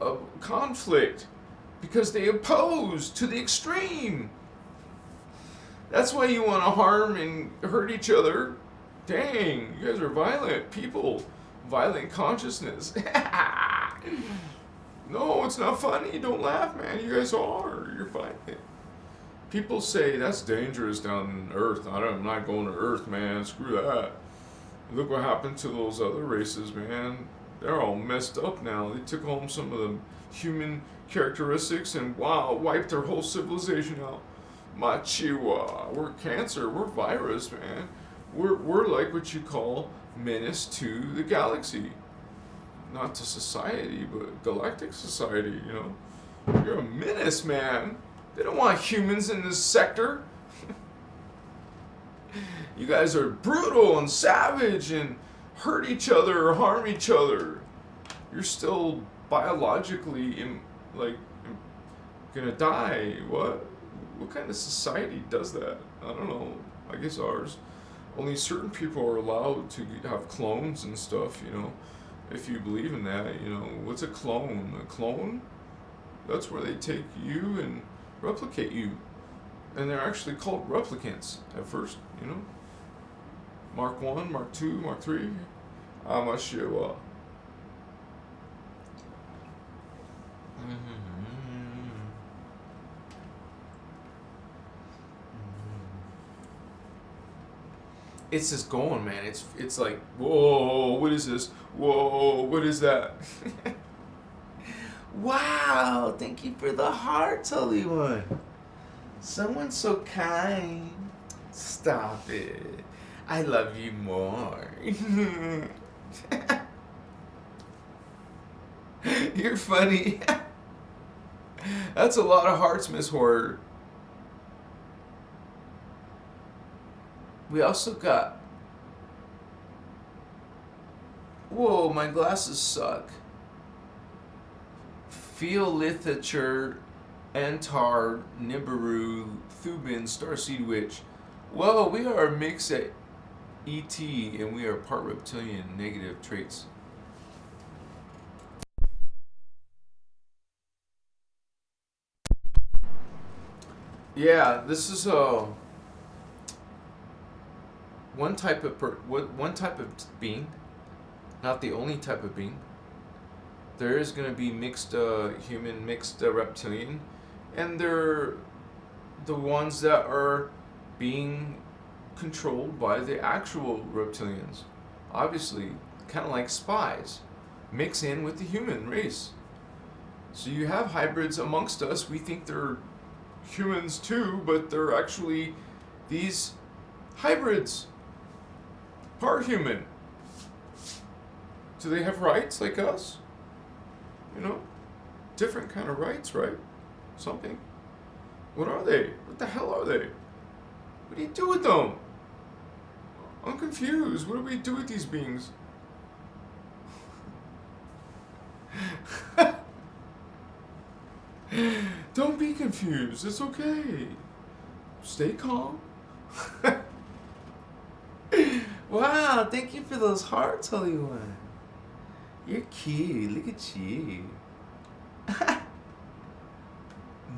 a conflict because they oppose to the extreme. That's why you want to harm and hurt each other. Dang, you guys are violent people. Violent consciousness. No, it's not funny. Don't laugh, man. You guys are. You're violent. People say that's dangerous down on Earth. I'm not going to Earth, man. Screw that. Look what happened to those other races, man. They're all messed up now. They took home some of the human characteristics and wow, wipe their whole civilization out. Machiwa, we're cancer, we're virus, man. We're like what you call menace to the galaxy. Not to society, but galactic society, you know. You're a menace, man. They don't want humans in this sector. You guys are brutal and savage and hurt each other or harm each other. You're still biologically gonna die. What kind of society does that? I don't know. I guess ours. Only certain people are allowed to have clones and stuff, you know. If you believe in that, you know. What's a clone? A clone? That's where they take you and replicate you. And they're actually called replicants at first, you know. Mark 1, Mark 2, Mark 3. Amashiwa. It's just going, man. It's like, whoa, what is this? Whoa, what is that? Wow, thank you for the heart, Holy One. Someone's so kind. Stop it. I love you more. You're funny. That's a lot of hearts, Miss Horror. We also got... Whoa, my glasses suck. Feolithature, Antar, Nibiru, Thubin, Starseed Witch. Whoa, we are a mix at ET and we are part reptilian, negative traits. Yeah, this is one type of being, not the only type of being. There is going to be mixed human, mixed reptilian, and they're the ones that are being controlled by the actual reptilians. Obviously, kind of like spies, mix in with the human race. So you have hybrids amongst us. We think they're humans too, but they're actually these hybrids. Part human. Do they have rights like us? You know? Different kind of rights, right? Something. What are they? What the hell are they? What do you do with them? I'm confused. What do we do with these beings? Don't be confused. It's okay. Stay calm. Wow, thank you for those hearts, Holy One. You're cute. Look at you.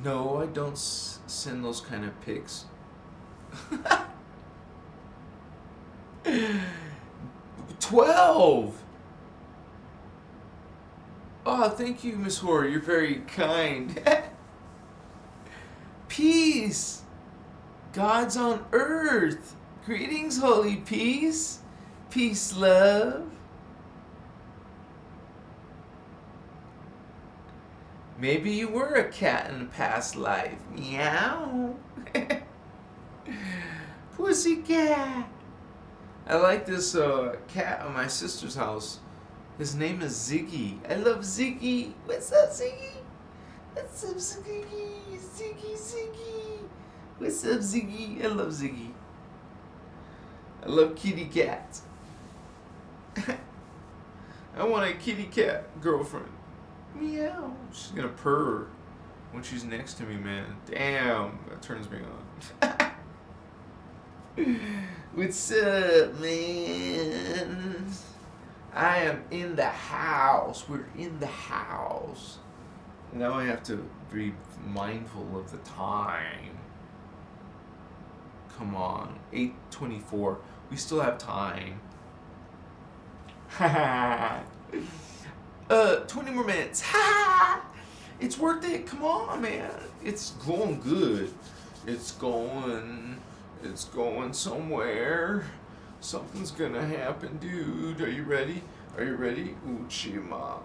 No, I don't send those kind of pics. 12! Oh, thank you, Miss Horror. You're very kind. Peace. God's on earth. Greetings, holy peace. Peace, love. Maybe you were a cat in a past life. Meow. Pussycat. I like this cat at my sister's house. His name is Ziggy. I love Ziggy. What's up, Ziggy? What's up, Ziggy? Ziggy, Ziggy. What's up, Ziggy? I love Ziggy. I love kitty cats. I want a kitty cat girlfriend. Meow. She's gonna purr when she's next to me, man. Damn, that turns me on. What's up, man? I am in the house. We're in the house. Now I have to be mindful of the time. Come on, 8:24. We still have time. 20 more minutes. It's worth it. Come on, man. It's going good. It's going somewhere. Something's gonna happen, dude. Are you ready? Are you ready? Uchima.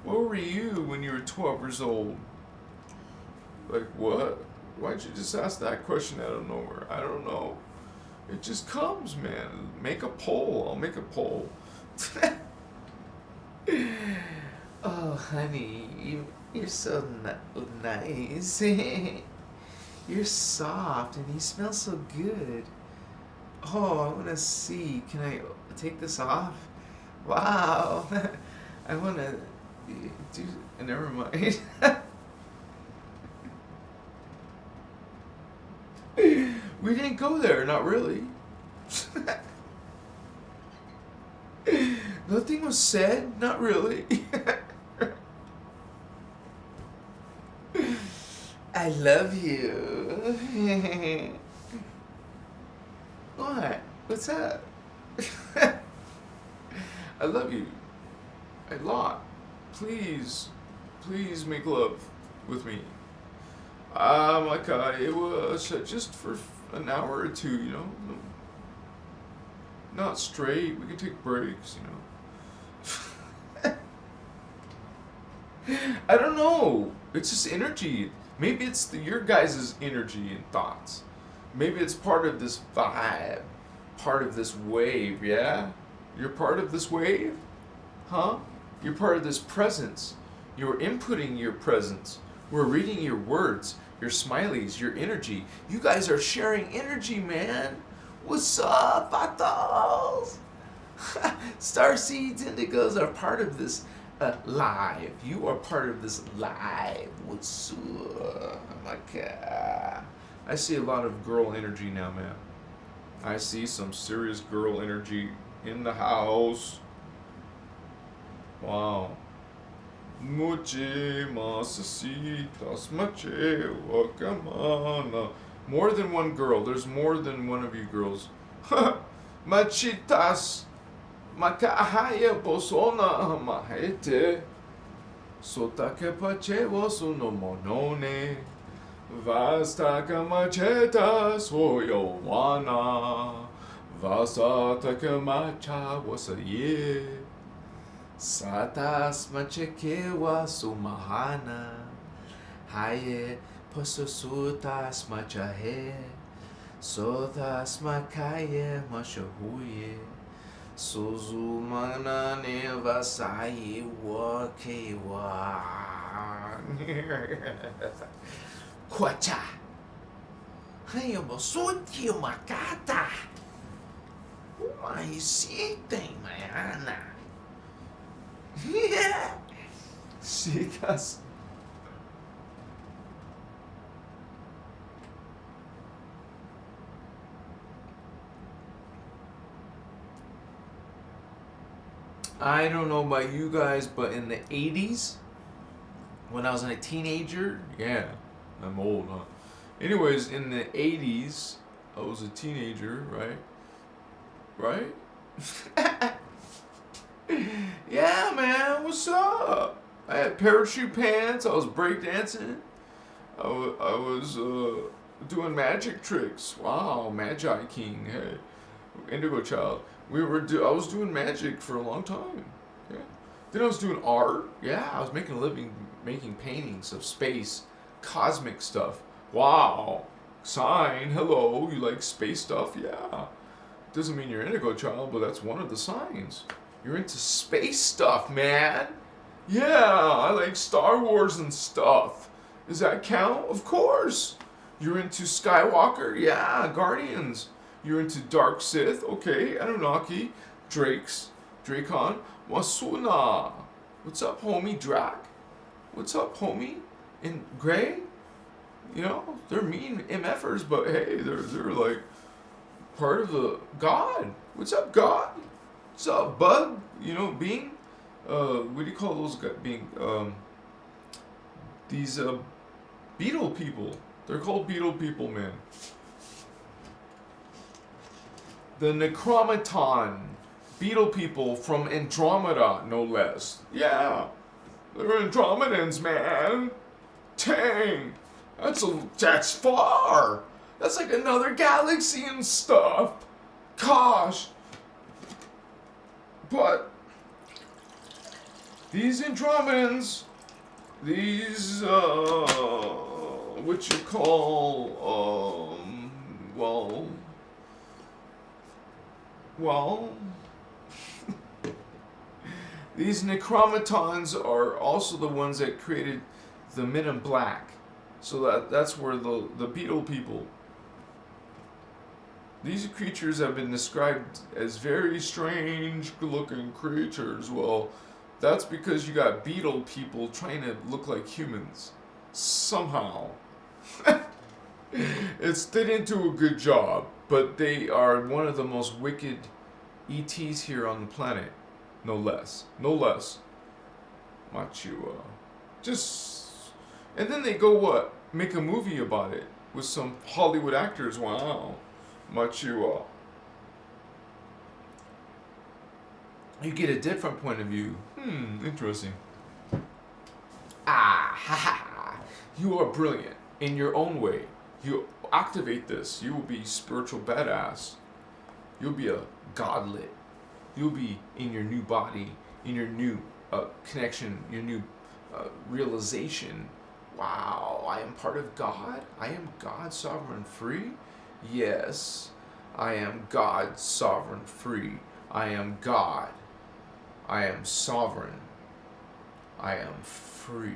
What were you when you were 12 years old? Like, what? Why'd you just ask that question out of nowhere? I don't know. It just comes, man. Make a poll. I'll make a poll. Oh, honey, you're so nice. You're soft and you smell so good. Oh, I want to see. Can I take this off? Wow. I want to do. Never mind. We didn't go there, not really. Nothing was said, not really. I love you. What? What's up? I love you. A lot. Please make love with me. It was just for an hour or two, you know. Not straight. We can take breaks, you know. I don't know. It's just energy. Maybe it's your guys' energy and thoughts. Maybe it's part of this vibe, part of this wave, yeah? You're part of this wave? Huh? You're part of this presence. You're inputting your presence. We're reading your words, your smileys, your energy. You guys are sharing energy, man. What's up, vatos? Starseeds, indigos are part of this live. You are part of this live. What's up? Okay. I see a lot of girl energy now, man. I see some serious girl energy in the house. Wow. Muche masasitas mache wakamana. More than one girl. There's more than one of you girls. Machitas makahaya bosona mahete. Sotake pache wasuno monone. Vastaka machetas hoyowana. Vasataka macha wasaye. Satas machekewa sumahana. Haye posusutas machahe. Sotas makaye mashahuye. Suzumana nevasaye wakewa. Kwacha. Haye mosuti makata. Umahisite mayana. Yeah. Chicas. I don't know about you guys, but in the 80s, when I was a teenager, yeah, I'm old, huh? Anyways, in the 80s, I was a teenager, right? Right? Yeah, man, what's up? I had parachute pants, I was breakdancing, I was doing magic tricks. Wow, Magi King, hey, Indigo Child. I was doing magic for a long time. Yeah. Then I was doing art. Yeah, I was making a living making paintings of space, cosmic stuff. Wow. Sign, hello, you like space stuff? Yeah. Doesn't mean you're Indigo Child, but that's one of the signs. You're into space stuff, man. Yeah, I like Star Wars and stuff. Does that count? Of course. You're into Skywalker? Yeah, Guardians. You're into Dark Sith? Okay, Anunnaki, Dracon, Wasuna. What's up, homie? Drac? What's up, homie? In Gray? You know, they're mean MFers, but hey, they're like part of the God. What's up, God? What's up, bud? You know, being, what do you call those guys? Being, these, beetle people. They're called beetle people, man. The Necromaton. Beetle people from Andromeda, no less. Yeah. They're Andromedans, man. Dang. That's far. That's like another galaxy and stuff. Gosh. But These Andromedans, these, what you call, these Necromatons are also the ones that created the Men in Black. So that's where the beetle people. These creatures have been described as very strange looking creatures. Well, that's because you got beetle people trying to look like humans. Somehow. They didn't do a good job, but they are one of the most wicked ETs here on the planet. No less. No less. Machua. And then they go what? Make a movie about it with some Hollywood actors. Wow. Machua. You get a different point of view. Interesting. You are brilliant in your own way. You activate this. You will be spiritual badass. You'll be a godlet. You'll be in your new body, in your new connection, your new realization. Wow, I am part of God? I am God, sovereign, free? Yes, I am God, sovereign, free. I am God. I am sovereign. I am free.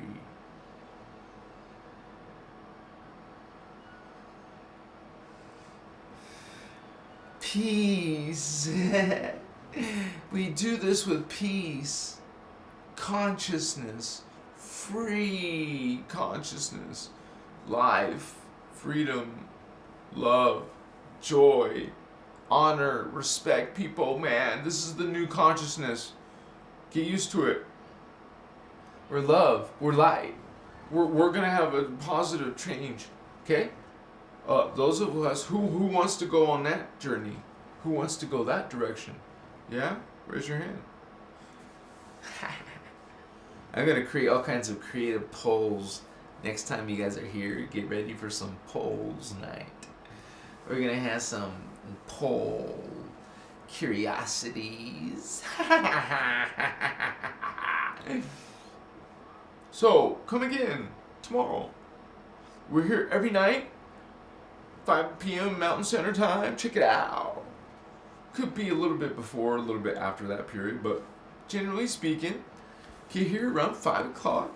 Peace. We do this with peace, consciousness, free consciousness, life, freedom, love, joy, honor, respect people. Man, this is the new consciousness. Get used to it. We're love. We're light. We're gonna have a positive change. Okay? Those of us who wants to go on that journey, who wants to go that direction, yeah? Raise your hand. I'm gonna create all kinds of creative polls. Next time you guys are here, get ready for some polls night. We're gonna have some poll curiosities. So, come again tomorrow. We're here every night, 5 p.m. Mountain Standard Time. Check it out. Could be a little bit before, a little bit after that period, but generally speaking, get here around 5 o'clock.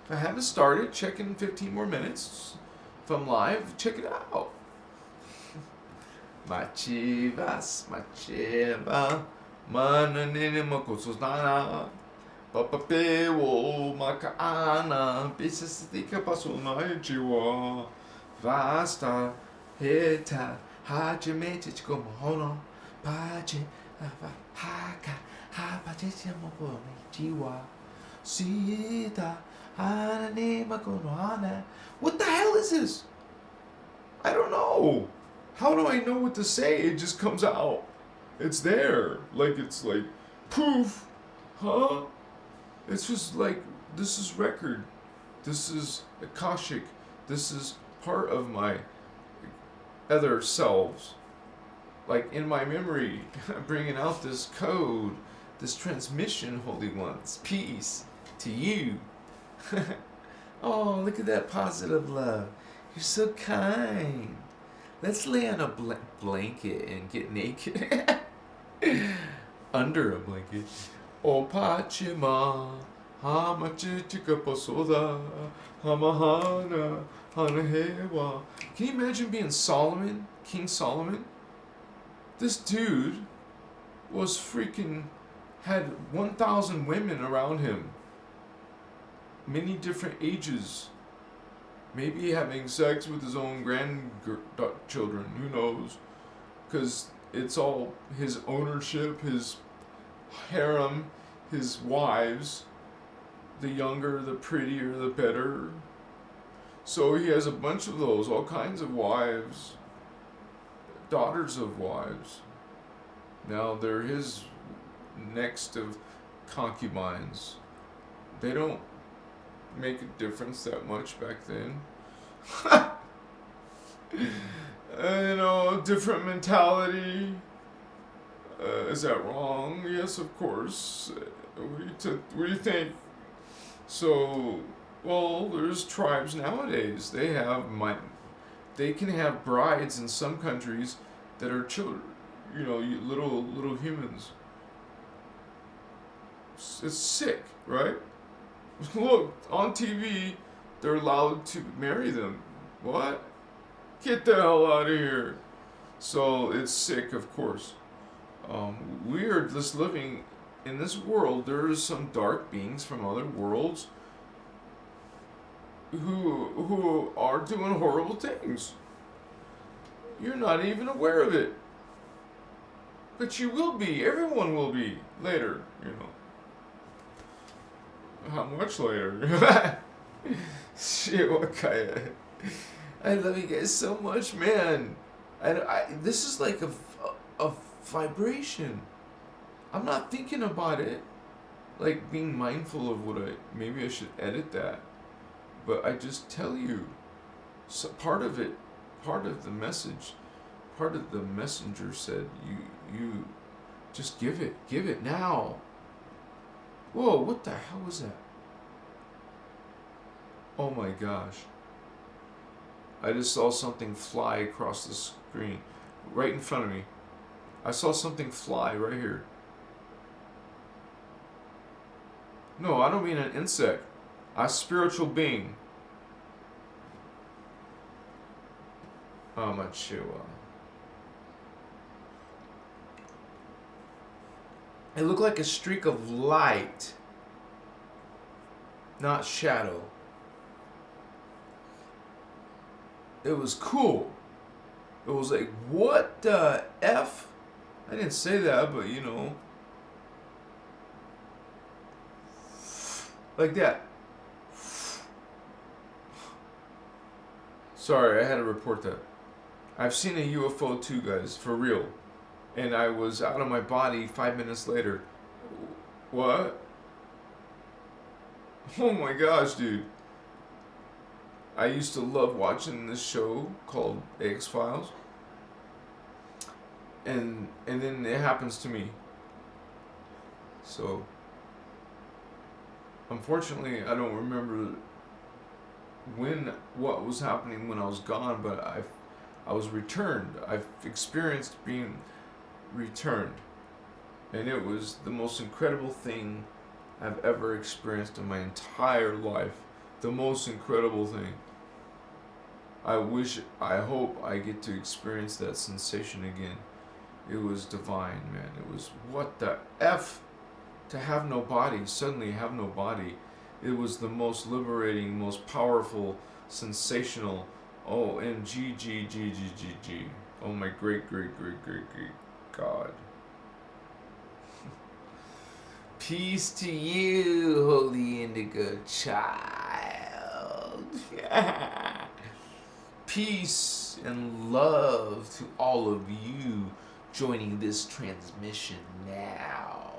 If I haven't started, check in 15 more minutes. If I'm live, check it out. Machivas, machiva, mananene makososnana, papapeo, makaana, bisastika pasona chiwa, vasta, heta, hajimete chikomohono, pache, haka, hapache moko chiwa, sita, hanane makonoana. What the hell is this? I don't know. How do I know what to say? It just comes out. It's there. It's like, poof. Huh? It's just like, this is record. This is Akashic. This is part of my other selves. Like in my memory, bringing out this code, this transmission, Holy Ones. Peace to you. Oh, look at that positive love. You're so kind. Let's lay on a blanket and get naked. Under a blanket. O Pachima, Hamachichika Pasoda, Hamahana, Hanahewa. Can you imagine being Solomon, King Solomon? This dude was had 1,000 women around him. Many different ages. Maybe having sex with his own grandchildren, who knows? Because it's all his ownership, his harem, his wives. The younger, the prettier, the better. So he has a bunch of those, all kinds of wives, daughters of wives. Now they're his next of concubines. They don't make a difference that much back then. Different mentality. Is that wrong? Yes, of course. What do you think? So, well, there's tribes nowadays. They can have brides in some countries that are children. Little humans. It's sick, right? Look, on TV, they're allowed to marry them. What? Get the hell out of here. So it's sick, of course. We are just living in this world. There are some dark beings from other worlds who are doing horrible things. You're not even aware of it. But you will be. Everyone will be later, How much later? Shit, what kind of... I love you guys so much, man. This is like a vibration. I'm not thinking about it. Like being mindful of maybe I should edit that. But I just tell you. So part of the message, part of the messenger said, you just give it now. Whoa, what the hell was that? Oh my gosh. I just saw something fly across the screen, right in front of me. I saw something fly right here. No, I don't mean an insect. A spiritual being. Oh, my chihuahua. It looked like a streak of light, not shadow. It was cool. It was like, what the F? I didn't say that, but like that. Sorry, I had to report that. I've seen a UFO too, guys, for real. And I was out of my body 5 minutes later. What? Oh my gosh, dude. I used to love watching this show called X-Files. And then it happens to me. So, unfortunately, I don't remember what was happening when I was gone, but I was returned. I've experienced being returned. And it was the most incredible thing I've ever experienced in my entire life. The most incredible thing. I hope I get to experience that sensation again. It was divine, man. It was, what the F? To have no body, suddenly have no body. It was the most liberating, most powerful, sensational, OMG. Oh my great God. Peace to you, holy indigo child. Peace and love to all of you joining this transmission now.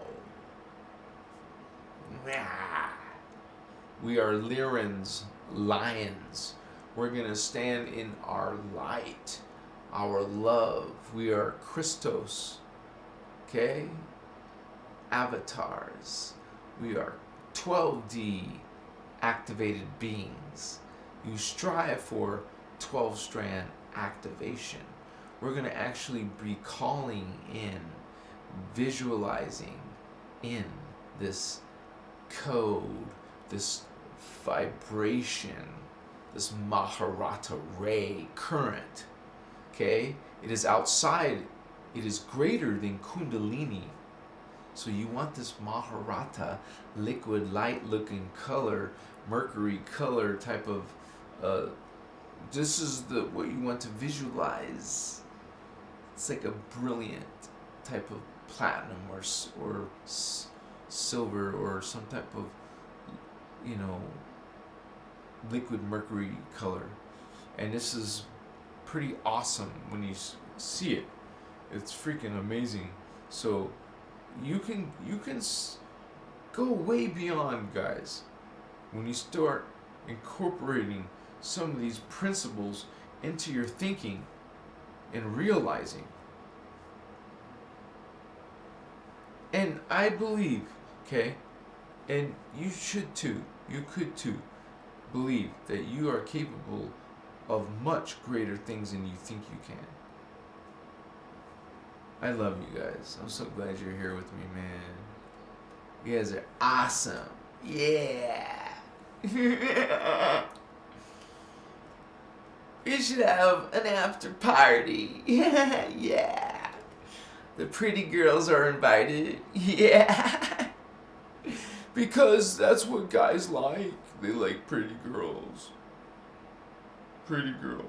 We are Lyrans, lions. We're going to stand in our light, our love. We are Christos, okay? Avatars. We are 12D activated beings. You strive for 12-strand activation. We're going to actually be calling in, visualizing in this code, this vibration, this Maharata ray current. Okay? It is outside. It is greater than Kundalini. So you want this Maharata liquid light looking color, mercury color type of this is what you want to visualize. It's like a brilliant type of platinum or silver or some type of liquid mercury color. And this is pretty awesome when you see it. It's freaking amazing. So you can go way beyond, guys, when you start incorporating some of these principles into your thinking and realizing. And I believe, okay, And you should too. You could too. Believe that you are capable of much greater things than you think you can. I love you guys. I'm so glad you're here with me, man. You guys are awesome. Yeah. We should have an after party. Yeah. The pretty girls are invited. Yeah. Because that's what guys like. They like pretty girls. Pretty girl.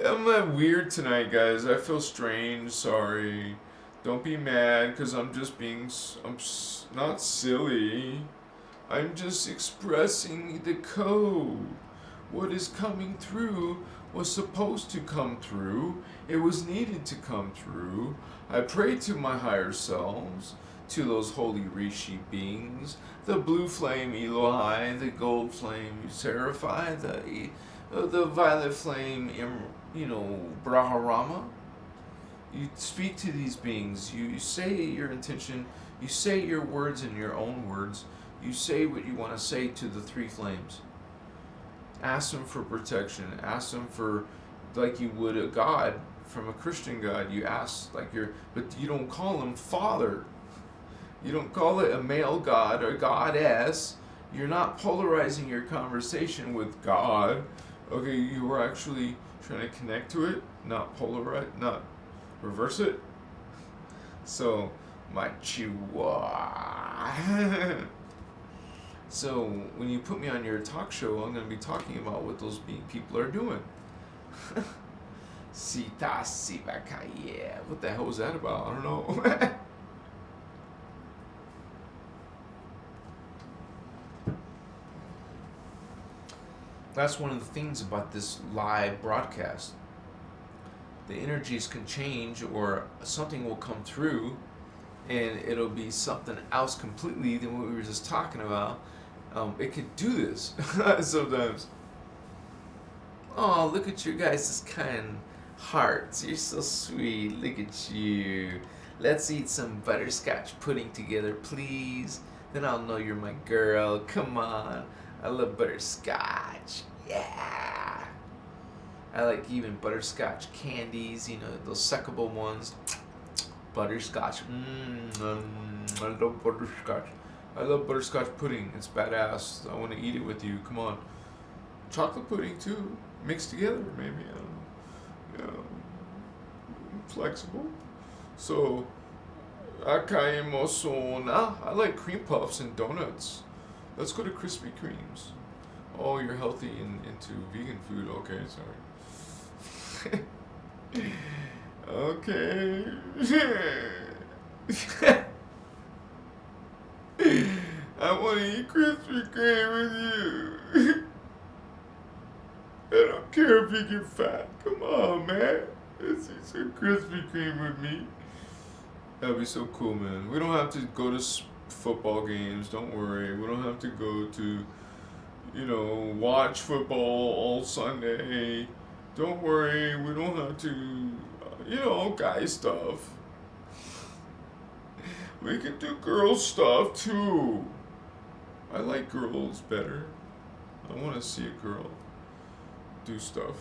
I'm weird tonight, guys. I feel strange. Sorry. Don't be mad because I'm not silly. I'm just expressing the code. What is coming through was supposed to come through. It was needed to come through. I pray to my higher selves, to those holy Rishi beings, the blue flame Elohai, the gold flame Seraphi, the violet flame, Braharama. You speak to these beings. You say your intention. You say your words in your own words. You say what you want to say to the three flames. Ask them for protection. Ask them for, like you would a god from a Christian god. You ask but you don't call him Father. You don't call it a male god or goddess. You're not polarizing your conversation with God. Okay, you are actually trying to connect to it, not polarize, not reverse it. So, my chihuahua. So, when you put me on your talk show, I'm going to be talking about what those people are doing. Sita Sivaka, yeah. What the hell was that about? I don't know. That's one of the things about this live broadcast. The energies can change, or something will come through and it'll be something else completely than what we were just talking about. It could do this sometimes. Oh, look at your guys' kind hearts. You're so sweet. Look at you. Let's eat some butterscotch pudding together, please. Then I'll know you're my girl. Come on. I love butterscotch. Yeah. I like even butterscotch candies, those suckable ones. Butterscotch. I love butterscotch. I love butterscotch pudding. It's badass. I want to eat it with you. Come on. Chocolate pudding too. Mixed together, maybe. I don't know. Yeah. Flexible. So, I like cream puffs and donuts. Let's go to Krispy Kremes. Oh, you're healthy and into vegan food. Okay, sorry. Okay. I want to eat Krispy Kreme with you. I don't care if you get fat. Come on, man. Let's eat some Krispy Kreme with me. That'd be so cool, man. We don't have to go to football games. Don't worry. We don't have to go to, watch football all Sunday. Don't worry. We don't have to, guy stuff. We can do girl stuff too. I like girls better. I want to see a girl do stuff,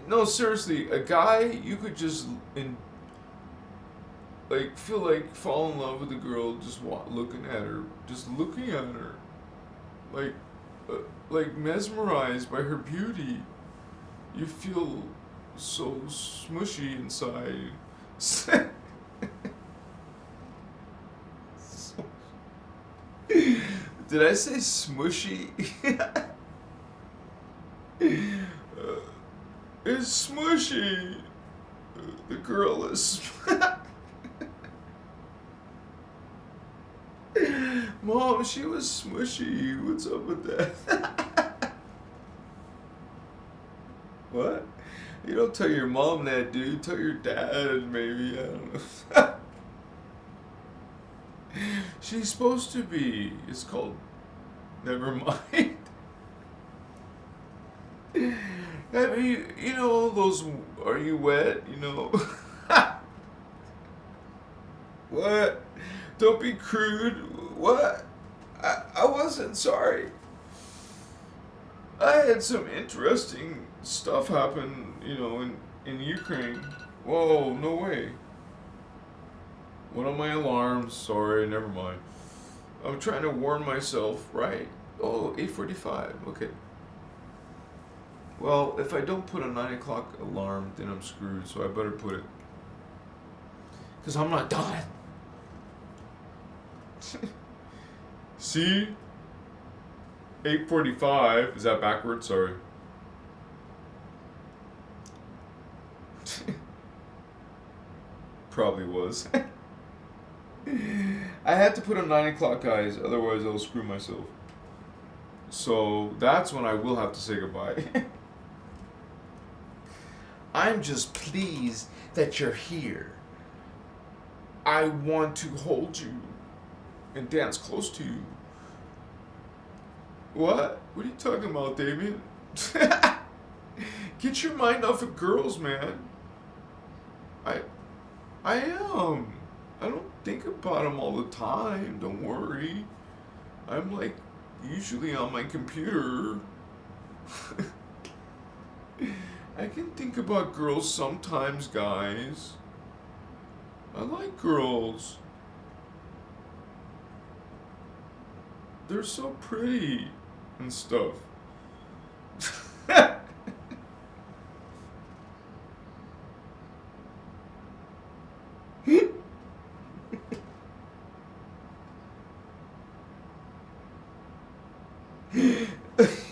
No, seriously, a guy, you could just feel like fall in love with a girl just looking at her, like mesmerized by her beauty. You feel so smushy inside. Did I say smushy? It's smushy. The girl is. Mom, she was smushy. What's up with that? What? You don't tell your mom that, dude. Tell your dad, maybe. I don't know. She's supposed to be. It's called. Never mind. That Have you know, those, are you wet, you know? What? Don't be crude. What? I wasn't sorry. I had some interesting stuff happen, you know, in Ukraine. Whoa, no way. One of my alarms, sorry, never mind. I'm trying to warn myself, right? Oh, 8:45, okay. Well, if I don't put a 9 o'clock alarm, then I'm screwed, so I better put it. Because I'm not done. See? 8:45. Is that backwards? Sorry. Probably was. I had to put a 9 o'clock, guys, otherwise I'll screw myself. So that's when I will have to say goodbye. I'm just pleased that you're here. I want to hold you and dance close to you. What? What are you talking about, Damien? Get your mind off of girls, man. I am. I don't think about them all the time. Don't worry. I'm like usually on my computer. I can think about girls sometimes, guys. I like girls. They're so pretty and stuff.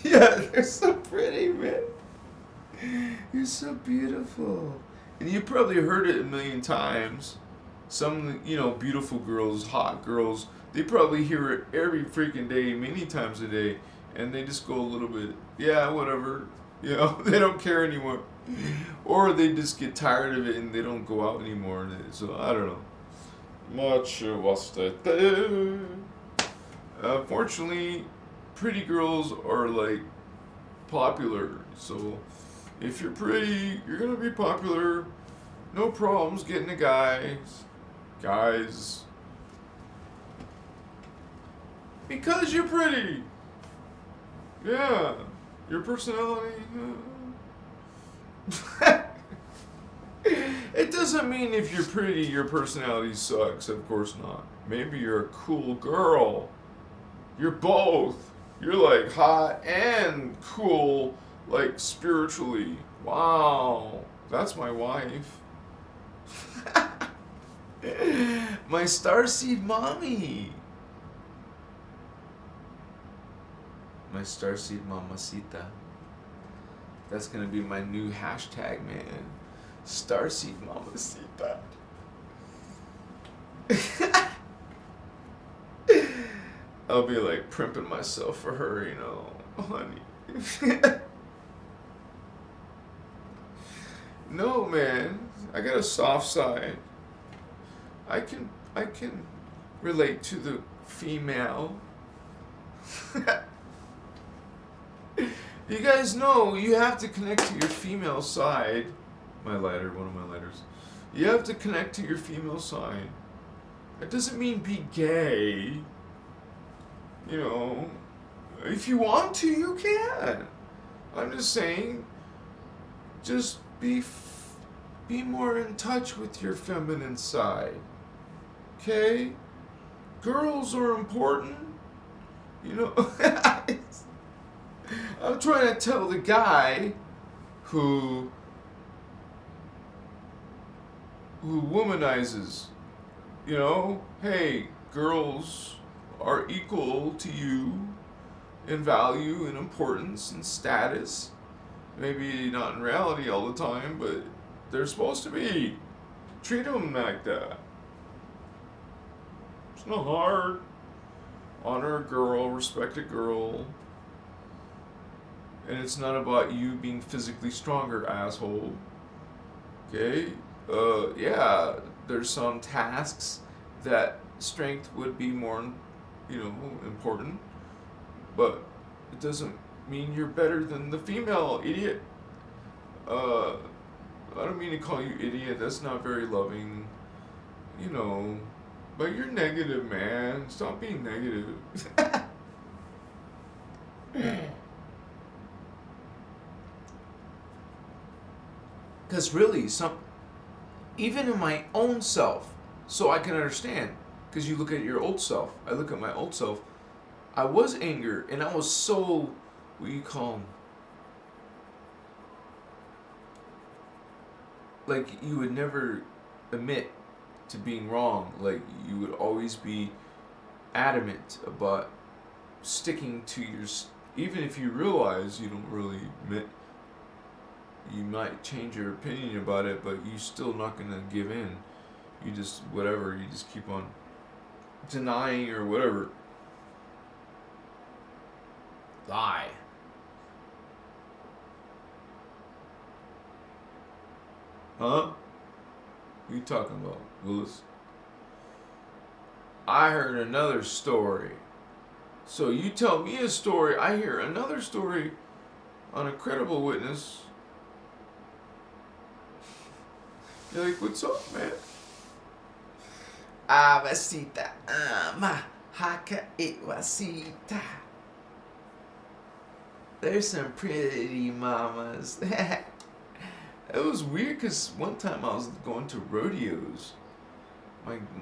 Yeah, they're so pretty, man. You're so beautiful. And you probably heard it a million times. Some, you know, beautiful girls, hot girls, they probably hear it every freaking day, many times a day, and they just go a little bit, yeah, whatever. You know, they don't care anymore. Or they just get tired of it and they don't go out anymore. So, I don't know. Much was that. Fortunately, pretty girls are like popular. So, if you're pretty, you're gonna be popular. No problems getting a guys. Because you're pretty. Yeah. Your personality. It doesn't mean if you're pretty, your personality sucks. Of course not. Maybe you're a cool girl. You're both. You're like hot and cool, like spiritually. Wow. That's my wife. My starseed mommy. My starseed mamacita. That's gonna be my new hashtag, man. Starseed mamacita. I'll be like primping myself for her, you know, honey. No, man. I got a soft side. I can relate to the female. You guys know you have to connect to your female side. My lighter, one of my lighters. You have to connect to your female side. That doesn't mean be gay. You know, if you want to, you can. I'm just saying, just be more in touch with your feminine side. Okay? Girls are important. You know, I'm trying to tell the guy who womanizes, you know, hey, girls are equal to you in value and importance and status. Maybe not in reality all the time, but they're supposed to be. Treat them like that. It's not hard. Honor a girl, respect a girl. And it's not about you being physically stronger, asshole. Okay? Yeah, there's some tasks that strength would be more, you know, important. But it doesn't mean you're better than the female, idiot. I don't mean to call you idiot. That's not very loving. You know, but you're negative, man. Stop being negative. Because really, even in my own self, so I can understand. Because you look at your old self, I look at my old self. I was anger, and I was so, what do you call 'em? Like, you would never admit to being wrong. Like, you would always be adamant about sticking to your, even if you realize you don't really admit, you might change your opinion about it, but you're still not going to give in. You just, whatever, you just keep on denying or whatever. Lie. Huh? What are you talking about, Willis? I heard another story. So you tell me a story, I hear another story on a credible witness. You're like, what's up, man? Vasita, ma haka wasita. There's some pretty mamas. It was weird because one time I was going to rodeos.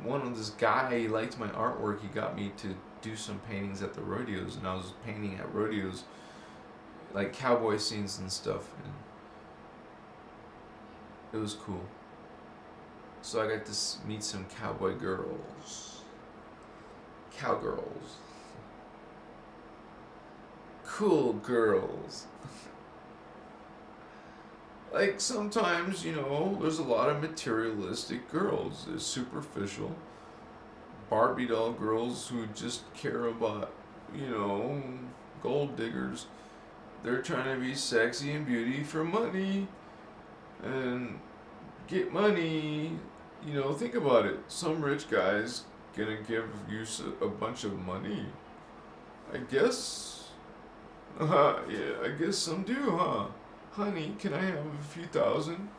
One of this guy, he liked my artwork. He got me to do some paintings at the rodeos, and I was painting at rodeos, like cowboy scenes and stuff. And it was cool. So I got to meet some cowboy girls, cowgirls, cool girls. Like, sometimes, there's a lot of materialistic girls. There's superficial Barbie doll girls who just care about, gold diggers. They're trying to be sexy and beauty for money and get money. Think about it. Some rich guy's gonna give you a bunch of money. I guess. Yeah, I guess some do, huh? Honey, can I have a few thousand?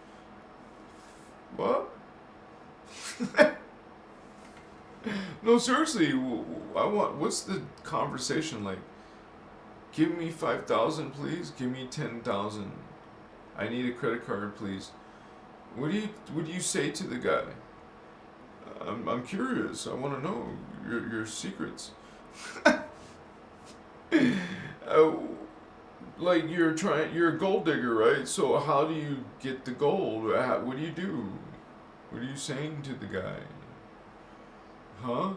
What? No, seriously, what's the conversation like? Give me 5,000, please. Give me 10,000. I need a credit card, please. What do you say to the guy? I'm curious. I want to know your secrets. Like, you're a gold digger, right? So how do you get the gold? What do you do? What are you saying to the guy? Huh?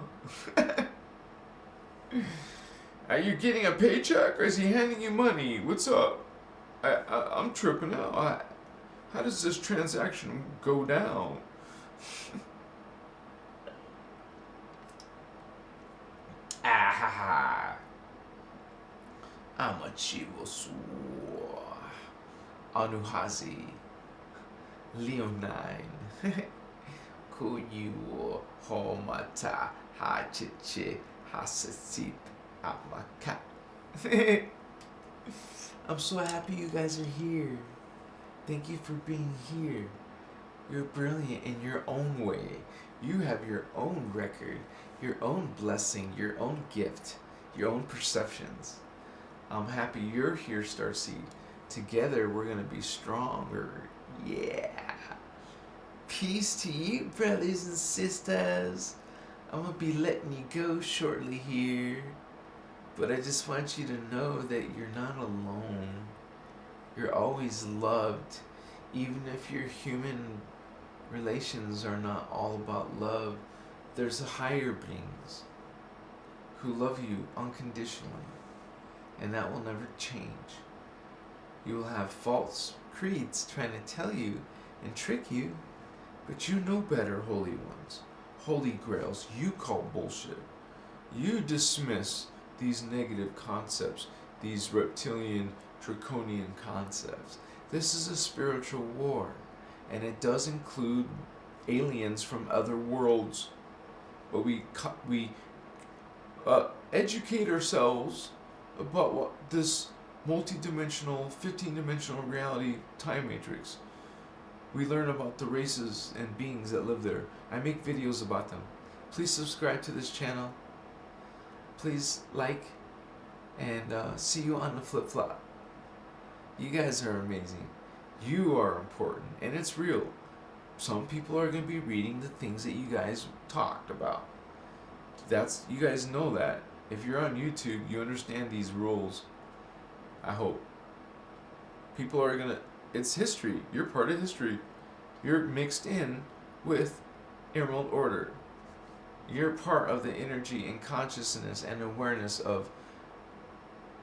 Are you getting a paycheck, or is he handing you money? What's up? I'm tripping out. How does this transaction go down? Ah, Amachivo Sua Anuhazi Leonine Kuyu Homata Hachichi Hasasit Amaka. I'm so happy you guys are here. Thank you for being here. You're brilliant in your own way. You have your own record, your own blessing, your own gift, your own perceptions. I'm happy you're here, Starseed. Together we're going to be stronger. Yeah. Peace to you, brothers and sisters. I'm going to be letting you go shortly here. But I just want you to know that you're not alone. You're always loved. Even if your human relations are not all about love, there's higher beings who love you unconditionally. And that will never change. You will have false creeds trying to tell you and trick you, but you know better, holy ones. Holy grails, you call bullshit. You dismiss these negative concepts, these reptilian, draconian concepts. This is a spiritual war, and it does include aliens from other worlds. But we educate ourselves about what this multi-dimensional, 15-dimensional reality time matrix. We learn about the races and beings that live there. I make videos about them. Please subscribe to this channel. Please like, and see you on the flip-flop. You guys are amazing. You are important, and it's real. Some people are going to be reading the things that you guys talked about. You guys know that. If you're on YouTube, you understand these rules. I hope. People are going to... It's history. You're part of history. You're mixed in with Emerald Order. You're part of the energy and consciousness and awareness of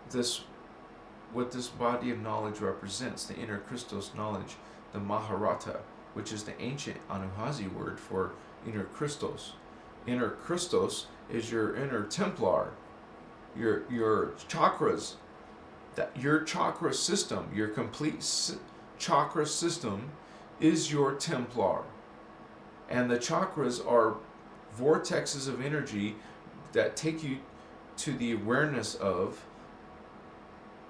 this, what this body of knowledge represents, the innerchristos knowledge, the Maharata, which is the ancient Anuhazi word for innerchristos. Innerchristos is your inner Templar, your chakras, your chakra system, your complete chakra system is your Templar. And the chakras are vortexes of energy that take you to the awareness of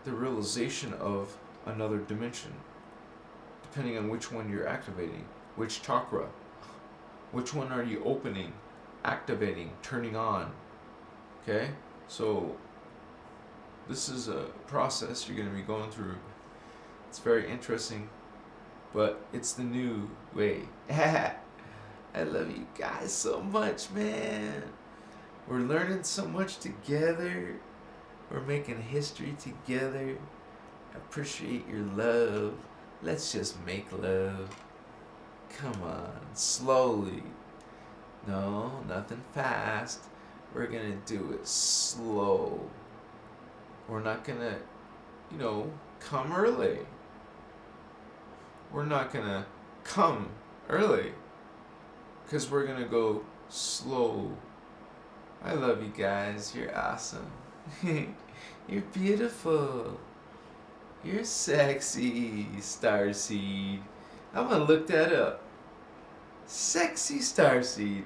the realization of another dimension, depending on which one you're activating, which chakra, which one are you opening, activating, turning on. Okay? So this is a process you're going to be going through. It's very interesting, but it's the new way. I love you guys so much, man. We're learning so much together. We're making history together. I appreciate your love. Let's just make love. Come on, slowly. No, nothing fast. We're gonna do it slow. We're not gonna, come early. We're not gonna come early. Because we're gonna go slow. I love you guys. You're awesome. You're beautiful. You're sexy, Starseed. I'm gonna look that up. Sexy Starseed.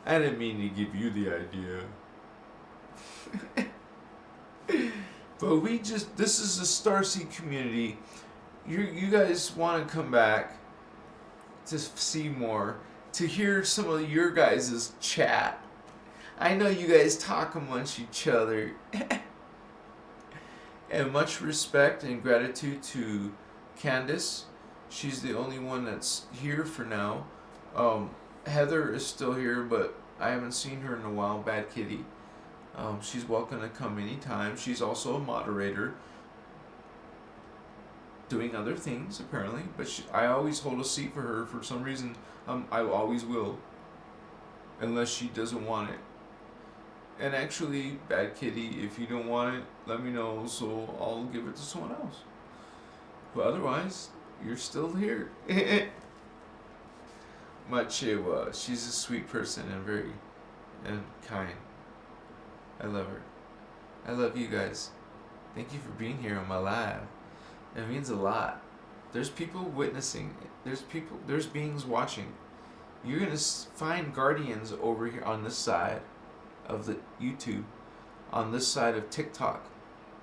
I didn't mean to give you the idea. But this is a Starseed community. You guys want to come back to see more, to hear some of your guys' chat. I know you guys talk amongst each other. And much respect and gratitude to Candace. She's the only one that's here for now. Heather is still here, but I haven't seen her in a while. Bad Kitty. She's welcome to come anytime. She's also a moderator, doing other things apparently, but I always hold a seat for her for some reason. I always will, unless she doesn't want it. And actually, Bad Kitty, if you don't want it, let me know, so I'll give it to someone else. But otherwise, you're still here. Machewa, she's a sweet person and very kind. I love her. I love you guys. Thank you for being here on my live. It means a lot. There's people witnessing. There's beings watching. You're going to find guardians over here on this side of the YouTube, on this side of TikTok.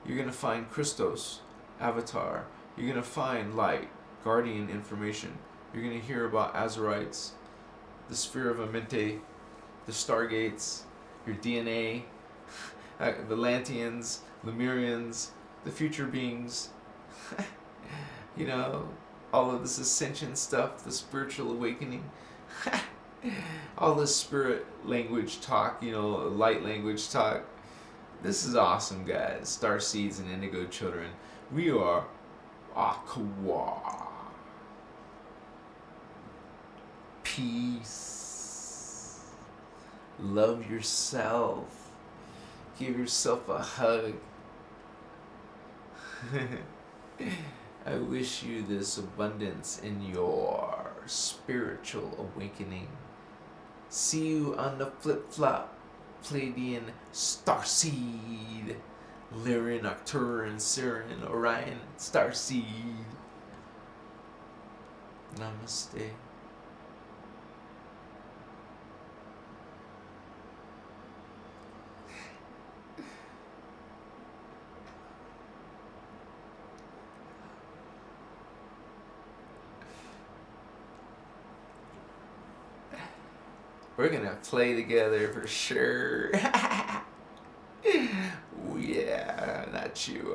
You're going to find Christos, Avatar. You're going to find light, guardian information. You're going to hear about Azarites, the Sphere of Amenti, the Stargates, your DNA, Valantians, Lemurians, the future beings. All of this ascension stuff, the spiritual awakening, all this spirit language talk, light language talk. This is awesome, guys. Starseeds and indigo children. We are Aqua. Peace. Love yourself. Give yourself a hug. I wish you this abundance in your spiritual awakening. See you on the flip-flop. Pleiadian Starseed. Lyran, Arcturan, Sirian, Orion, Starseed. Namaste. We're gonna play together for sure. Yeah, not you.